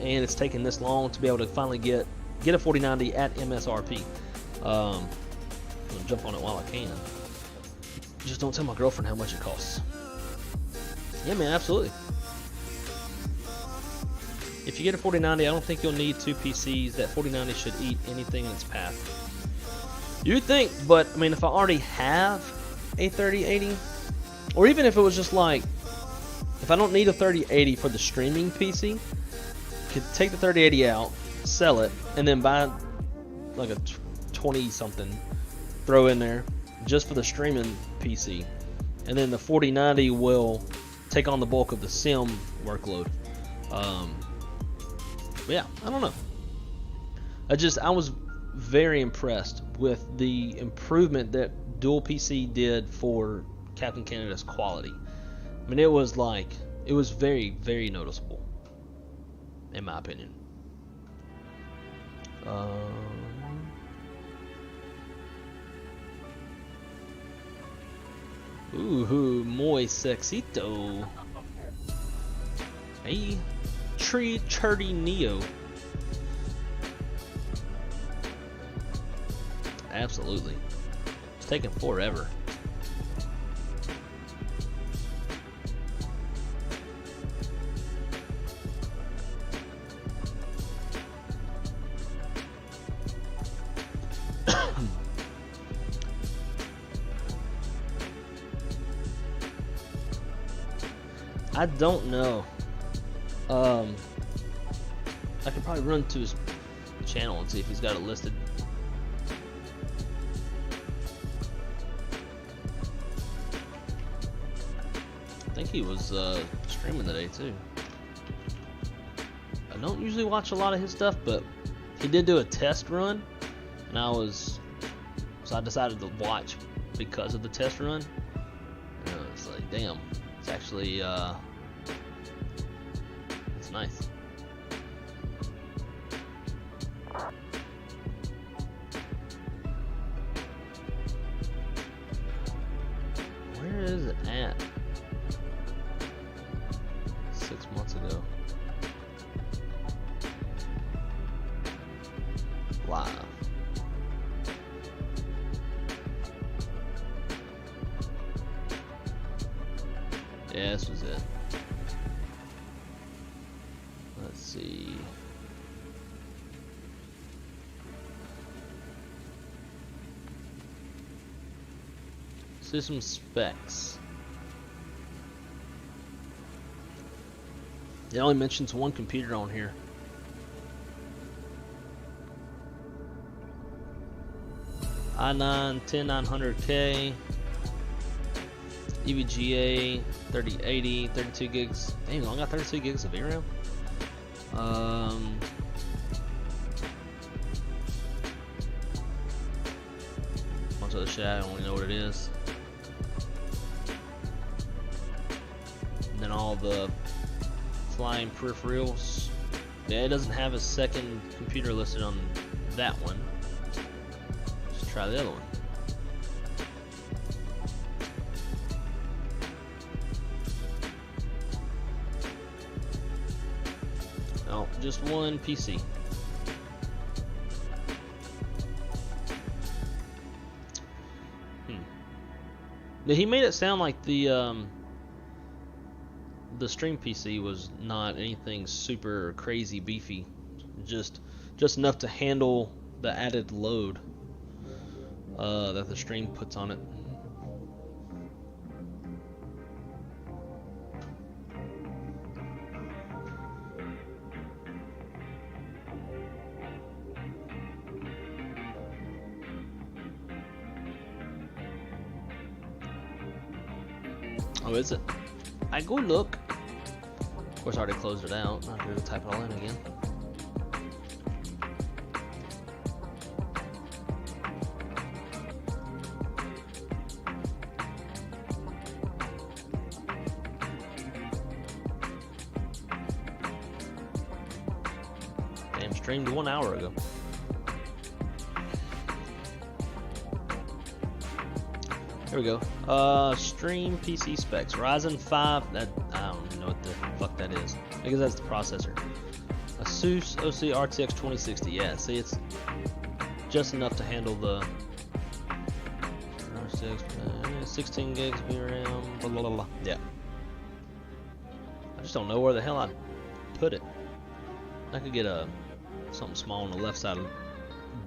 and it's taken this long to be able to finally get a 4090 at MSRP. I'm gonna jump on it while I can. Just don't tell my girlfriend how much it costs. Yeah, man, absolutely. If you get a 4090, I don't think you'll need 2 PCs. That 4090 should eat anything in its path. You'd think, but I mean, if I already have a 3080, or even if it was just like, if I don't need a 3080 for the streaming PC, could take the 3080 out, sell it, and then buy like a 20 something, throw in there just for the streaming PC, and then the 4090 will take on the bulk of the sim workload. But yeah, I don't know. I was very impressed with the improvement that Dual PC did for Captain Canada's quality. I mean, it was very, very noticeable, in my opinion. Ooh, muy sexito. Hey, Tree Churdy Neo. Absolutely. It's taking forever. I don't know. I could probably run to his channel and see if he's got it listed. I think he was streaming today too. I don't usually watch a lot of his stuff, but he did do a test run, and so I decided to watch because of the test run. And I was like, damn, it's actually Nice. Where is it at? 6 months ago. Live. Yeah, this was it. Let's see. System specs. It only mentions one computer on here. i9 10900K, EVGA 3080, 32 gigs. Dang, I got 32 gigs of VRAM. Bunch of other shit, I don't really know what it is. And then all the flying peripherals. Yeah, it doesn't have a second computer listed on that one. Let's try the other one. No, just one PC. Now, he made it sound like the stream PC was not anything super crazy beefy, just enough to handle the added load that the stream puts on it. Oh, is it? I go look. Of course, I already closed it out. Not going to type it all in again. Damn, streamed 1 hour ago. Here we go. Stream PC specs. Ryzen 5. That I don't even know what the fuck that is. I guess that's the processor. Asus OC RTX 2060. Yeah, see, it's just enough to handle the 16 gigs VRAM. Blah, blah, blah, blah. Yeah. I just don't know where the hell I'd put it. I could get something small on the left side of the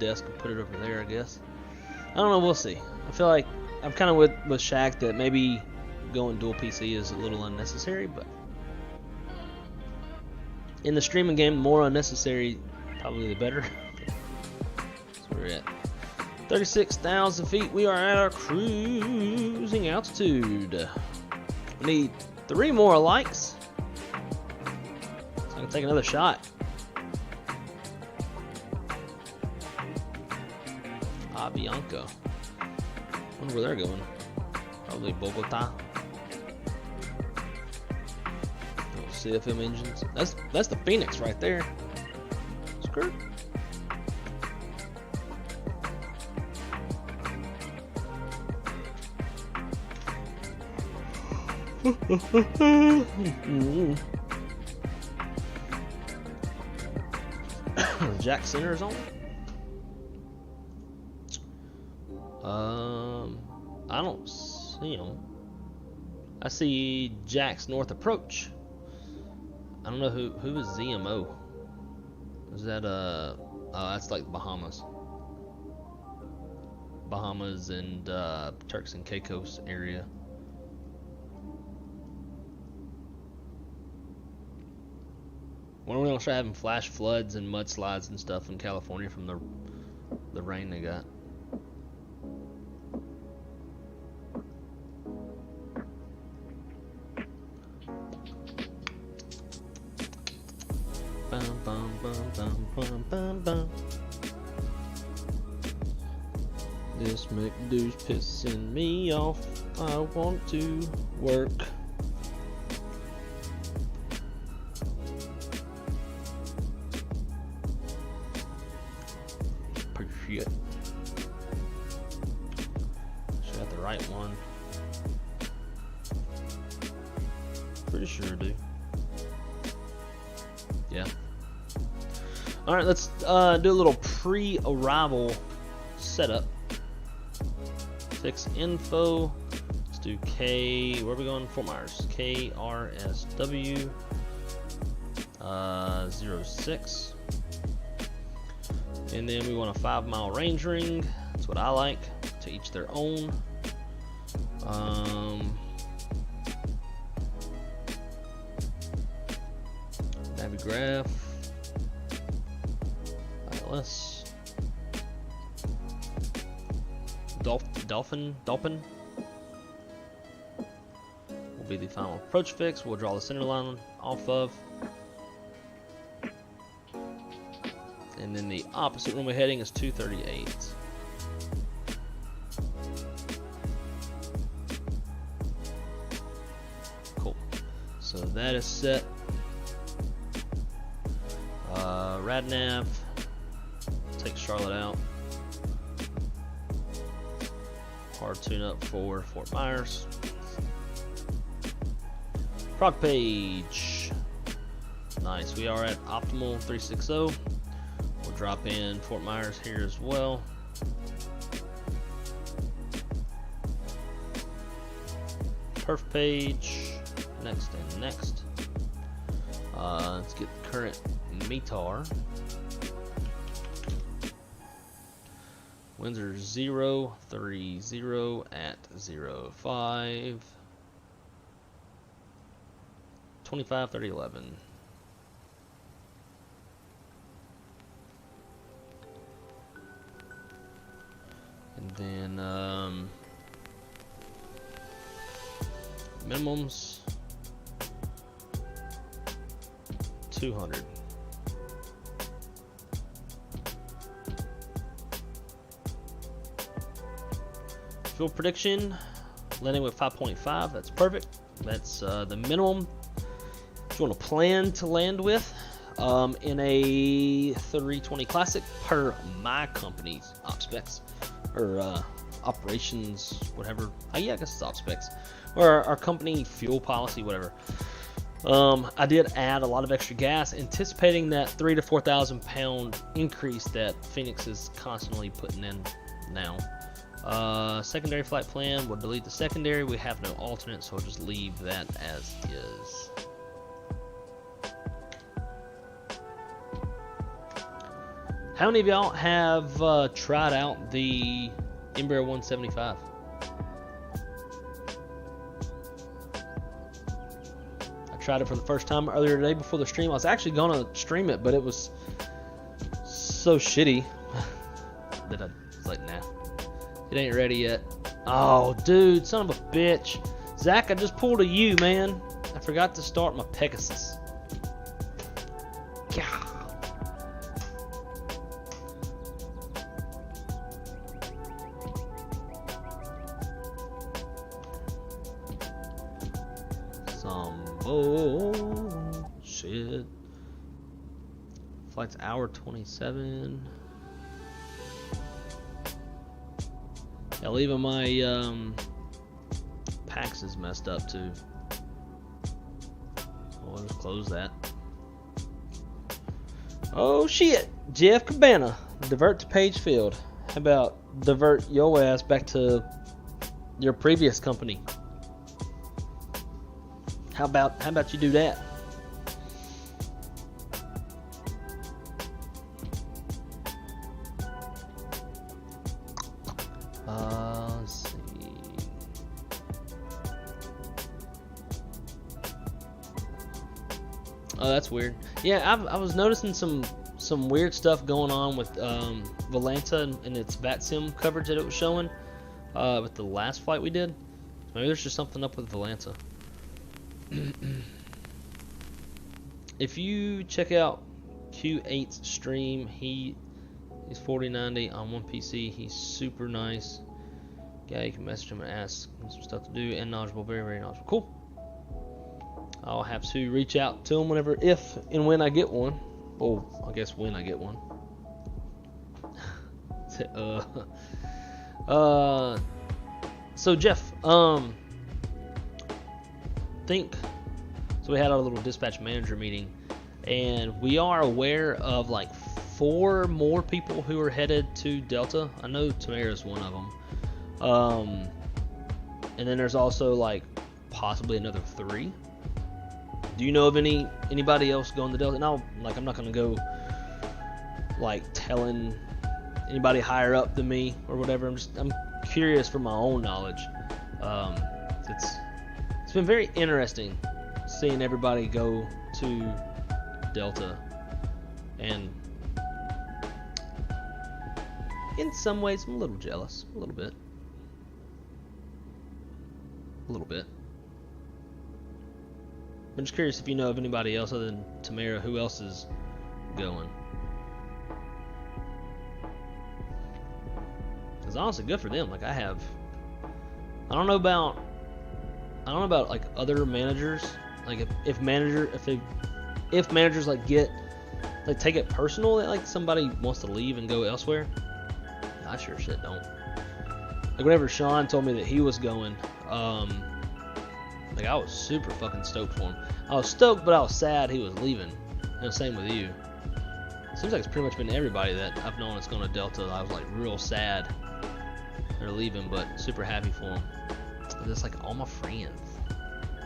desk and put it over there, I guess. I don't know. We'll see. I feel like I'm kind of with Shaq that maybe going dual PC is a little unnecessary, but in the streaming game, the more unnecessary, probably the better. That's where we're at. 36,000 feet. We are at our cruising altitude. We need 3 more likes, so I can take another shot. Avianca. Wonder where they're going. Probably Bogota. Little CFM engines. That's the Phoenix right there. Skirt. Jack Center is on. I don't see him. I see Jack's North Approach. I don't know who is ZMO. Is that that's like Bahamas. Bahamas and Turks and Caicos area. When are we gonna start having flash floods and mudslides and stuff in California from the rain they got? Bum, bum, bum, bum, bum, bum, bum. This McDo's pissing me off. I want to work. right one. Pretty sure I do. Yeah. Alright, let's do a little pre-arrival setup. Fix info. Let's do K, where are we going? Fort Myers. KRSW 06. And then we want a 5-mile range ring. That's what I like. To each their own. Navigraph. ILS. Dolphin will be the final approach fix. We'll draw the center line off of. And then the opposite runway heading is 238. Cool. So that is set. RadNav. Take Charlotte out. Hard tune up for Fort Myers. Prog page. Nice. We are at optimal 360. We'll drop in Fort Myers here as well. Perf page. Next and next. Let's get the current METAR. Winds are 030 at 05. 25, 30, 11. And then minimums 200. Fuel prediction, landing with 5.5. That's perfect. That's the minimum you want to plan to land with in a 320 Classic per my company's op specs or operations, whatever. Yeah, I guess it's op specs or our company fuel policy, whatever. I did add a lot of extra gas, anticipating that 3,000 to 4,000 pound increase that Phoenix is constantly putting in now. Secondary flight plan, we'll delete the secondary. We have no alternate, so we'll just leave that as is. How many of y'all have tried out the Embraer 175? I tried it for the first time earlier today before the stream. I was actually going to stream it, but it was so shitty that I was like, nah. It ain't ready yet. Oh, dude, son of a bitch. Zach, I just pulled a U, man. I forgot to start my Pegasus. Yeah. Some bullshit. Flight's hour 27. Yeah, even my PACX is messed up too. Well, let's close that. Oh shit! Jeff Cabana, divert to page field. How about divert your ass back to your previous company? How about you do that? Let's see. Oh, that's weird. Yeah, I was noticing some weird stuff going on with Volanta and its VATSIM coverage that it was showing with the last flight we did. Maybe there's just something up with Volanta. If you check out Q8's stream, he's 4090 on one PC. He's super nice guy. You can message him and ask him some stuff to do, and knowledgeable, very, very knowledgeable. Cool. I'll have to reach out to him whenever, if and when I get one. Oh, I guess when I get one. So Jeff, think so. We had our little dispatch manager meeting, and we are aware of like 4 more people who are headed to Delta. I know Tamara's one of them. And then there's also like possibly another 3. Do you know of anybody else going to Delta? Now, like, I'm not gonna go like telling anybody higher up than me or whatever. I'm curious for my own knowledge. It's been very interesting seeing everybody go to Delta, and in some ways I'm a little jealous, a little bit. I'm just curious if you know of anybody else other than Tamara, who else is going. It's honestly good for them. Like, I don't know about like other managers. Like if managers like take it personal that like somebody wants to leave and go elsewhere. I sure shit don't. Like whenever Sean told me that he was going, like I was super fucking stoked for him. I was stoked, but I was sad he was leaving. And same with you. Seems like it's pretty much been everybody that I've known that's going to Delta. I was like real sad they're leaving, but super happy for them. And it's like all my friends,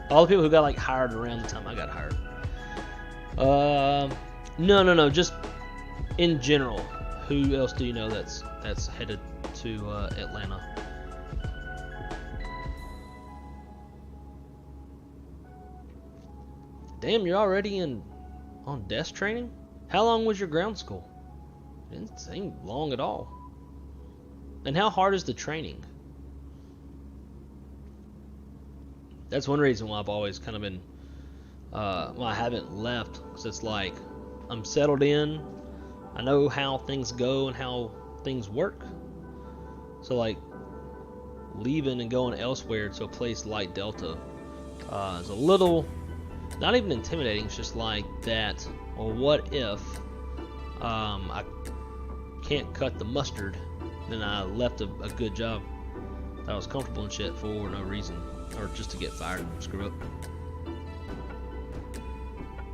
all the people who got like hired around the time I got hired. No, just in general. Who else do you know that's headed to Atlanta? Damn, you're already on desk training? How long was your ground school? It didn't seem long at all. And how hard is the training? That's one reason why I've always kind of been, I haven't left, because it's like, I'm settled in, I know how things go and how things work. So like, leaving and going elsewhere to a place like Delta is a little, not even intimidating, it's just like that, well, what if I can't cut the mustard, then I left a good job that I was comfortable and shit for no reason, or just to get fired and screw up.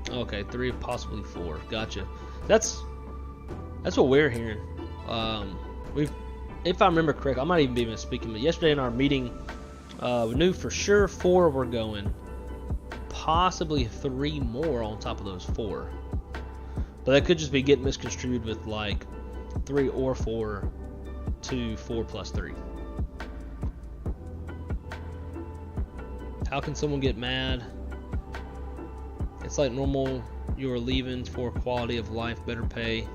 Okay, 3, possibly 4. Gotcha. That's what we're hearing. If I remember correct, I might even be misspeaking, but yesterday in our meeting, we knew for sure 4 were going, possibly 3 more on top of those 4. But that could just be getting misconstrued with like 3 or 4 to 4 plus 3. How can someone get mad? It's like normal, you're leaving for quality of life, better pay.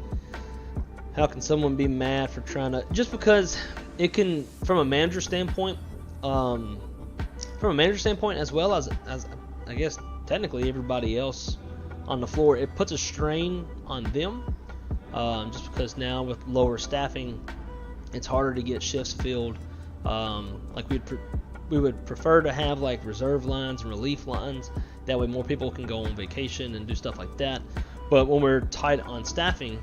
How can someone be mad for trying to, just because it can, from a manager standpoint, as well as I guess technically everybody else on the floor, it puts a strain on them, just because now with lower staffing, it's harder to get shifts filled. Like we would prefer to have like reserve lines and relief lines. That way more people can go on vacation and do stuff like that. But when we're tight on staffing,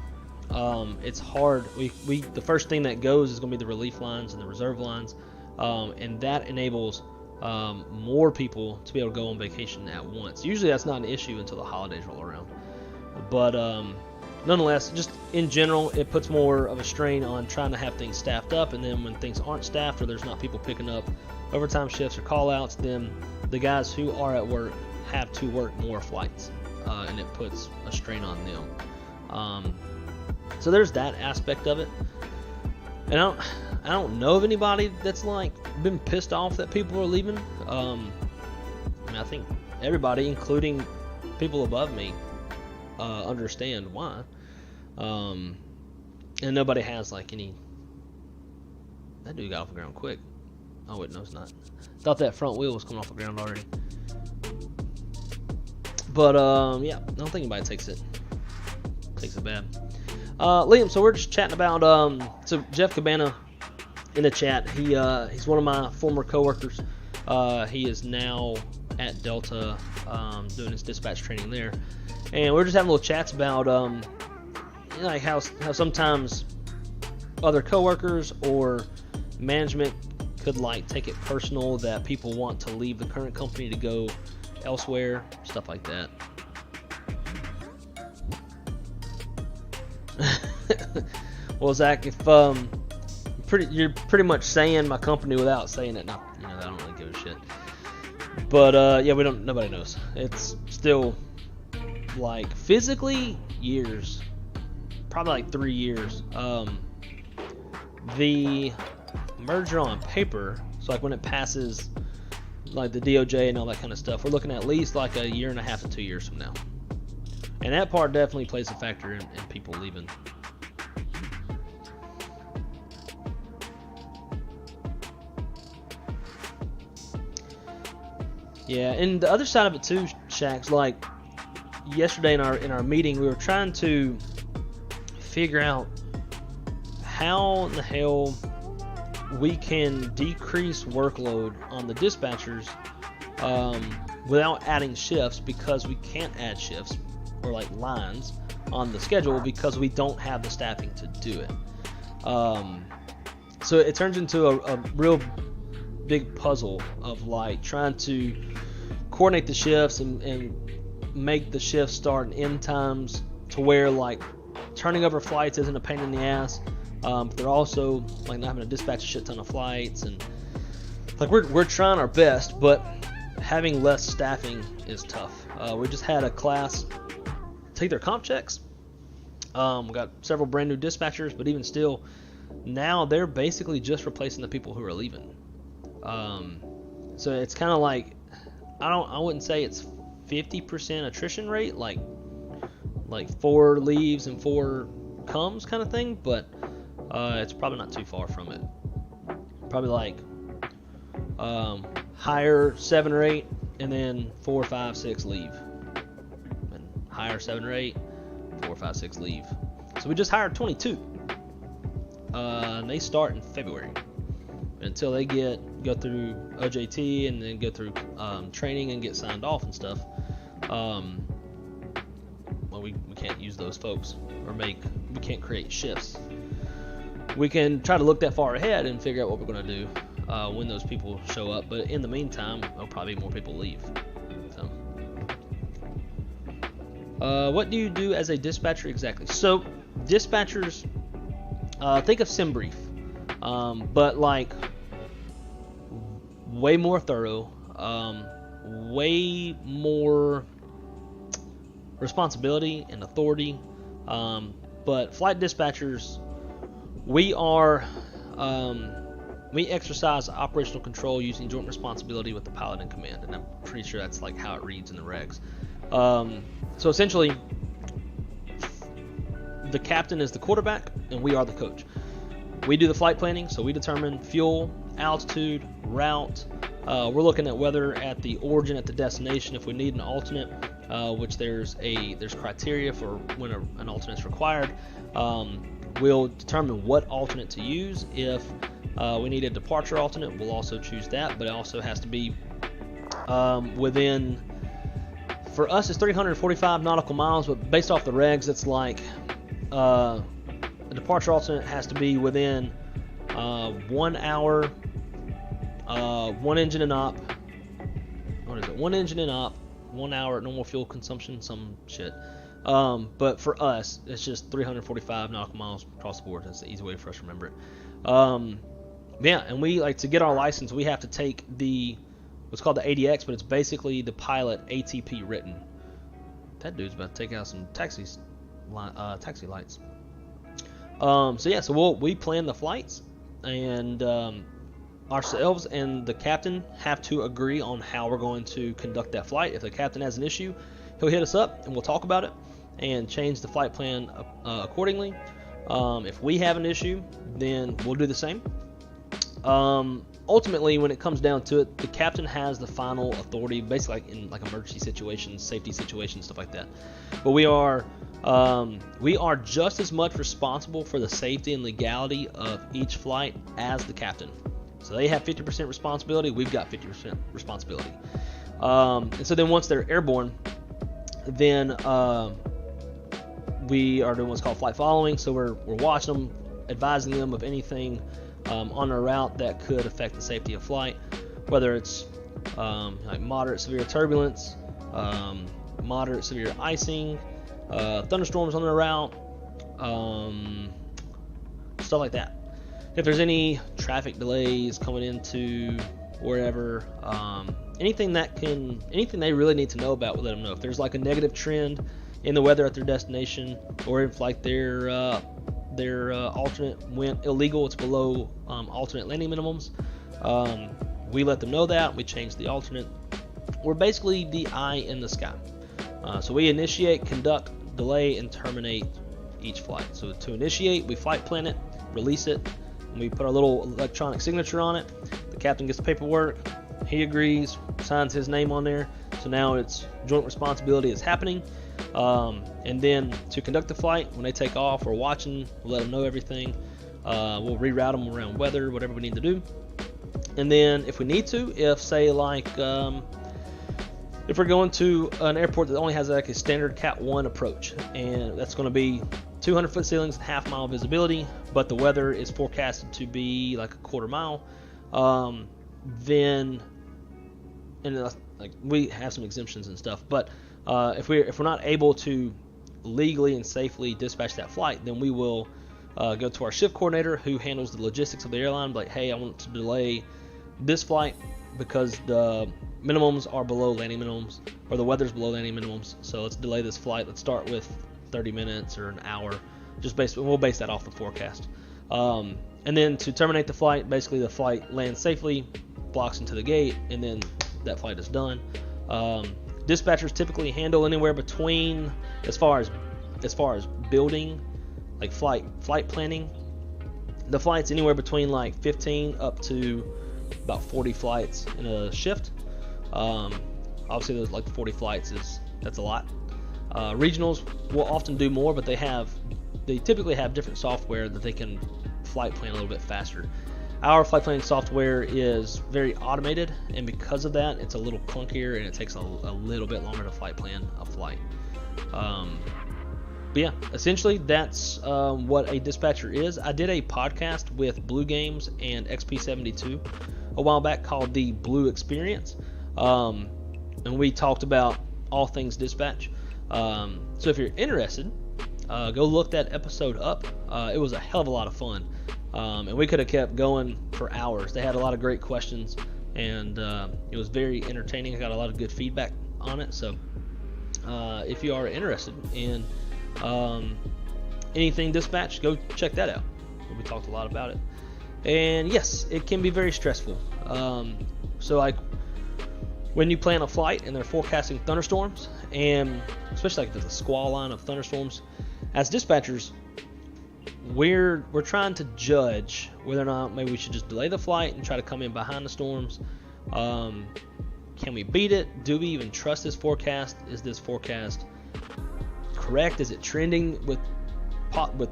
it's hard. The first thing that goes is going to be the relief lines and the reserve lines, and that enables more people to be able to go on vacation at once. Usually that's not an issue until the holidays roll around. But nonetheless, just in general, it puts more of a strain on trying to have things staffed up, and then when things aren't staffed or there's not people picking up overtime shifts or call-outs, then the guys who are at work have to work more flights, and it puts a strain on them. So there's that aspect of it. And I don't know of anybody that's like been pissed off that people are leaving. I mean, I think everybody, including people above me, understand why. And nobody has like any. That dude got off the ground quick. Oh wait, no, it's not. Thought that front wheel was coming off the ground already. But yeah, I don't think anybody takes it bad. Liam, so we're just chatting about so Jeff Cabana in the chat. He's one of my former coworkers. He is now at Delta doing his dispatch training there, and we're just having little chats about like how sometimes other coworkers or management could like take it personal that people want to leave the current company to go elsewhere, stuff like that. Well, Zach, if you're pretty much saying my company without saying it. Not, you know, I don't really give a shit. But yeah, nobody knows. It's still like physically years, probably like 3 years. The merger on paper, so like when it passes like the DOJ and all that kind of stuff, we're looking at least like a 1.5 to 2 years from now. And that part definitely plays a factor in people leaving. Yeah, and the other side of it too, Shax, like yesterday in our meeting, we were trying to figure out how in the hell we can decrease workload on the dispatchers without adding shifts, because we can't add shifts or like lines on the schedule because we don't have the staffing to do it. So it turns into a real big puzzle of like trying to coordinate the shifts and make the shifts start and end times to where like turning over flights isn't a pain in the ass. They're also like not having to dispatch a shit ton of flights, and like we're trying our best, but having less staffing is tough. We just had a class take their comp checks. We got several brand new dispatchers, but even still, now they're basically just replacing the people who are leaving. So it's kind of like I wouldn't say it's 50% attrition rate, like 4 leaves and 4 comes kind of thing, but it's probably not too far from it. Probably like hire 7 or 8, and then 4, 5, 6 leave, and hire 7 or 8, 4, 5, 6 leave. So we just hired 22, and they start in February. Until they go through OJT and then go through training and get signed off and stuff. Well, we can't use those folks we can't create shifts. We can try to look that far ahead and figure out what we're going to do when those people show up. But in the meantime, there'll probably be more people leave. So, what do you do as a dispatcher exactly? So, dispatchers, think of SimBrief. But like way more thorough, way more responsibility and authority. But flight dispatchers, we exercise operational control using joint responsibility with the pilot in command, and I'm pretty sure that's like how it reads in the regs. So essentially, the captain is the quarterback and we are the coach. We do the flight planning, so we determine fuel, altitude, route. We're looking at weather at the origin, at the destination. If we need an alternate, which there's criteria for when an alternate is required, we'll determine what alternate to use. If we need a departure alternate, we'll also choose that, but it also has to be within. For us, it's 345 nautical miles, but based off the regs, it's like. A departure alternate has to be within 1 hour, 1 engine and op. What is it? 1 engine and op, 1 hour at normal fuel consumption, some shit. But for us, it's just 345 nautical miles across the board. That's the easy way for us to remember it. Yeah, and we like to get our license. We have to take what's called the ADX, but it's basically the pilot ATP written. That dude's about to take out some taxi lights. So we plan the flights, and ourselves and the captain have to agree on how we're going to conduct that flight. If the captain has an issue, he'll hit us up and we'll talk about it and change the flight plan accordingly. If we have an issue, then we'll do the same. Ultimately, when it comes down to it, the captain has the final authority, basically like in like emergency situations, safety situations, stuff like that. But we are just as much responsible for the safety and legality of each flight as the captain. So they have 50% responsibility, we've got 50% responsibility. And so then once they're airborne, then we are doing what's called flight following. So we're watching them, advising them of anything on a route that could affect the safety of flight, whether it's like moderate severe turbulence, moderate severe icing, thunderstorms on the route, stuff like that. If there's any traffic delays coming into wherever, anything they really need to know about, we'll let them know. If there's like a negative trend in the weather at their destination, or if like their alternate went illegal, it's below alternate landing minimums, we let them know that. We change the alternate. We're basically the eye in the sky. So we initiate, conduct, delay, and terminate each flight. So to initiate, we flight plan it, release it, and we put our little electronic signature on it. The captain gets the paperwork, he agrees, signs his name on there. So now it's joint responsibility is happening. And then to conduct the flight, when they take off, we're watching, we'll let them know everything. We'll reroute them around weather, whatever we need to do. And then if we need to, if say like if we're going to an airport that only has like a standard Cat 1 approach, and that's going to be 200-foot ceilings and half-mile visibility, but the weather is forecasted to be like a quarter mile, then, and like we have some exemptions and stuff, but if we're not able to legally and safely dispatch that flight, then we will go to our shift coordinator who handles the logistics of the airline, like, hey, I want to delay this flight because the minimums are below landing minimums, or the weather's below landing minimums, so let's delay this flight. Let's start with 30 minutes or an hour. We'll base that off the forecast. And then to terminate the flight, basically the flight lands safely, blocks into the gate, and then that flight is done. Dispatchers typically handle anywhere between, as far as building, like flight planning, the flight's anywhere between like 15 up to about 40 flights in a shift. Obviously those like 40 flights that's a lot. Regionals will often do more, but they typically have different software that they can flight plan a little bit faster. Our flight planning software is very automated, and because of that, it's a little clunkier and it takes a little bit longer to flight plan a flight. But yeah, essentially that's what a dispatcher is. I did a podcast with Blue Games and XP72 a while back called The Blue Experience, and we talked about all things dispatch. So if you're interested, go look that episode up. It was a hell of a lot of fun, and we could have kept going for hours. They had a lot of great questions, and it was very entertaining. I got a lot of good feedback on it. So if you are interested in anything dispatch, go check that out. We talked a lot about it. And yes, it can be very stressful. So like when you plan a flight and they're forecasting thunderstorms, and especially like there's a squall line of thunderstorms, as dispatchers, we're trying to judge whether or not maybe we should just delay the flight and try to come in behind the storms. Can we beat it? Do we even trust this forecast? Is this forecast correct? Is it trending with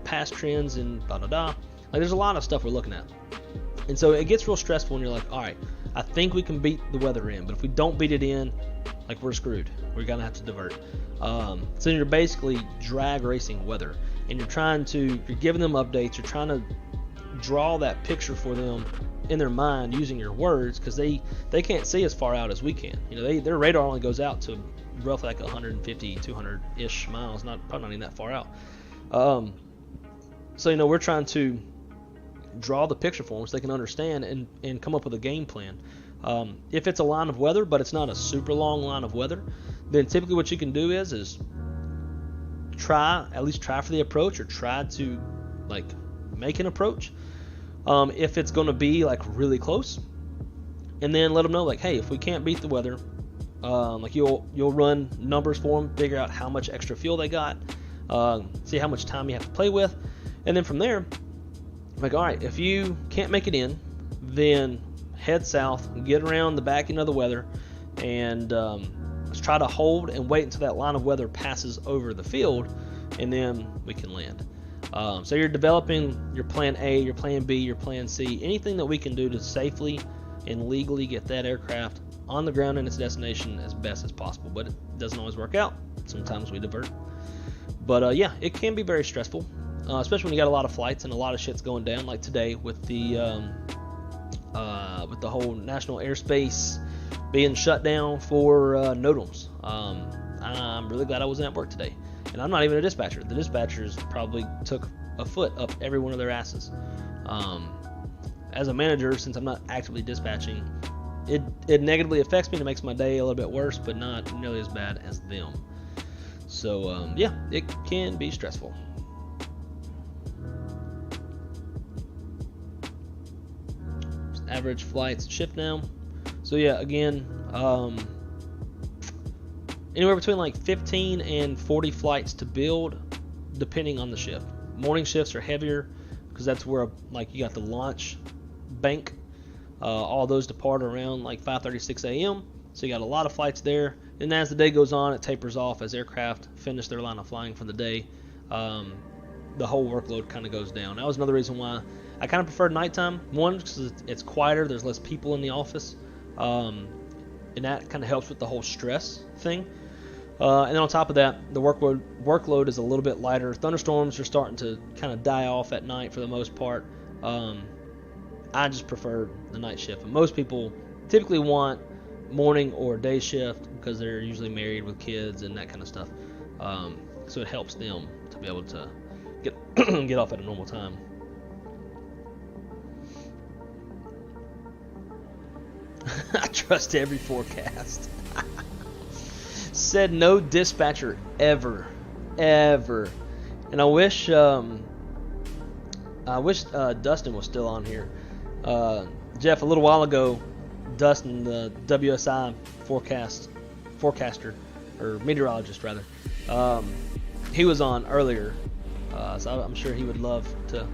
past trends and Like there's a lot of stuff we're looking at. And so it gets real stressful when you're like, all right, I think we can beat the weather in, but if we don't beat it in, like we're screwed. We're gonna have to divert. So you're basically drag racing weather, and you're giving them updates. You're trying to draw that picture for them in their mind using your words, because they can't see as far out as we can. You know, their radar only goes out to roughly like 150, 200-ish miles, probably not even that far out. So, you know, we're trying to draw the picture for them so they can understand and come up with a game plan. If it's a line of weather, but it's not a super long line of weather, then typically what you can do is at least try for the approach, or try to like make an approach. If it's going to be like really close, and then let them know like, hey, if we can't beat the weather, like you'll run numbers for them, figure out how much extra fuel they got, see how much time you have to play with, and then from there, like, all right, if you can't make it in, then head south, get around the back end of the weather, and let's try to hold and wait until that line of weather passes over the field, and then we can land. So you're developing your plan A, your plan B, your plan C, anything that we can do to safely and legally get that aircraft on the ground in its destination as best as possible. But it doesn't always work out. Sometimes we divert. But yeah, it can be very stressful. especially when you got a lot of flights and a lot of shit's going down, like today with the whole national airspace being shut down for NOTAMs. I'm really glad I wasn't at work today, and I'm not even a dispatcher. The dispatchers probably took a foot up every one of their asses. As a manager, since I'm not actively dispatching, it negatively affects me and it makes my day a little bit worse, but not nearly as bad as them. So yeah, it can be stressful. Average flights shift now. So yeah, again, anywhere between like 15 and 40 flights to build, depending on the shift. Morning shifts are heavier because that's where like you got the launch bank. All those depart around like 5:36 a.m. So you got a lot of flights there. And as the day goes on, it tapers off as aircraft finish their line of flying for the day. The whole workload kind of goes down. That was another reason why I kind of preferred nighttime. One, because it's quieter, there's less people in the office, and that kind of helps with the whole stress thing. And then on top of that, the workload is a little bit lighter. Thunderstorms are starting to kind of die off at night for the most part. I just prefer the night shift. And most people typically want morning or day shift because they're usually married with kids and that kind of stuff. So it helps them to be able to get off at a normal time. I trust every forecast. Said no dispatcher ever. And I wish Dustin was still on here. Jeff, a little while ago, Dustin, the WSI forecaster, or meteorologist rather, he was on earlier, so I'm sure he would love to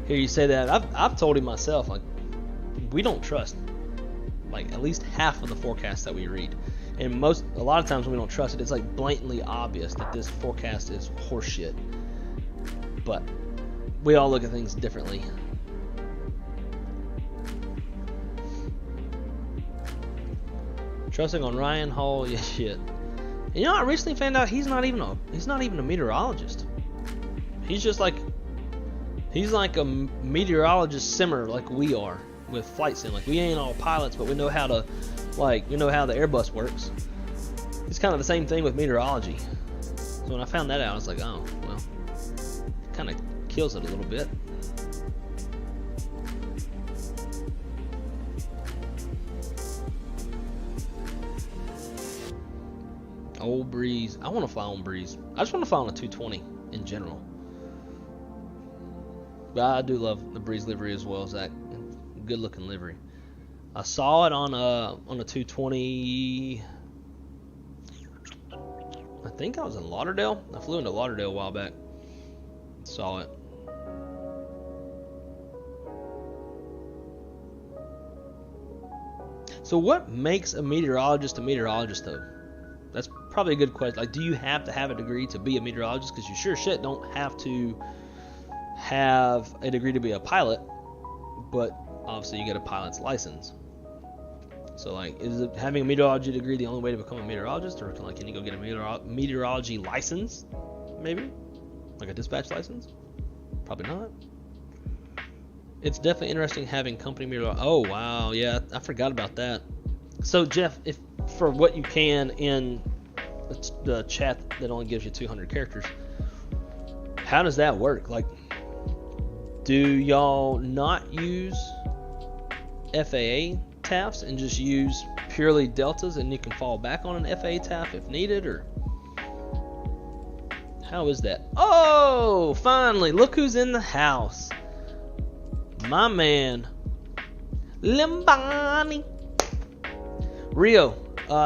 hear you say that. I've told him myself, like, we don't trust like at least half of the forecasts that we read, and a lot of times when we don't trust it, it's like blatantly obvious that this forecast is horseshit. But we all look at things differently. Trusting on Ryan Hall, yeah, shit. And you know, I recently found out he's not even a meteorologist. He's like a meteorologist simmer like we are with Flightsimpm. Like, we ain't all pilots, but we know how the Airbus works. It's kind of the same thing with meteorology. So when I found that out, I was like, oh, well, it kind of kills it a little bit. Old Breeze. I want to fly on Breeze. I just want to fly on a 220 in general. But I do love the Breeze livery as well as that good looking livery. I saw it on a 220. I think I was in Lauderdale. I flew into Lauderdale a while back. Saw it. So what makes a meteorologist though? That's probably a good question. Like, do you have to have a degree to be a meteorologist? Because you sure shit don't have to have a degree to be a pilot, but obviously you get a pilot's license. So, like, is having a meteorology degree the only way to become a meteorologist, or can you go get a meteorology license? Maybe, like a dispatch license? Probably not. It's definitely interesting having company meteorology. Oh wow, yeah, I forgot about that. So Jeff, if for what you can in the chat that only gives you 200 characters, how does that work? Like, do y'all not use FAA TAFs and just use purely deltas, and you can fall back on an FAA TAF if needed, or how is that? Oh, finally, look who's in the house. My man, Limbani. Rio,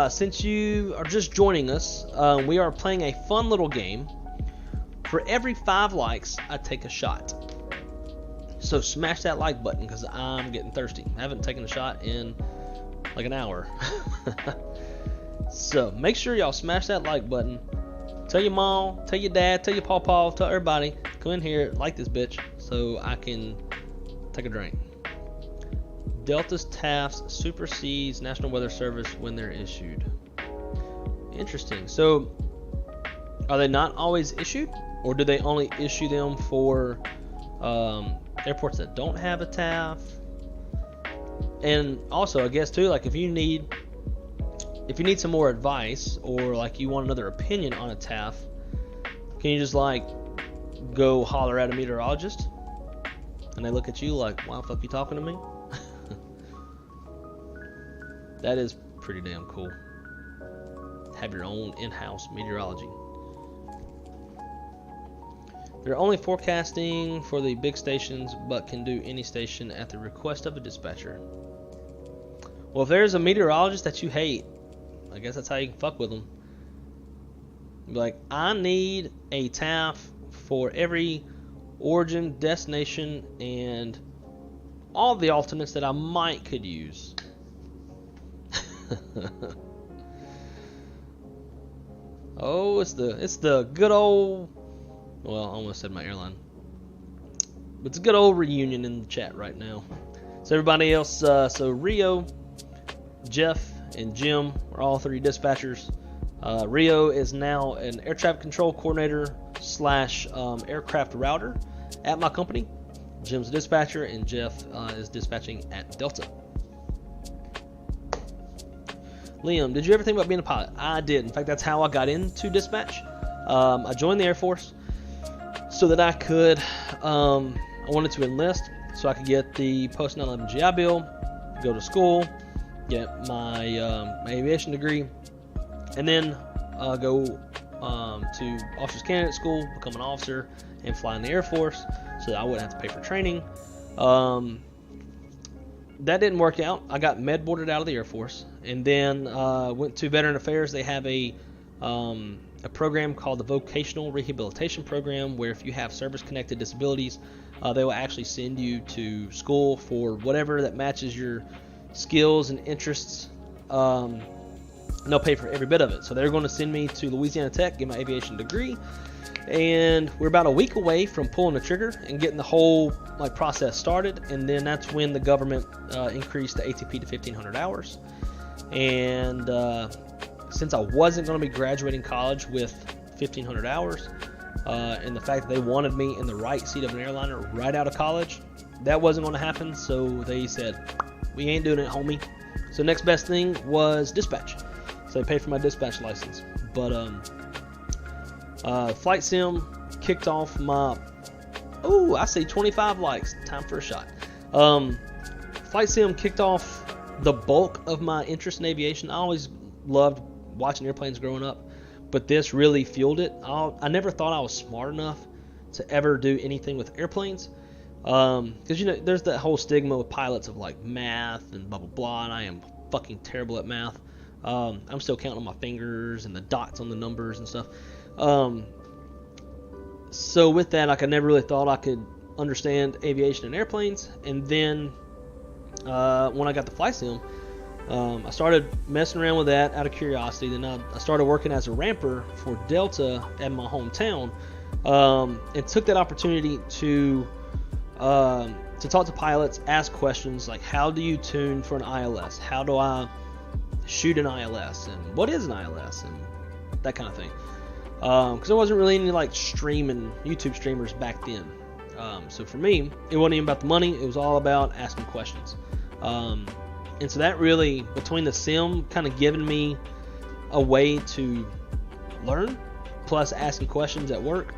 since you are just joining us, we are playing a fun little game. For every 5 likes, I take a shot. So smash that like button, because I'm getting thirsty. I haven't taken a shot in like an hour. So make sure y'all smash that like button. Tell your mom, tell your dad, tell your pawpaw, tell everybody, come in here, like this bitch, so I can take a drink. Delta's TAFs supersedes National Weather Service when they're issued. Interesting. So are they not always issued, or do they only issue them for airports that don't have a TAF? And also, I guess too, like if you need some more advice, or like you want another opinion on a TAF, can you just like go holler at a meteorologist and they look at you like, why the fuck you talking to me? That is pretty damn cool. Have your own in-house meteorology. They're only forecasting for the big stations, but can do any station at the request of a dispatcher. Well, if there's a meteorologist that you hate, I guess that's how you can fuck with them. Be like, I need a TAF for every origin, destination, and all the alternates that I might could use. Oh, it's the good old, well, I almost said my airline, but it's a good old reunion in the chat right now. So everybody else, so Rio, Jeff, and Jim are all three dispatchers. Rio is now an air traffic control coordinator / aircraft router at my company. Jim's a dispatcher, and Jeff is dispatching at Delta. Liam, did you ever think about being a pilot? I did. In fact, that's how I got into dispatch. I joined the Air Force so that I could, I wanted to enlist so I could get the post 9/11 GI Bill, go to school, get my aviation degree, and then go to officers candidate school, become an officer, and fly in the Air Force so that I wouldn't have to pay for training. That didn't work out. I got med boarded out of the Air Force, and then went to Veteran Affairs. They have a program called the Vocational Rehabilitation Program, where if you have service-connected disabilities, they will actually send you to school for whatever that matches your skills and interests. And they'll pay for every bit of it. So they're going to send me to Louisiana Tech, get my aviation degree, and we're about a week away from pulling the trigger and getting the whole process started. And then that's when the government increased the ATP to 1,500 hours. And since I wasn't going to be graduating college with 1,500 hours, and the fact that they wanted me in the right seat of an airliner right out of college, that wasn't going to happen. So they said, we ain't doing it, homie. So next best thing was dispatch. So they paid for my dispatch license. But Flight Sim kicked off my, oh, I see 25 likes. Time for a shot. Flight Sim kicked off the bulk of my interest in aviation. I always loved watching airplanes growing up, but this really fueled it. I never thought I was smart enough to ever do anything with airplanes. Because there's that whole stigma with pilots of like math and blah blah blah, and I am fucking terrible at math. I'm still counting on my fingers and the dots on the numbers and stuff. So with that, I never really thought I could understand aviation and airplanes. And then when I got the Flight Sim, I started messing around with that out of curiosity. Then I started working as a ramper for Delta in my hometown, and took that opportunity to talk to pilots, ask questions like, how do you tune for an ILS? How do I shoot an ILS? And what is an ILS? And that kind of thing. Because there wasn't really any YouTube streamers back then. So for me, it wasn't even about the money. It was all about asking questions. And so that really, between the sim kind of giving me a way to learn, plus asking questions at work,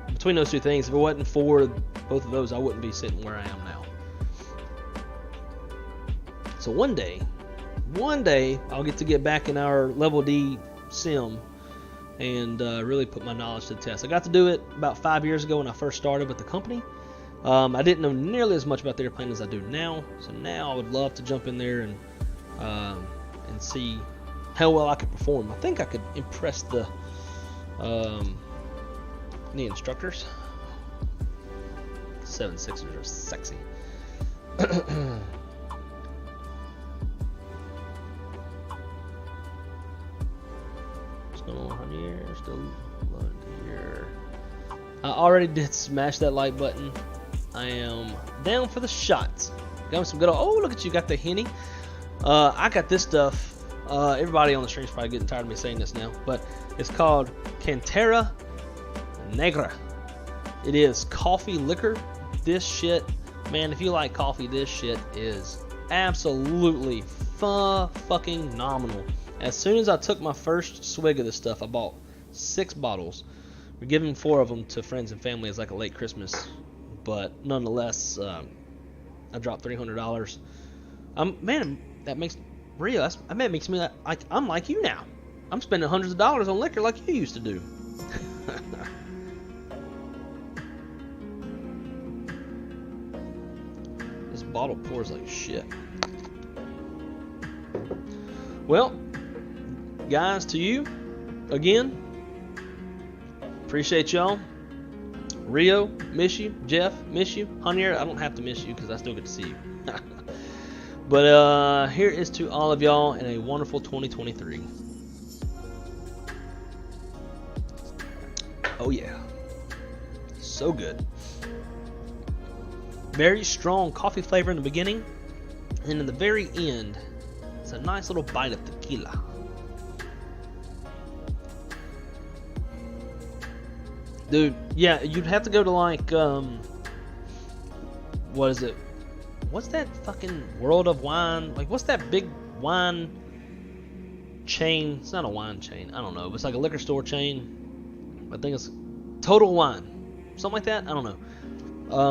between those two things, if it wasn't for both of those, I wouldn't be sitting where I am now. So one day, I'll get back in our level D sim and really put my knowledge to the test. I got to do it about 5 years ago when I first started with the company. I didn't know nearly as much about the airplane as I do now. So now I would love to jump in there and see how well I could perform. I think I could impress the instructors. 7.6ers are sexy. What's going on here? Still loading here. I already did smash that like button. I am down for the shots. Got some good old, oh, look at you, got the Henny. I got this stuff Everybody on the stream's probably getting tired of me saying this now, but it's called Cantera Negra. It is coffee liquor. This shit, man, if you like coffee, this shit is absolutely fucking phenomenal. As soon as I took my first swig of this stuff, I bought 6 bottles. We're giving 4 of them to friends and family as like a late Christmas, but nonetheless, I dropped $300. Man, that makes Rio. That makes me like I'm like you now. I'm spending hundreds of dollars on liquor like you used to do. This bottle pours like shit. Well, guys, to you again. Appreciate y'all. Rio, miss you. Jeff, miss you. Javier, I don't have to miss you because I still get to see you. But here is to all of y'all in a wonderful 2023. Oh yeah. So good. Very strong coffee flavor in the beginning. And in the very end, it's a nice little bite of tequila. Dude, yeah, you'd have to go to like, what is it? What's that fucking World of Wine? Like, what's that big wine chain? It's not a wine chain. I don't know. It's like a liquor store chain. I think it's Total Wine. Something like that? I don't know.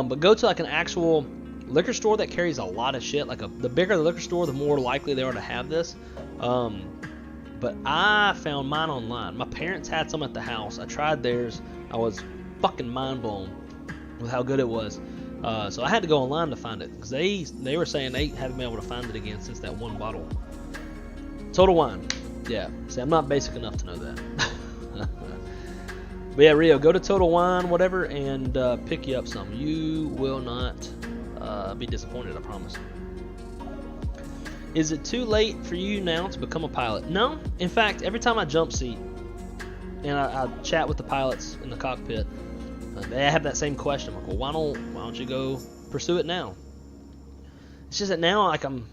But go to like an actual liquor store that carries a lot of shit. Like the bigger the liquor store, the more likely they are to have this. But I found mine online. My parents had some at the house. I tried theirs. I was fucking mind blown with how good it was. So I had to go online to find it because they were saying they haven't been able to find it again since that one bottle. Total Wine. Yeah. See, I'm not basic enough to know that. But yeah, Rio, go to Total Wine, whatever, and pick you up some. You will not be disappointed, I promise. Is it too late for you now to become a pilot? No. In fact, every time I jump seat and I chat with the pilots in the cockpit, they have that same question. I'm like, well, why don't you go pursue it now? It's just that now, like, I'm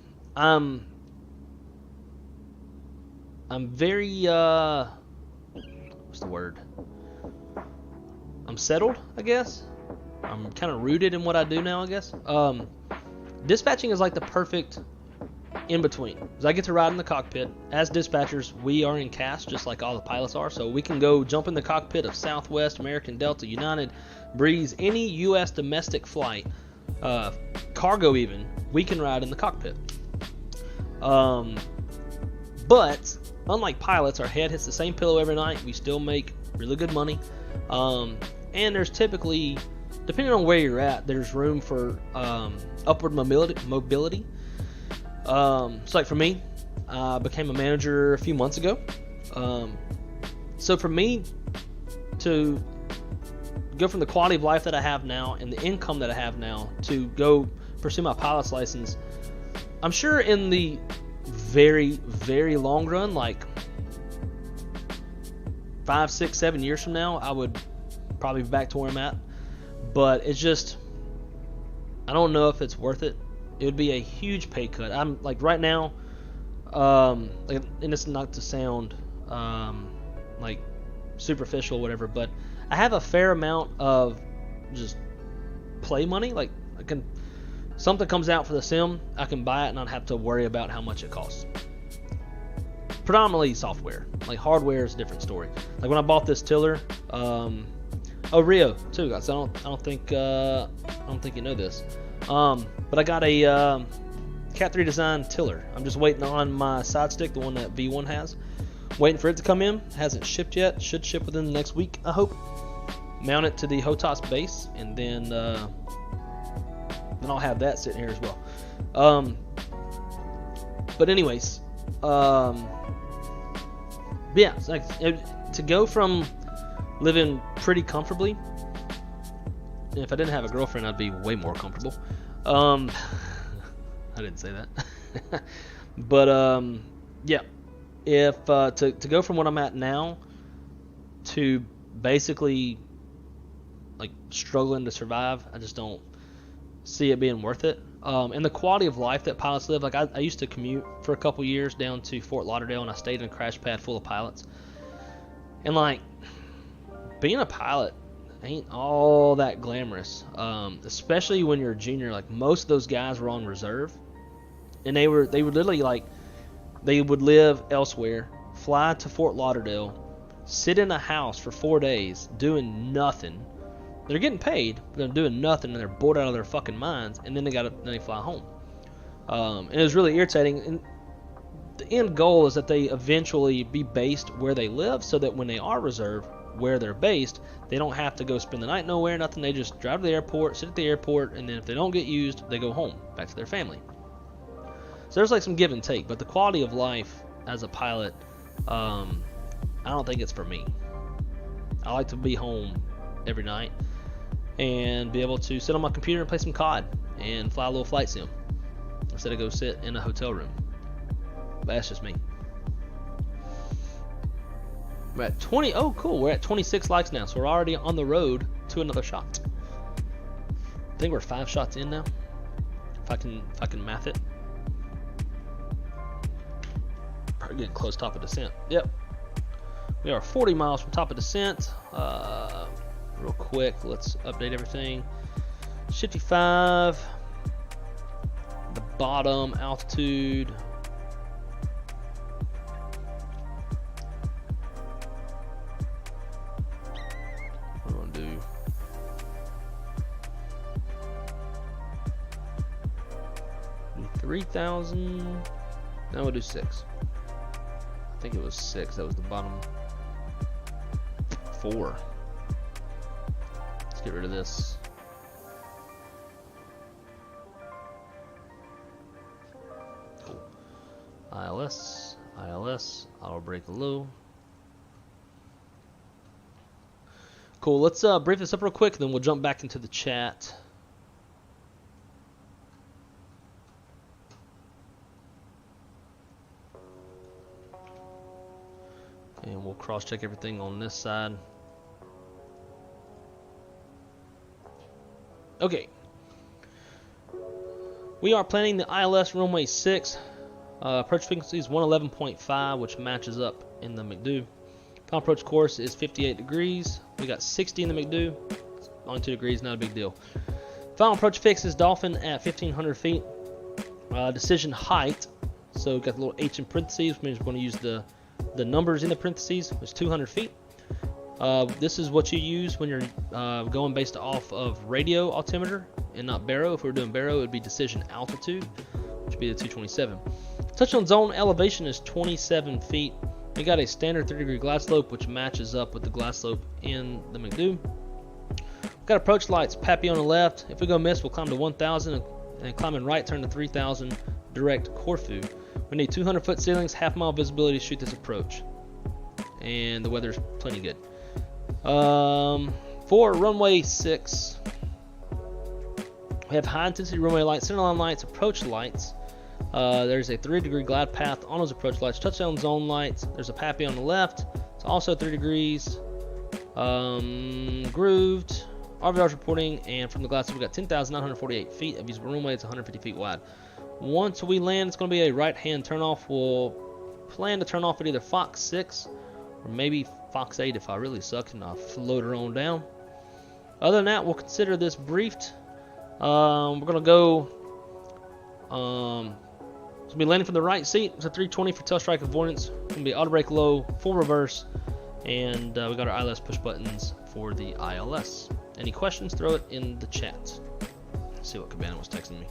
very what's the word? I'm settled, I guess. I'm kind of rooted in what I do now, I guess. Dispatching is like the perfect in between, because I get to ride in the cockpit. As dispatchers, we are in CAS just like all the pilots are, so we can go jump in the cockpit of Southwest, American, Delta, United, Breeze, any U.S. domestic flight, cargo even, we can ride in the cockpit. But unlike pilots, our head hits the same pillow every night. We still make really good money, and there's typically, depending on where you're at, there's room for upward mobility. So like for me, I became a manager a few months ago. So for me to go from the quality of life that I have now and the income that I have now to go pursue my pilot's license, I'm sure in the very, very long run, like 5, 6, 7 years from now, I would probably be back to where I'm at. But it's just, I don't know if it's worth it. It would be a huge pay cut. I'm like right now, and it's not to sound like superficial or whatever, but I have a fair amount of just play money. Like something comes out for the sim, I can buy it and not have to worry about how much it costs. Predominantly software. Like hardware is a different story. Like when I bought this tiller, Rio too, guys. I don't think you know this. But I got a CAT3DESIGN Tiller. I'm just waiting on my side stick, the one that V1 has. Waiting for it to come in. Hasn't shipped yet. Should ship within the next week, I hope. Mount it to the HOTAS base, and then I'll have that sitting here as well. But anyways, yeah, it's like, to go from living pretty comfortably. And if I didn't have a girlfriend, I'd be way more comfortable. I didn't say that. But yeah, if to go from what I'm at now to basically like struggling to survive, I just don't see it being worth it. and the quality of life that pilots live. Like I used to commute for a couple years down to Fort Lauderdale, and I stayed in a crash pad full of pilots. And like being a pilot ain't all that glamorous, especially when you're a junior. Like most of those guys were on reserve, and they would literally like they would live elsewhere, fly to Fort Lauderdale, sit in a house for 4 days doing nothing. They're getting paid, but they're doing nothing, and they're bored out of their fucking minds. And then they fly home. And it was really irritating. And the end goal is that they eventually be based where they live, so that when they are reserve, where they're based, they don't have to go spend the night nowhere, nothing. They just drive to the airport, sit at the airport, and then if they don't get used, they go home, back to their family. So there's like some give and take, but the quality of life as a pilot, I don't think it's for me. I like to be home every night and be able to sit on my computer and play some COD and fly a little flight sim instead of go sit in a hotel room. But that's just me. We're at 20. Oh, cool. We're at 26 likes now, so we're already on the road to another shot. I think we're 5 shots in now, if I can math it. Probably getting close to top of descent. Yep. We are 40 miles from top of descent. Real quick, let's update everything. 55. The bottom altitude. What do I want to do? Do 3,000. Now we'll do 6. I think it was 6. That was the bottom. 4. Let's get rid of this. Cool. ILS, auto brake low. Cool. Let's brief this up real quick, then we'll jump back into the chat. And we'll cross-check everything on this side. Okay. We are planning the ILS runway 6. Approach frequency is 111.5, which matches up in the MCDU. Final approach course is 58 degrees. We got 60 in the MCDU. Only 2 degrees, not a big deal. Final approach fix is Dolphin at 1,500 feet. Decision height. So we've got the little H in parentheses, which means we're going to use the numbers in the parentheses, which is 200 feet. This is what you use when you're going based off of radio altimeter and not baro. If we were doing baro, it would be decision altitude, which would be the 227. Touchdown zone elevation is 27 feet. We got a standard 3-degree glide slope, which matches up with the glide slope in the MCDU. We've got approach lights, Pappy on the left. If we go miss, we'll climb to 1,000 and climbing right, turn to 3,000, direct Corfu. We need 200-foot ceilings, half-mile visibility to shoot this approach. And the weather's plenty good. For runway 6, we have high-intensity runway lights, centerline lights, approach lights. There's a 3-degree glide path on those approach lights, touchdown zone lights. There's a Pappy on the left. It's also 3 degrees. Grooved. RVR's reporting, and from the glide slope, we got 10,948 feet of usable runway. It's 150 feet wide. Once we land, it's going to be a right-hand turnoff. We'll plan to turn off at either Fox 6 or maybe Fox 8 if I really suck and I'll float her on down. Other than that, we'll consider this briefed. We're going to go... it's going to be landing from the right seat. It's a 320 for tail strike avoidance. It's going to be auto brake low, full reverse, and we got our ILS push buttons for the ILS. Any questions, throw it in the chat. Let's see what Cabana was texting me.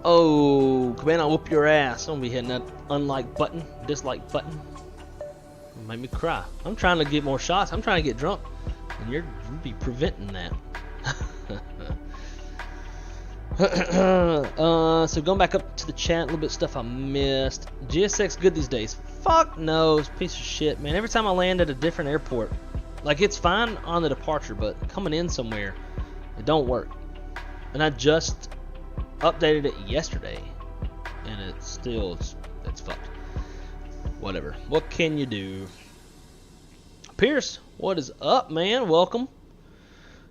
Oh, man, I'll whoop your ass. I'm gonna be hitting that unlike button, dislike button. It made me cry. I'm trying to get more shots. I'm trying to get drunk, and you'll be preventing that. So going back up to the chat, a little bit of stuff I missed. GSX good these days? Fuck no, it's a piece of shit, man. Every time I land at a different airport, like it's fine on the departure, but coming in somewhere, it don't work. And I just updated it yesterday, and it's fucked. Whatever. What can you do? Pierce, what is up, man? Welcome.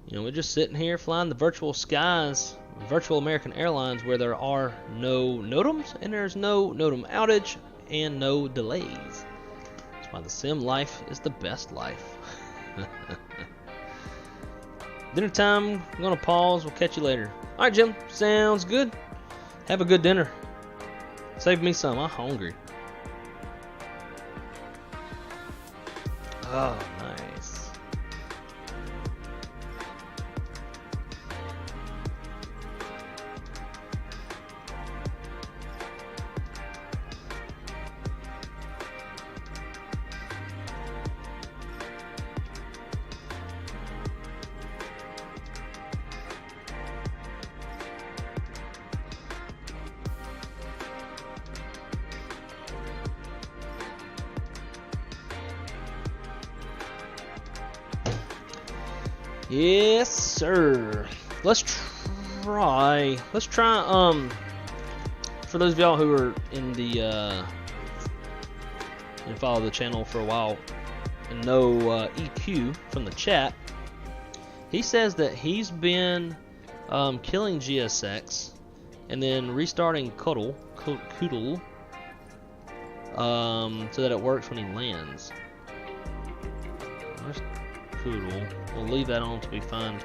You know, we're just sitting here flying the virtual skies, virtual American Airlines, where there are no NOTAMs, and there's no NOTAM outage, and no delays. That's why the sim life is the best life. Dinner time, I'm gonna pause, we'll catch you later. Alright, Jim, sounds good. Have a good dinner. Save me some, I'm hungry. Oh, nice. Yes, sir. Let's try, for those of y'all who are in the, and follow the channel for a while and know EQ from the chat, he says that he's been killing GSX and then restarting Coodle, so that it works when he lands. Where's Coodle? We'll leave that on till we find.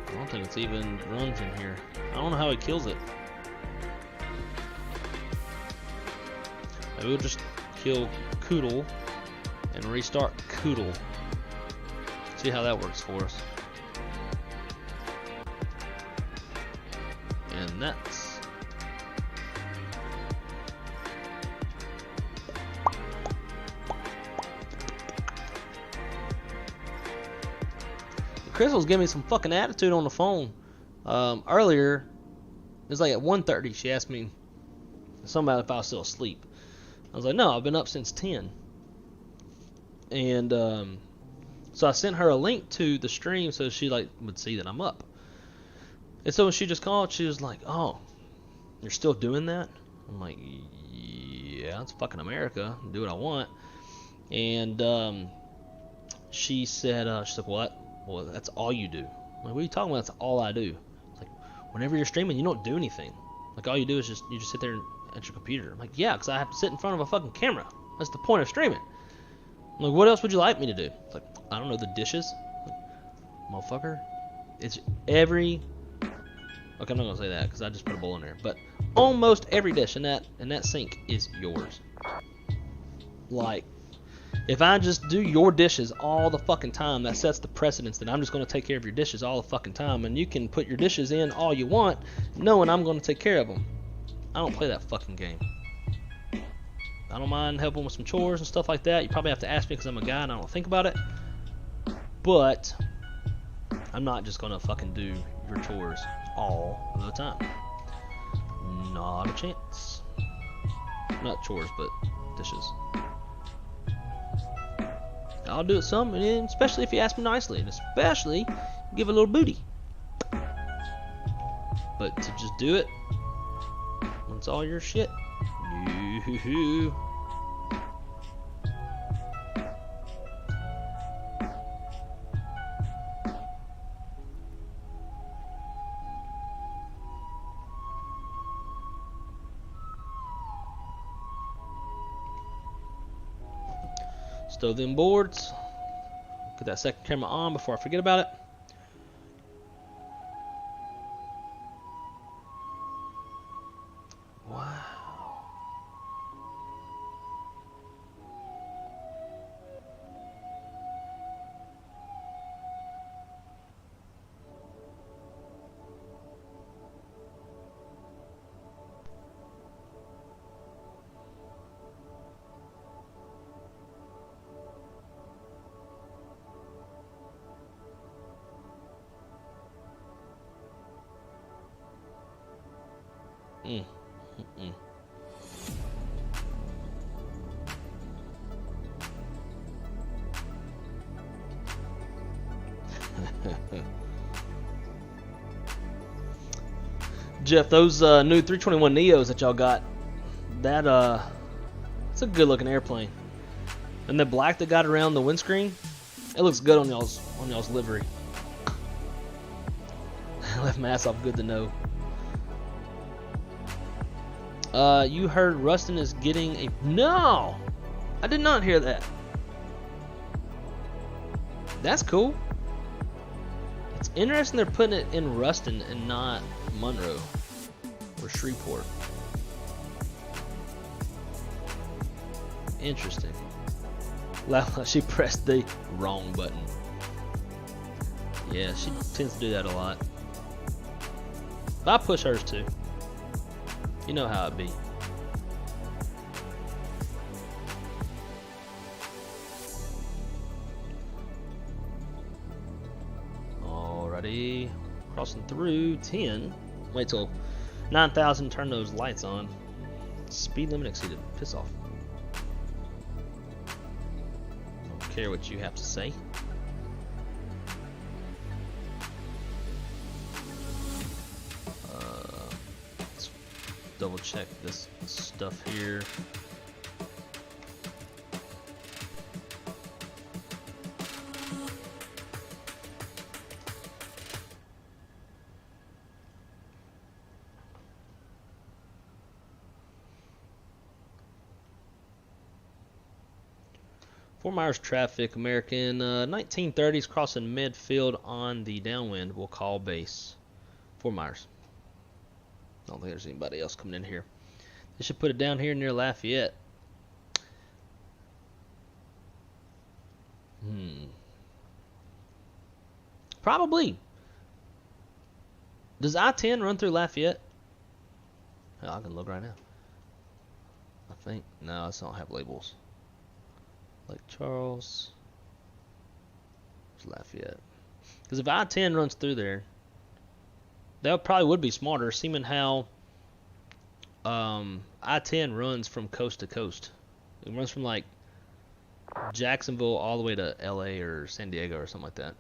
I don't think it's even runs in here. I don't know how he kills it. Maybe we'll just kill Coodle and restart Coodle. See how that works for us. And that's Chris was giving me some fucking attitude on the phone earlier. It was like at 1:30. She asked me something about if I was still asleep. I was like, no, I've been up since 10. And so I sent her a link to the stream so she like would see that I'm up. And so when she just called, she was like, oh, you're still doing that? I'm like, yeah, it's fucking America. Do what I want. And she said, she's like, what? Well, that's all you do. I'm like, what are you talking about? That's all I do. It's like, whenever you're streaming, you don't do anything. Like, all you do is you just sit there at your computer. I'm like, yeah, because I have to sit in front of a fucking camera. That's the point of streaming. I'm like, what else would you like me to do? It's like, I don't know, the dishes. Like, motherfucker, it's every. Okay, I'm not gonna say that because I just put a bowl in there. But almost every dish in that sink is yours. Like, if I just do your dishes all the fucking time, that sets the precedence that I'm just going to take care of your dishes all the fucking time, and you can put your dishes in all you want, knowing I'm going to take care of them. I don't play that fucking game. I don't mind helping with some chores and stuff like that. You probably have to ask me because I'm a guy and I don't think about it. But I'm not just going to fucking do your chores all the time. Not a chance. Not chores, but dishes. I'll do it some, and especially if you ask me nicely, and especially give a little booty. But to just do it when it's all your shit, yoo-hoo-hoo. Stow them boards. Get that second camera on before I forget about it. Wow. Mm. Mm-mm. Jeff, those new 321 Neos that y'all got, that it's a good looking airplane. And the black that got around the windscreen, it looks good on y'all's livery. Left mask off, good to know. You heard Rustin is getting a... No! I did not hear that. That's cool. It's interesting they're putting it in Ruston and not Monroe or Shreveport. Interesting. She pressed the wrong button. Yeah, she tends to do that a lot. But I push hers too. You know how it be. Alrighty. Crossing through 10. Wait till 9,000, turn those lights on. Speed limit exceeded. Piss off. Don't care what you have to say. Let's double check this stuff here. Fort Myers traffic, American 1930s crossing midfield on the downwind. We'll call base. Fort Myers. I don't think there's anybody else coming in here. They should put it down here near Lafayette. Probably. Does I-10 run through Lafayette? Hell, I can look right now. I think. No, I don't have labels. Lake Charles. There's Lafayette. Because if I-10 runs through there, that probably would be smarter, seeing how I-10 runs from coast to coast. It runs from like Jacksonville all the way to LA or San Diego or something like that.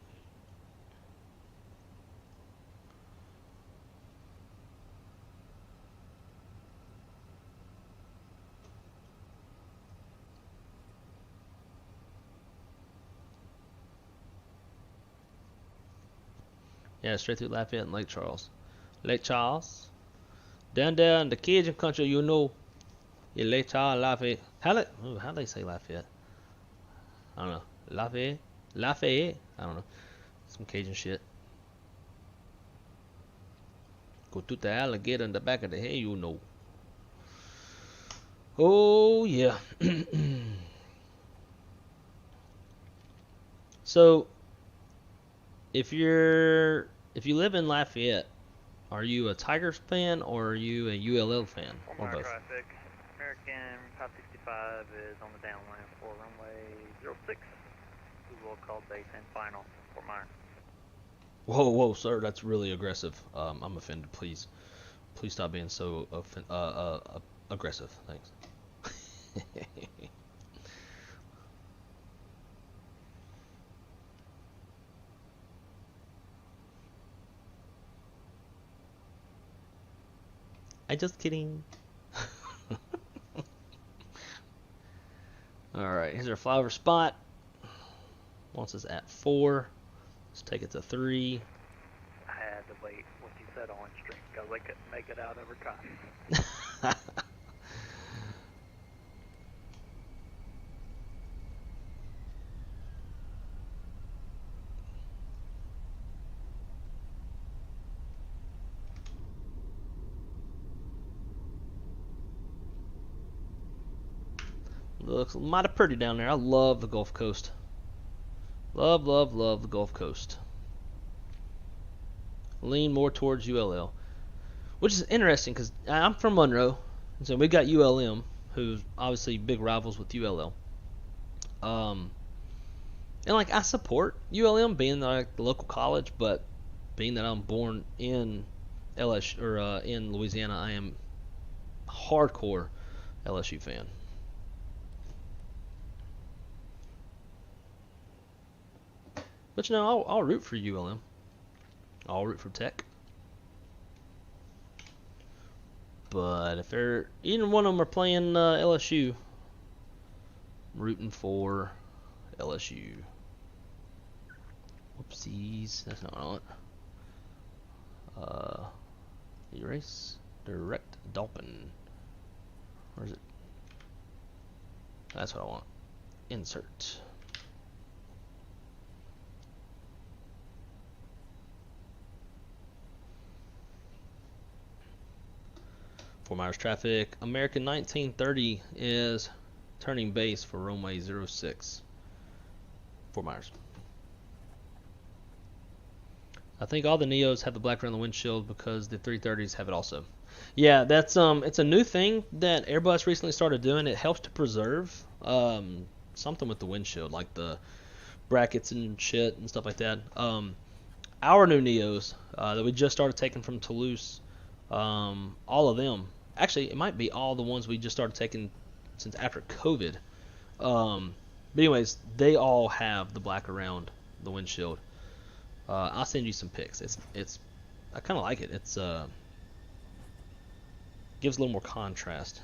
Yeah, straight through Lafayette and Lake Charles. Lake Charles. Down there in the Cajun country, you know. Yeah, Lake Charles, Lafayette. How do they say Lafayette? I don't know. Lafayette? Lafayette? I don't know. Some Cajun shit. Go to the alligator in the back of the head, you know. Oh, yeah. So... If you live in Lafayette, are you a Tigers fan or are you a ULL fan? Or both? Traffic. American 565 is on the downwind for runway 06. We will call base and final for Myers. Whoa, sir, that's really aggressive. I'm offended. Please stop being so aggressive. Thanks. I just kidding. Alright, here's our flyover spot. Wants us at 4. Let's take it to 3. I had to wait what you said on stream because I couldn't make it out over time. Looks mighty pretty down there. I love the Gulf Coast. Love the Gulf Coast. Lean more towards ULL, which is interesting because I'm from Monroe, and so we got ULM, who's obviously big rivals with ULL. And like I support ULM being like the local college, but being that I'm born in LS or in Louisiana, I am hardcore LSU fan. But you know, I'll root for ULM. I'll root for Tech. But if either one of them are playing LSU, I'm rooting for LSU. Whoopsies, that's not what I want. Erase, direct, Dolphin. Where is it? That's what I want. Insert. Fort Myers traffic. American 1930 is turning base for runway 06. Fort Myers. I think all the Neos have the black around the windshield because the 330s have it also. Yeah, that's it's a new thing that Airbus recently started doing. It helps to preserve something with the windshield, like the brackets and shit and stuff like that. Our new Neos that we just started taking from Toulouse, all of them. Actually, it might be all the ones we just started taking since after COVID. But anyways, they all have the black around the windshield. I'll send you some pics. I kind of like it. It's gives a little more contrast.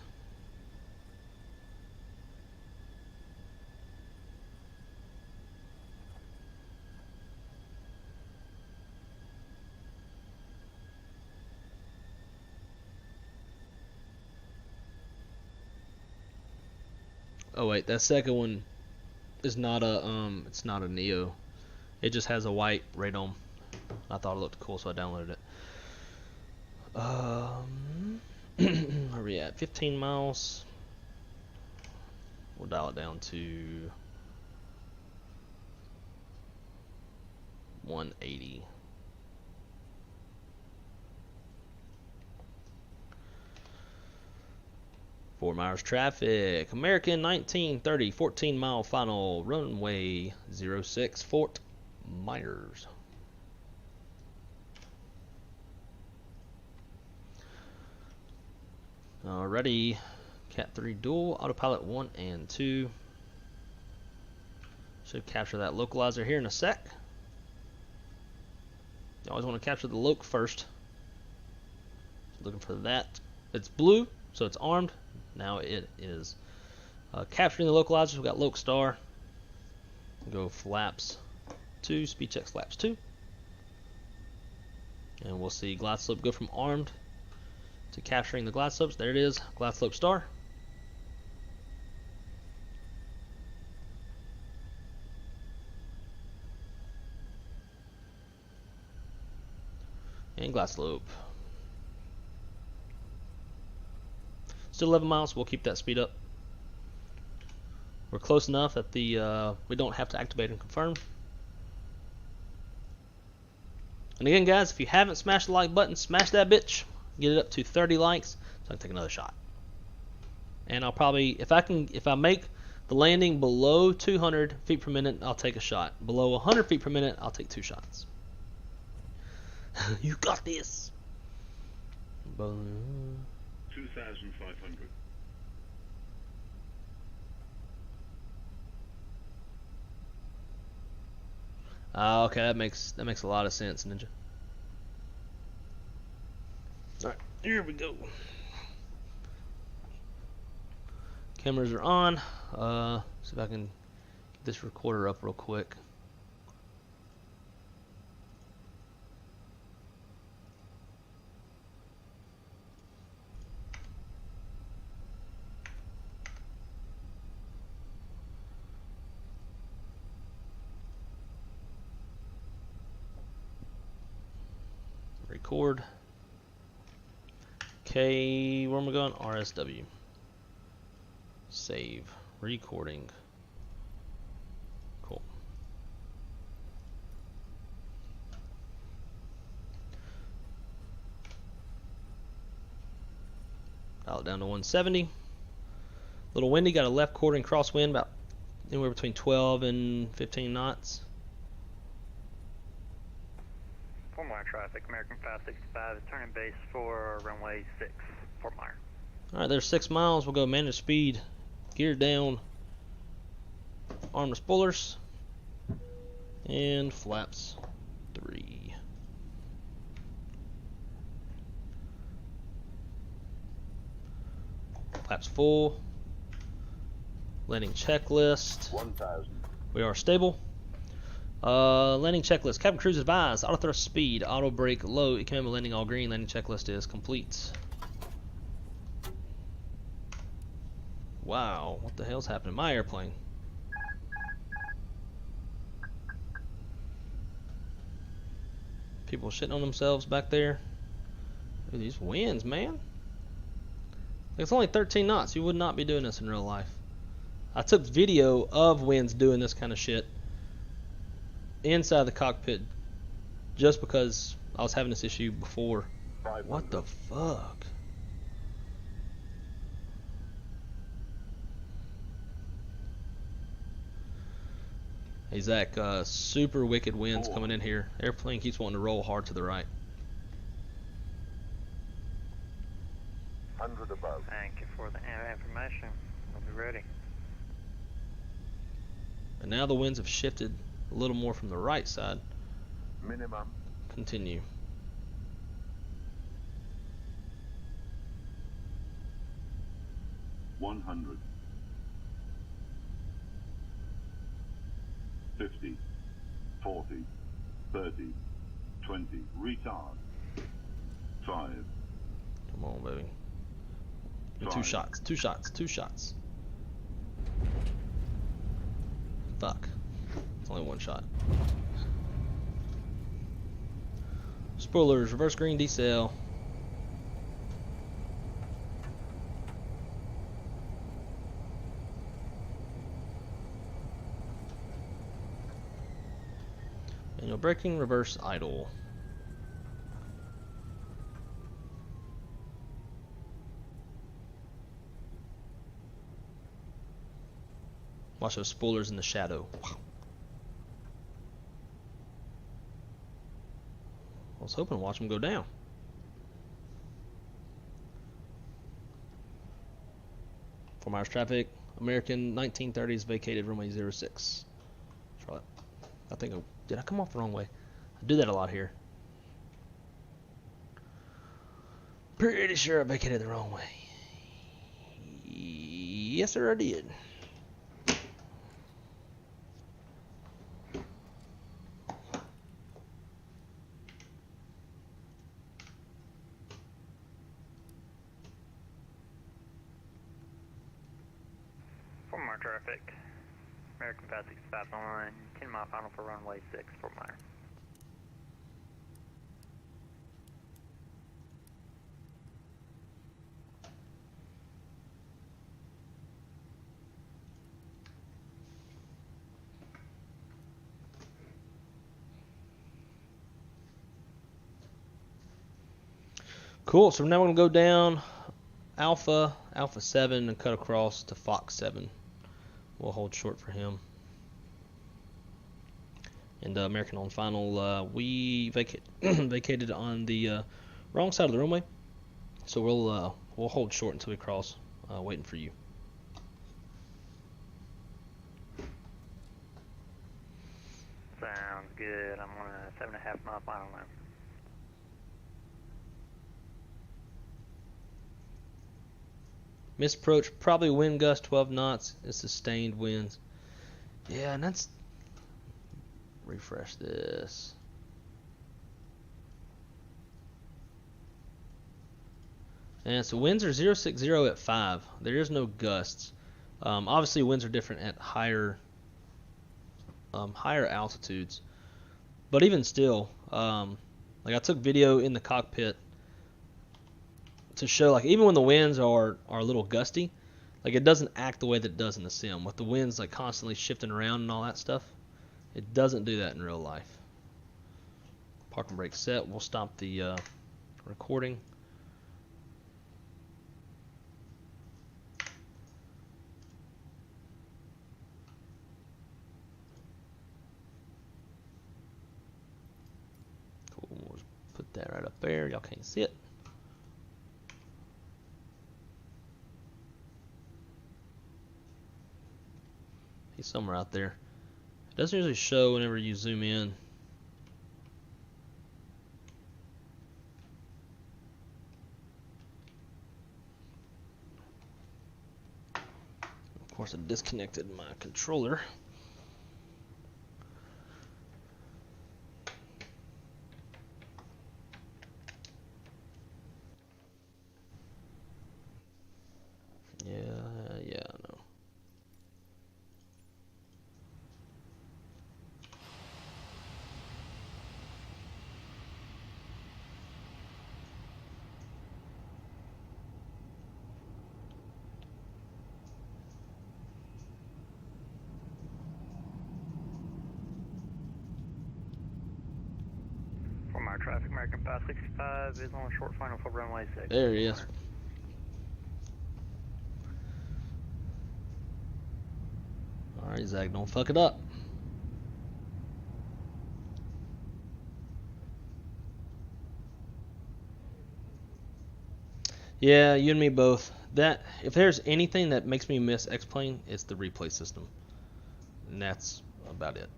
Oh wait, that second one is not a it's not a Neo. It just has a white radome. I thought it looked cool, so I downloaded it. Where are we at? 15 miles. We'll dial it down to 180. Fort Myers traffic. American 1930, 14-mile final, runway 06, Fort Myers. Alrighty, CAT3 dual, autopilot 1 and 2. Should capture that localizer here in a sec. You always want to capture the loc first. Looking for that. It's blue, so it's armed. Now it is capturing the localizer. We've got loc star. Go flaps 2, speed check flaps 2. And we'll see glide slope go from armed to capturing the glide slopes. There it is, glide slope star. And glide slope. Still 11 miles, we'll keep that speed up. We're close enough that we don't have to activate and confirm. And again, guys, if you haven't smashed the like button, smash that bitch. Get it up to 30 likes, so I can take another shot. And I'll probably, if I make the landing below 200 feet per minute, I'll take a shot. Below 100 feet per minute, I'll take 2 shots. You got this. 2,500. Okay, that makes a lot of sense, Ninja. All right, here we go. Cameras are on. See if I can get this recorder up real quick. Record. Okay, where am I going? RSW. Save. Recording. Cool. Dial it down to 170. A little windy, got a left quartering crosswind, about anywhere between 12 and 15 knots. Fort Myers traffic, American 565 is turning base for runway 6, Fort Myers. Alright, there's 6 miles. We'll go manage speed, gear down, arm the spoilers, and flaps 3. Flaps full. Landing checklist. 1,000. We are stable. Landing checklist. Cabin crews advised. Auto thrust speed. Auto brake low. Economic landing all green. Landing checklist is complete. Wow, what the hell's happening to my airplane? People shitting on themselves back there. Look at these winds, man. It's only 13 knots. You would not be doing this in real life. I took video of winds doing this kind of shit inside the cockpit just because I was having this issue before. What the fuck? Hey Zach, super wicked winds coming in here. Airplane keeps wanting to roll hard to the right. 100 above. Thank you for the information. We'll be ready. And now the winds have shifted a little more from the right side. Minimum. Continue. $100. 50, 40, 30, 20, retard. 5. Come on, baby. And 2 Five. shots, 2 shots, 2 shots. Fuck. It's only 1 shot. Spoilers, reverse green decel. Manual braking, reverse idle. Watch those spoilers in the shadow. I was hoping to watch them go down. Four miles traffic. American 1930s vacated runway 06. Charlotte. I think did I come off the wrong way? I do that a lot here. Pretty sure I vacated the wrong way. Yes, sir, I did. Traffic. American 565 on 10 mile final for runway 6 for mile. Cool, so now we're going to go down Alpha 7 and cut across to Fox 7. We'll hold short for him. And American on final, we vacated on the wrong side of the runway, so we'll hold short until we cross, waiting for you. Sounds good. I'm on a 7.5 mile final now. Misapproach, probably wind gust 12 knots and sustained winds. Yeah, and that's... refresh this. And so winds are 060 at 5. There is no gusts. Obviously winds are different at higher altitudes. But even still, like I took video in the cockpit to show, like, even when the winds are a little gusty, like, it doesn't act the way that it does in the sim. With the winds like constantly shifting around and all that stuff, it doesn't do that in real life. Park and brake set. We'll stop the recording. Cool. We'll just put that right up there. Y'all can't see it. He's somewhere out there. It doesn't usually show whenever you zoom in. Of course, I disconnected my controller. Yeah, I know. For my traffic, American 565 is on a short final for runway 6. There he is. Alright, Zach, don't fuck it up. Yeah, you and me both. That if there's anything that makes me miss X-Plane, it's the replay system. And that's about it.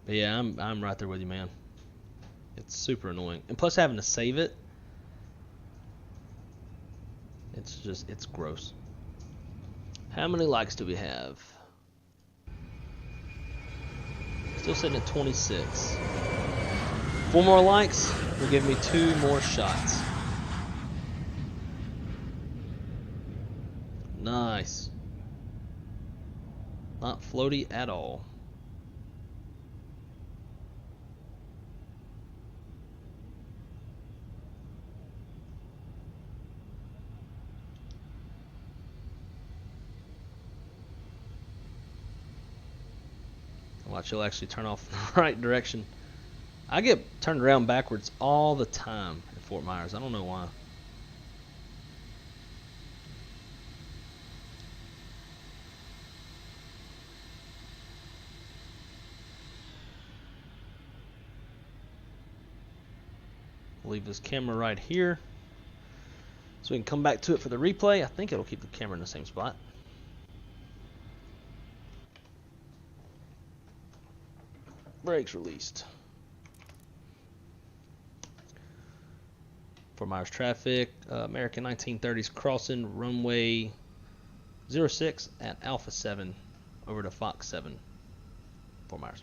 But yeah, I'm right there with you, man. It's super annoying. And plus having to save it, it's gross. How many likes do we have? Still sitting at 26. 4 more likes will give me 2 more shots. Nice. Not floaty at all. Watch, you'll actually turn off in the right direction. I get turned around backwards all the time at Fort Myers. I don't know why. Leave this camera right here so we can come back to it for the replay. I think it'll keep the camera in the same spot. Brakes released. Fort Myers traffic, American 1930s crossing runway 06 at Alpha 7 over to Fox 7, Fort Myers.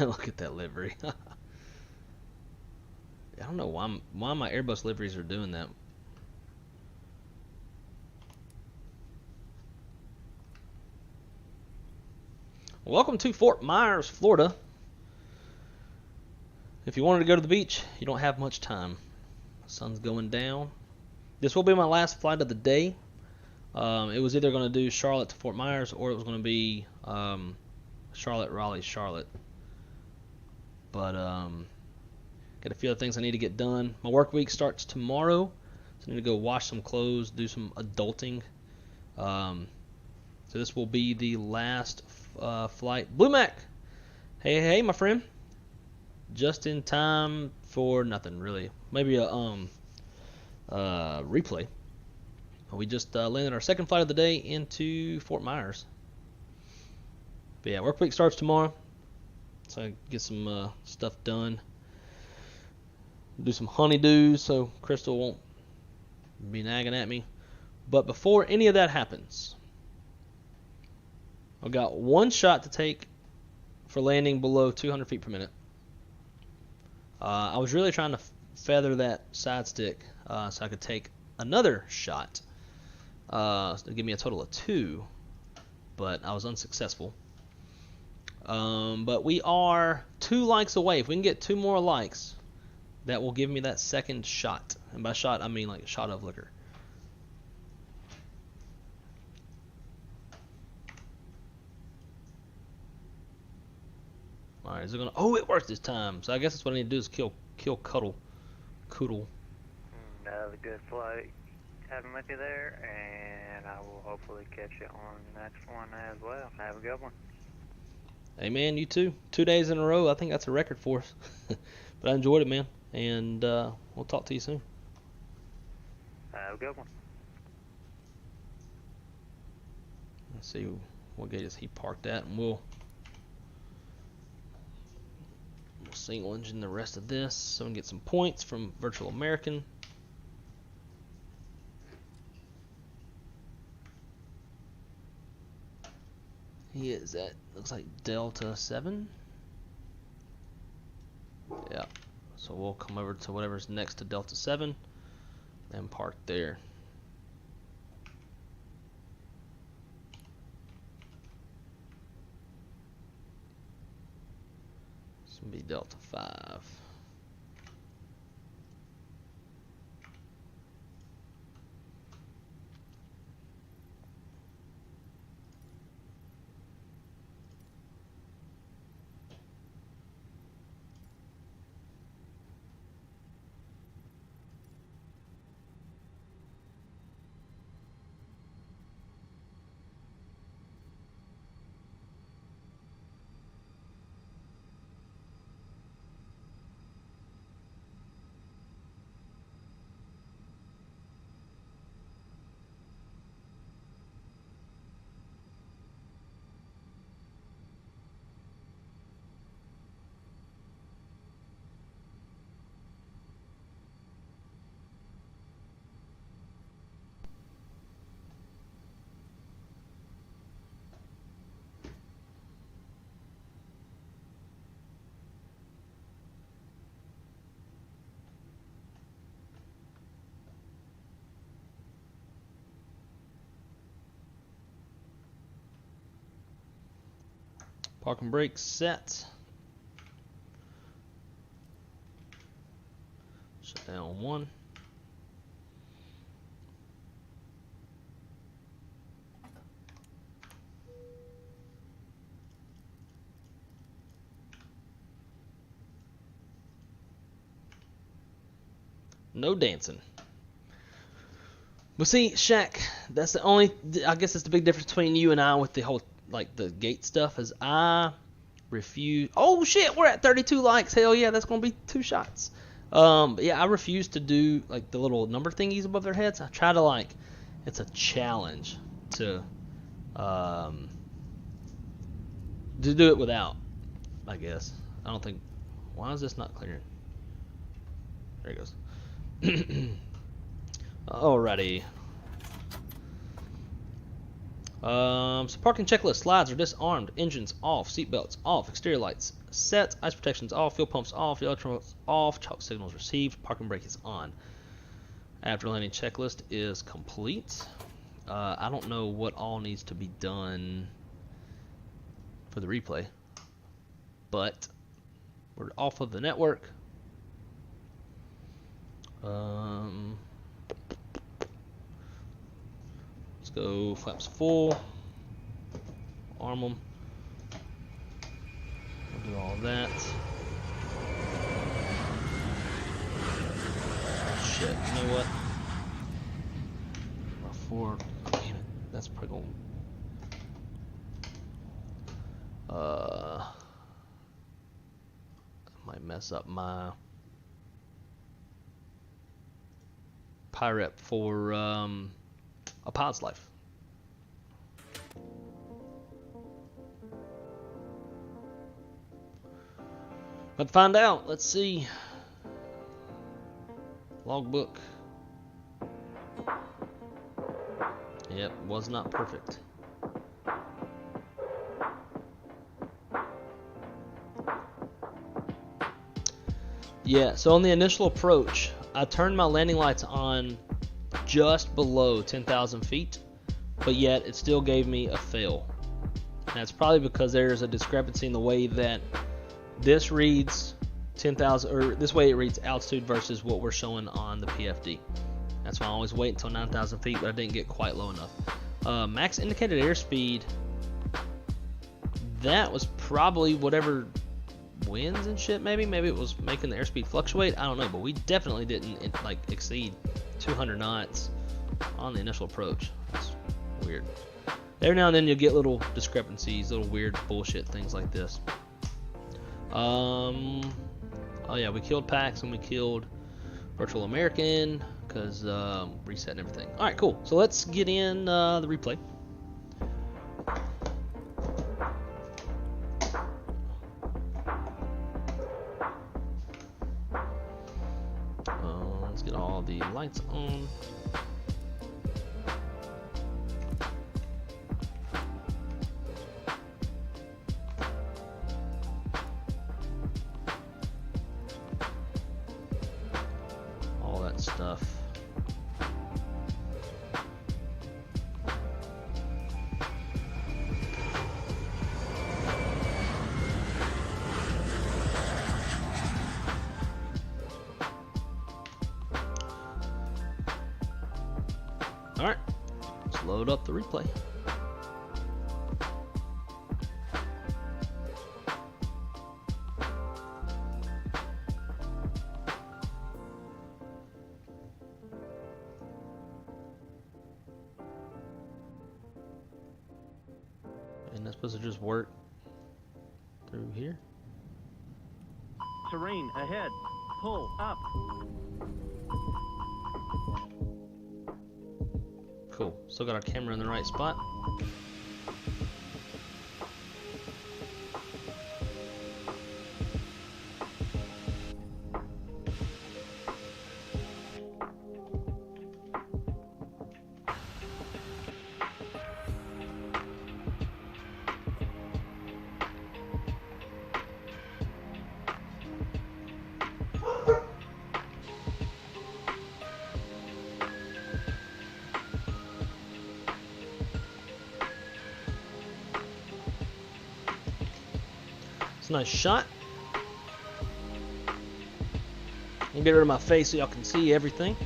Look at that livery. I don't know why my Airbus liveries are doing that. Welcome to Fort Myers, Florida. If you wanted to go to the beach, you don't have much time. The sun's going down. This will be my last flight of the day. It was either going to do Charlotte to Fort Myers or it was going to be Charlotte, Raleigh, Charlotte. But got a few other things I need to get done. My work week starts tomorrow, so I need to go wash some clothes, do some adulting. So this will be the last flight. Blue Mac, hey, my friend. Just in time for nothing really. Maybe a replay. We just landed our second flight of the day into Fort Myers. But yeah, work week starts tomorrow. So I get some stuff done. Do some honeydews so Crystal won't be nagging at me. But before any of that happens, I've got one shot to take for landing below 200 feet per minute. I was really trying to feather that side stick so I could take another shot to give me a total of 2, but I was unsuccessful. But we are 2 likes away. If we can get 2 more likes, that will give me that second shot. And by shot, I mean like a shot of liquor. Alright, is it gonna... Oh, it worked this time. So I guess that's what I need to do is kill Coodle. Have a good flight having with you there, and I will hopefully catch you on the next one as well. Have a good one. Hey man, you too. 2 days in a row. I think that's a record for us. But I enjoyed it, man. And we'll talk to you soon. Have a good one. Let's see what gate is he parked at, and we'll single engine the rest of this so we can get some points from Virtual American. He is at, looks like Delta 7. Yeah, so we'll come over to whatever's next to Delta 7 and park there. This will be Delta 5. Parking brake set. Shut down 1. No dancing. But see, Shaq, that's the only, I guess that's the big difference between you and I with the whole, like, the gate stuff, is I refuse. Oh shit, we're at 32 likes. Hell yeah, that's gonna be 2 shots. But yeah, I refuse to do like the little number thingies above their heads. I try to, like, it's a challenge to do it without, I guess. I don't think, why is this not clearing? There it goes. Alrighty. So parking checklist. Slides are disarmed. Engines off. Seatbelts off. Exterior lights set. Ice protections off. Fuel pumps off. Electronics off. Chalk signals received. Parking brake is on. After landing checklist is complete. I don't know what all needs to be done for the replay, but we're off of the network. Let's go flaps full, arm them, we'll do all that. Oh, shit, you know what? Before, oh, damn it, that's probably going, I might mess up my pirate for a pilot's life. Let's find out. Let's see. Logbook. Yep, was not perfect. Yeah, so on the initial approach, I turned my landing lights on just below 10,000 feet, but yet it still gave me a fail. And that's probably because there's a discrepancy in the way that this reads 10,000, or this way it reads altitude versus what we're showing on the PFD. That's why I always wait until 9,000 feet, but I didn't get quite low enough. Max indicated airspeed, that was probably whatever winds and shit. Maybe it was making the airspeed fluctuate. I don't know, but we definitely didn't like exceed 200 knots on the initial approach. It's weird. Every now and then you'll get little discrepancies, little weird bullshit things like this. Oh yeah, we killed PAX and we killed Virtual American because reset and everything. All right, cool. So let's get in the replay. Let's get all the lights on. All that stuff. Alright, let's load up the replay. And that's supposed to just work through here. Terrain ahead. Pull up. Cool. Still got our camera in the right spot. It's a nice shot. I'll get rid of my face so y'all can see everything.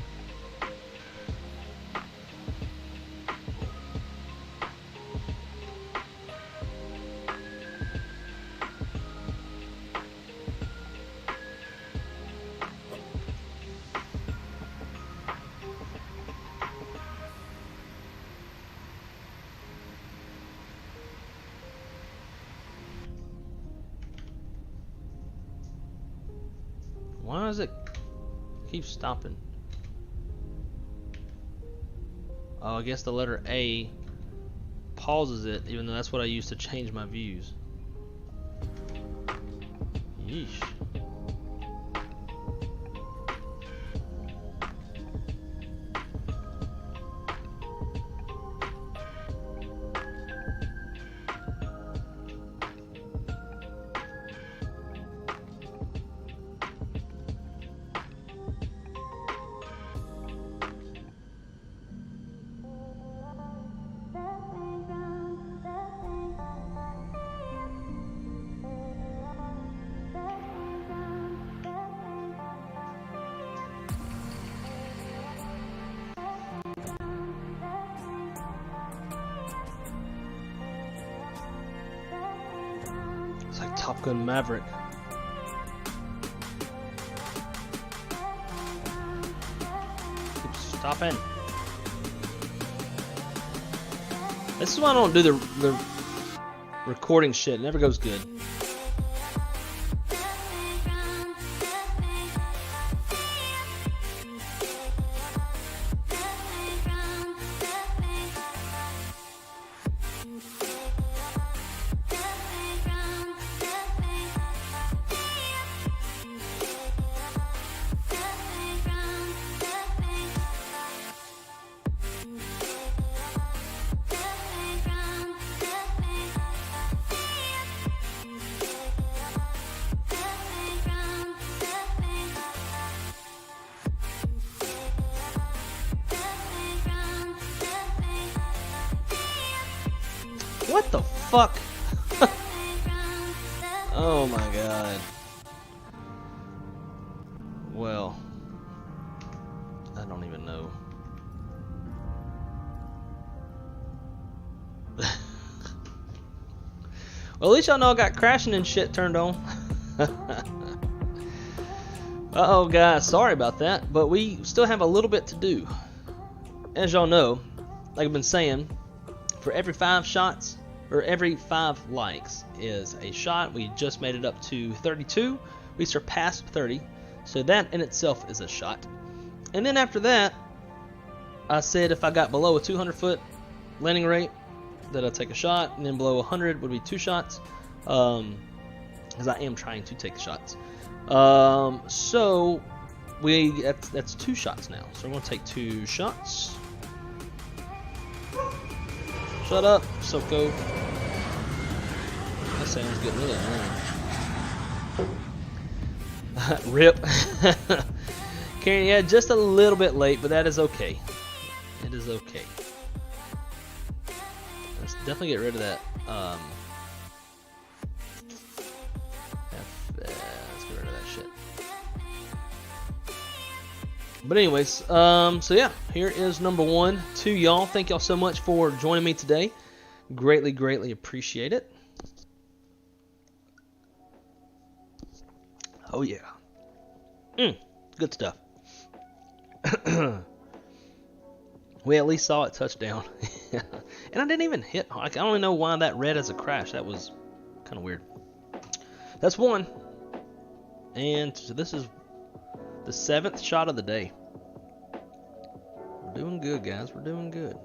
Why does it keep stopping? Oh, I guess the letter A pauses it, even though that's what I use to change my views. Yeesh. It's like Top Gun Maverick. Keep stopping. This is why I don't do the recording shit. It never goes good. What the fuck? Oh my god. Well, I don't even know. Well, at least y'all know I got crashing and shit turned on. Uh-oh, guys, sorry about that, but we still have a little bit to do. As y'all know, like I've been saying, for every 5 shots, or every 5 likes is a shot. We just made it up to 32. We surpassed 30, so that in itself is a shot. And then after that, I said if I got below a 200-foot landing rate, that I'd take a shot, and then below 100 would be 2 shots, because I am trying to take shots. So that's 2 shots now. So we're gonna take 2 shots. Shut up, Soko. That sounds good, really. Rip. Karen, yeah, just a little bit late, but that is okay. It is okay. Let's definitely get rid of that. Let's get rid of that shit. But anyways, so yeah, here is number 1 to y'all. Thank y'all so much for joining me today. Greatly, greatly appreciate it. Oh yeah. Good stuff. We at least saw it touch down. And I didn't even hit. I don't even know why that read as a crash. That was kind of weird. That's 1. And so this is the 7th shot of the day. We're doing good, guys. We're doing good.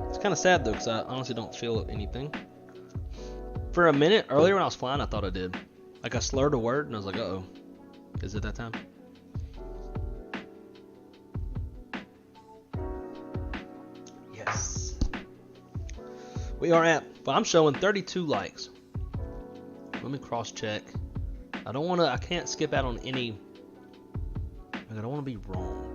It's kind of sad, though, because I honestly don't feel anything. For a minute earlier when I was flying, I thought I did. Like, I slurred a word, and I was like, uh-oh. Is it that time? Yes. We are at, but I'm showing 32 likes. Let me cross-check. I can't skip out on any. I don't want to be wrong.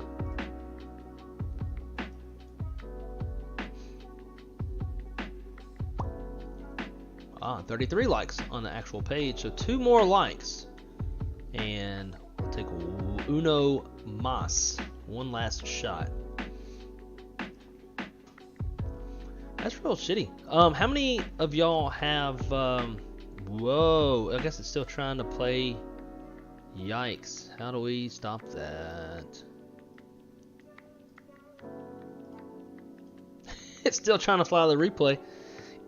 33 likes on the actual page, so 2 more likes. And we'll take uno mas. 1 last shot. That's real shitty. How many of y'all have, whoa, I guess it's still trying to play. Yikes. How do we stop that? It's still trying to fly the replay.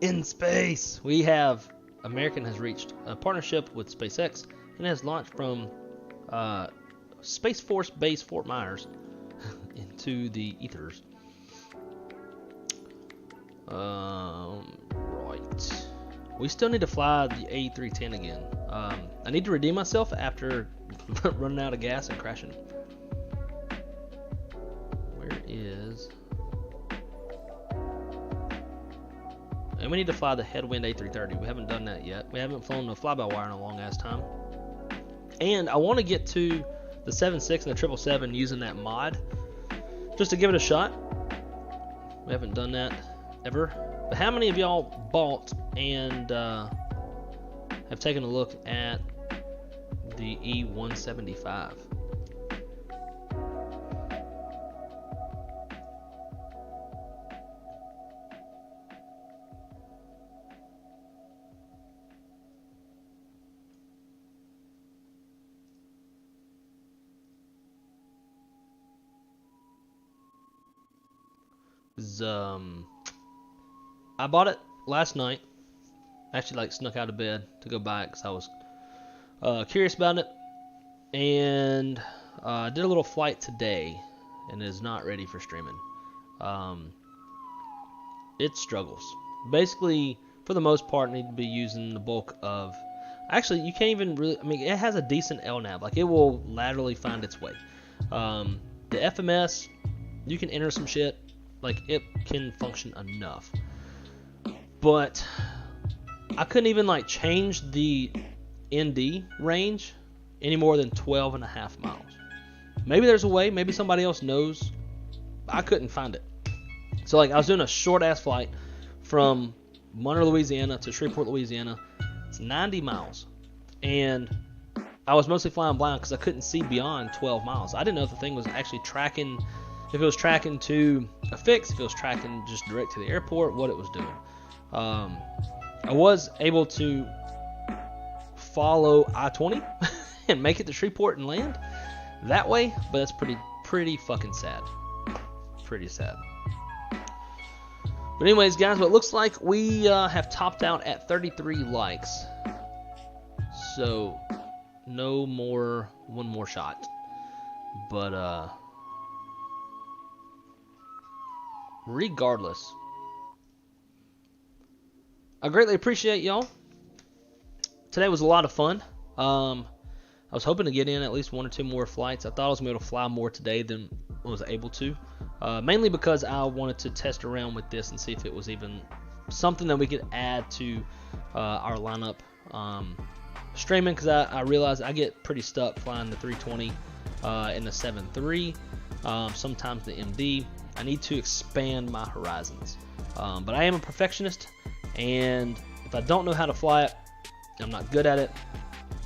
In space, we have, American has reached a partnership with SpaceX and has launched from Space Force Base Fort Myers into the ethers. Right. We still need to fly the A310 again. I need to redeem myself after running out of gas and crashing. Where is... And we need to fly the Headwind A330. We haven't done that yet. We haven't flown the fly-by-wire in a long-ass time. And I want to get to the 7.6 and the 777 using that mod, just to give it a shot. We haven't done that ever. But how many of y'all bought and have taken a look at the E175? I bought it last night. I actually snuck out of bed to go buy it because I was curious about it, and I did a little flight today, and it is not ready for streaming. It struggles. Basically, for the most part, need to be using the bulk of. Actually, you can't even really. I mean, it has a decent LNAV. Like, it will laterally find its way. The FMS, you can enter some shit. Like, it can function enough. But I couldn't even change the ND range any more than 12.5 miles. Maybe there's a way, maybe somebody else knows. I couldn't find it. So I was doing a short ass flight from Monroe, Louisiana to Shreveport, Louisiana. It's 90 miles. And I was mostly flying blind because I couldn't see beyond 12 miles. I didn't know if the thing was actually tracking, if it was tracking to a fix, if it was tracking just direct to the airport, what it was doing. I was able to follow I-20 and make it to Shreveport and land that way, but that's pretty fucking sad. Pretty sad. But anyways, guys, what it looks like we have topped out at 33 likes. So no more, one more shot. But regardless, I greatly appreciate y'all. Today was a lot of fun. I was hoping to get in at least 1 or 2 more flights. I thought I was going to be able to fly more today than I was able to. Mainly because I wanted to test around with this and see if it was even something that we could add to our lineup streaming, because I realized I get pretty stuck flying the 320 in the 7.3, sometimes the MD. I need to expand my horizons, but I am a perfectionist, and if I don't know how to fly it, I'm not good at it,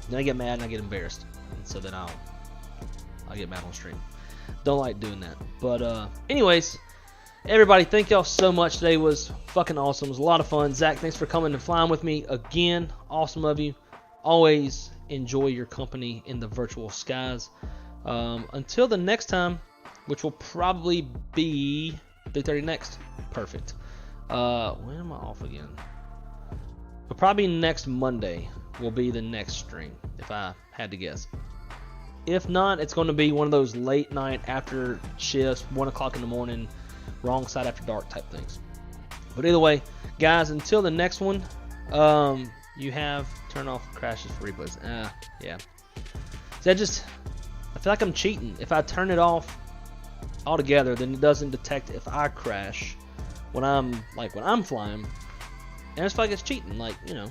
then I get mad and I get embarrassed, and so then I'll get mad on stream. Don't like doing that. But anyways, everybody, thank y'all so much. Today was fucking awesome. It was a lot of fun. Zach, thanks for coming and flying with me again. Awesome of you. Always enjoy your company in the virtual skies. Until the next time, which will probably be 3:30 next. Perfect. When am I off again? But probably next Monday will be the next stream, if I had to guess. If not, it's going to be one of those late night after shifts, 1 o'clock in the morning, wrong side after dark type things. But either way, guys, until the next one, you have turn off crashes for replays. Yeah. So I feel like I'm cheating. If I turn it off altogether, then it doesn't detect if I crash when I'm flying. And I just feel like it's cheating. Like, you know,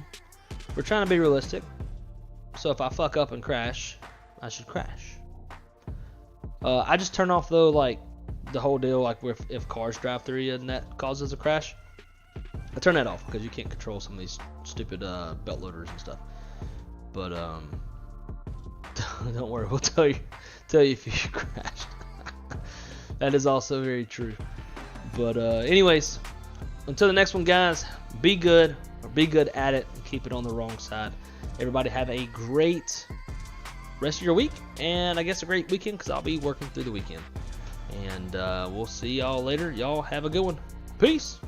we're trying to be realistic. So if I fuck up and crash, I should crash. I just turn off though, like the whole deal, like if cars drive through you and that causes a crash. I turn that off because you can't control some of these stupid belt loaders and stuff. But don't worry, we'll tell you if you crashed. That is also very true. But anyways, until the next one, guys, be good at it and keep it on the wrong side. Everybody have a great rest of your week, and I guess a great weekend, because I'll be working through the weekend. And we'll see y'all later. Y'all have a good one. Peace.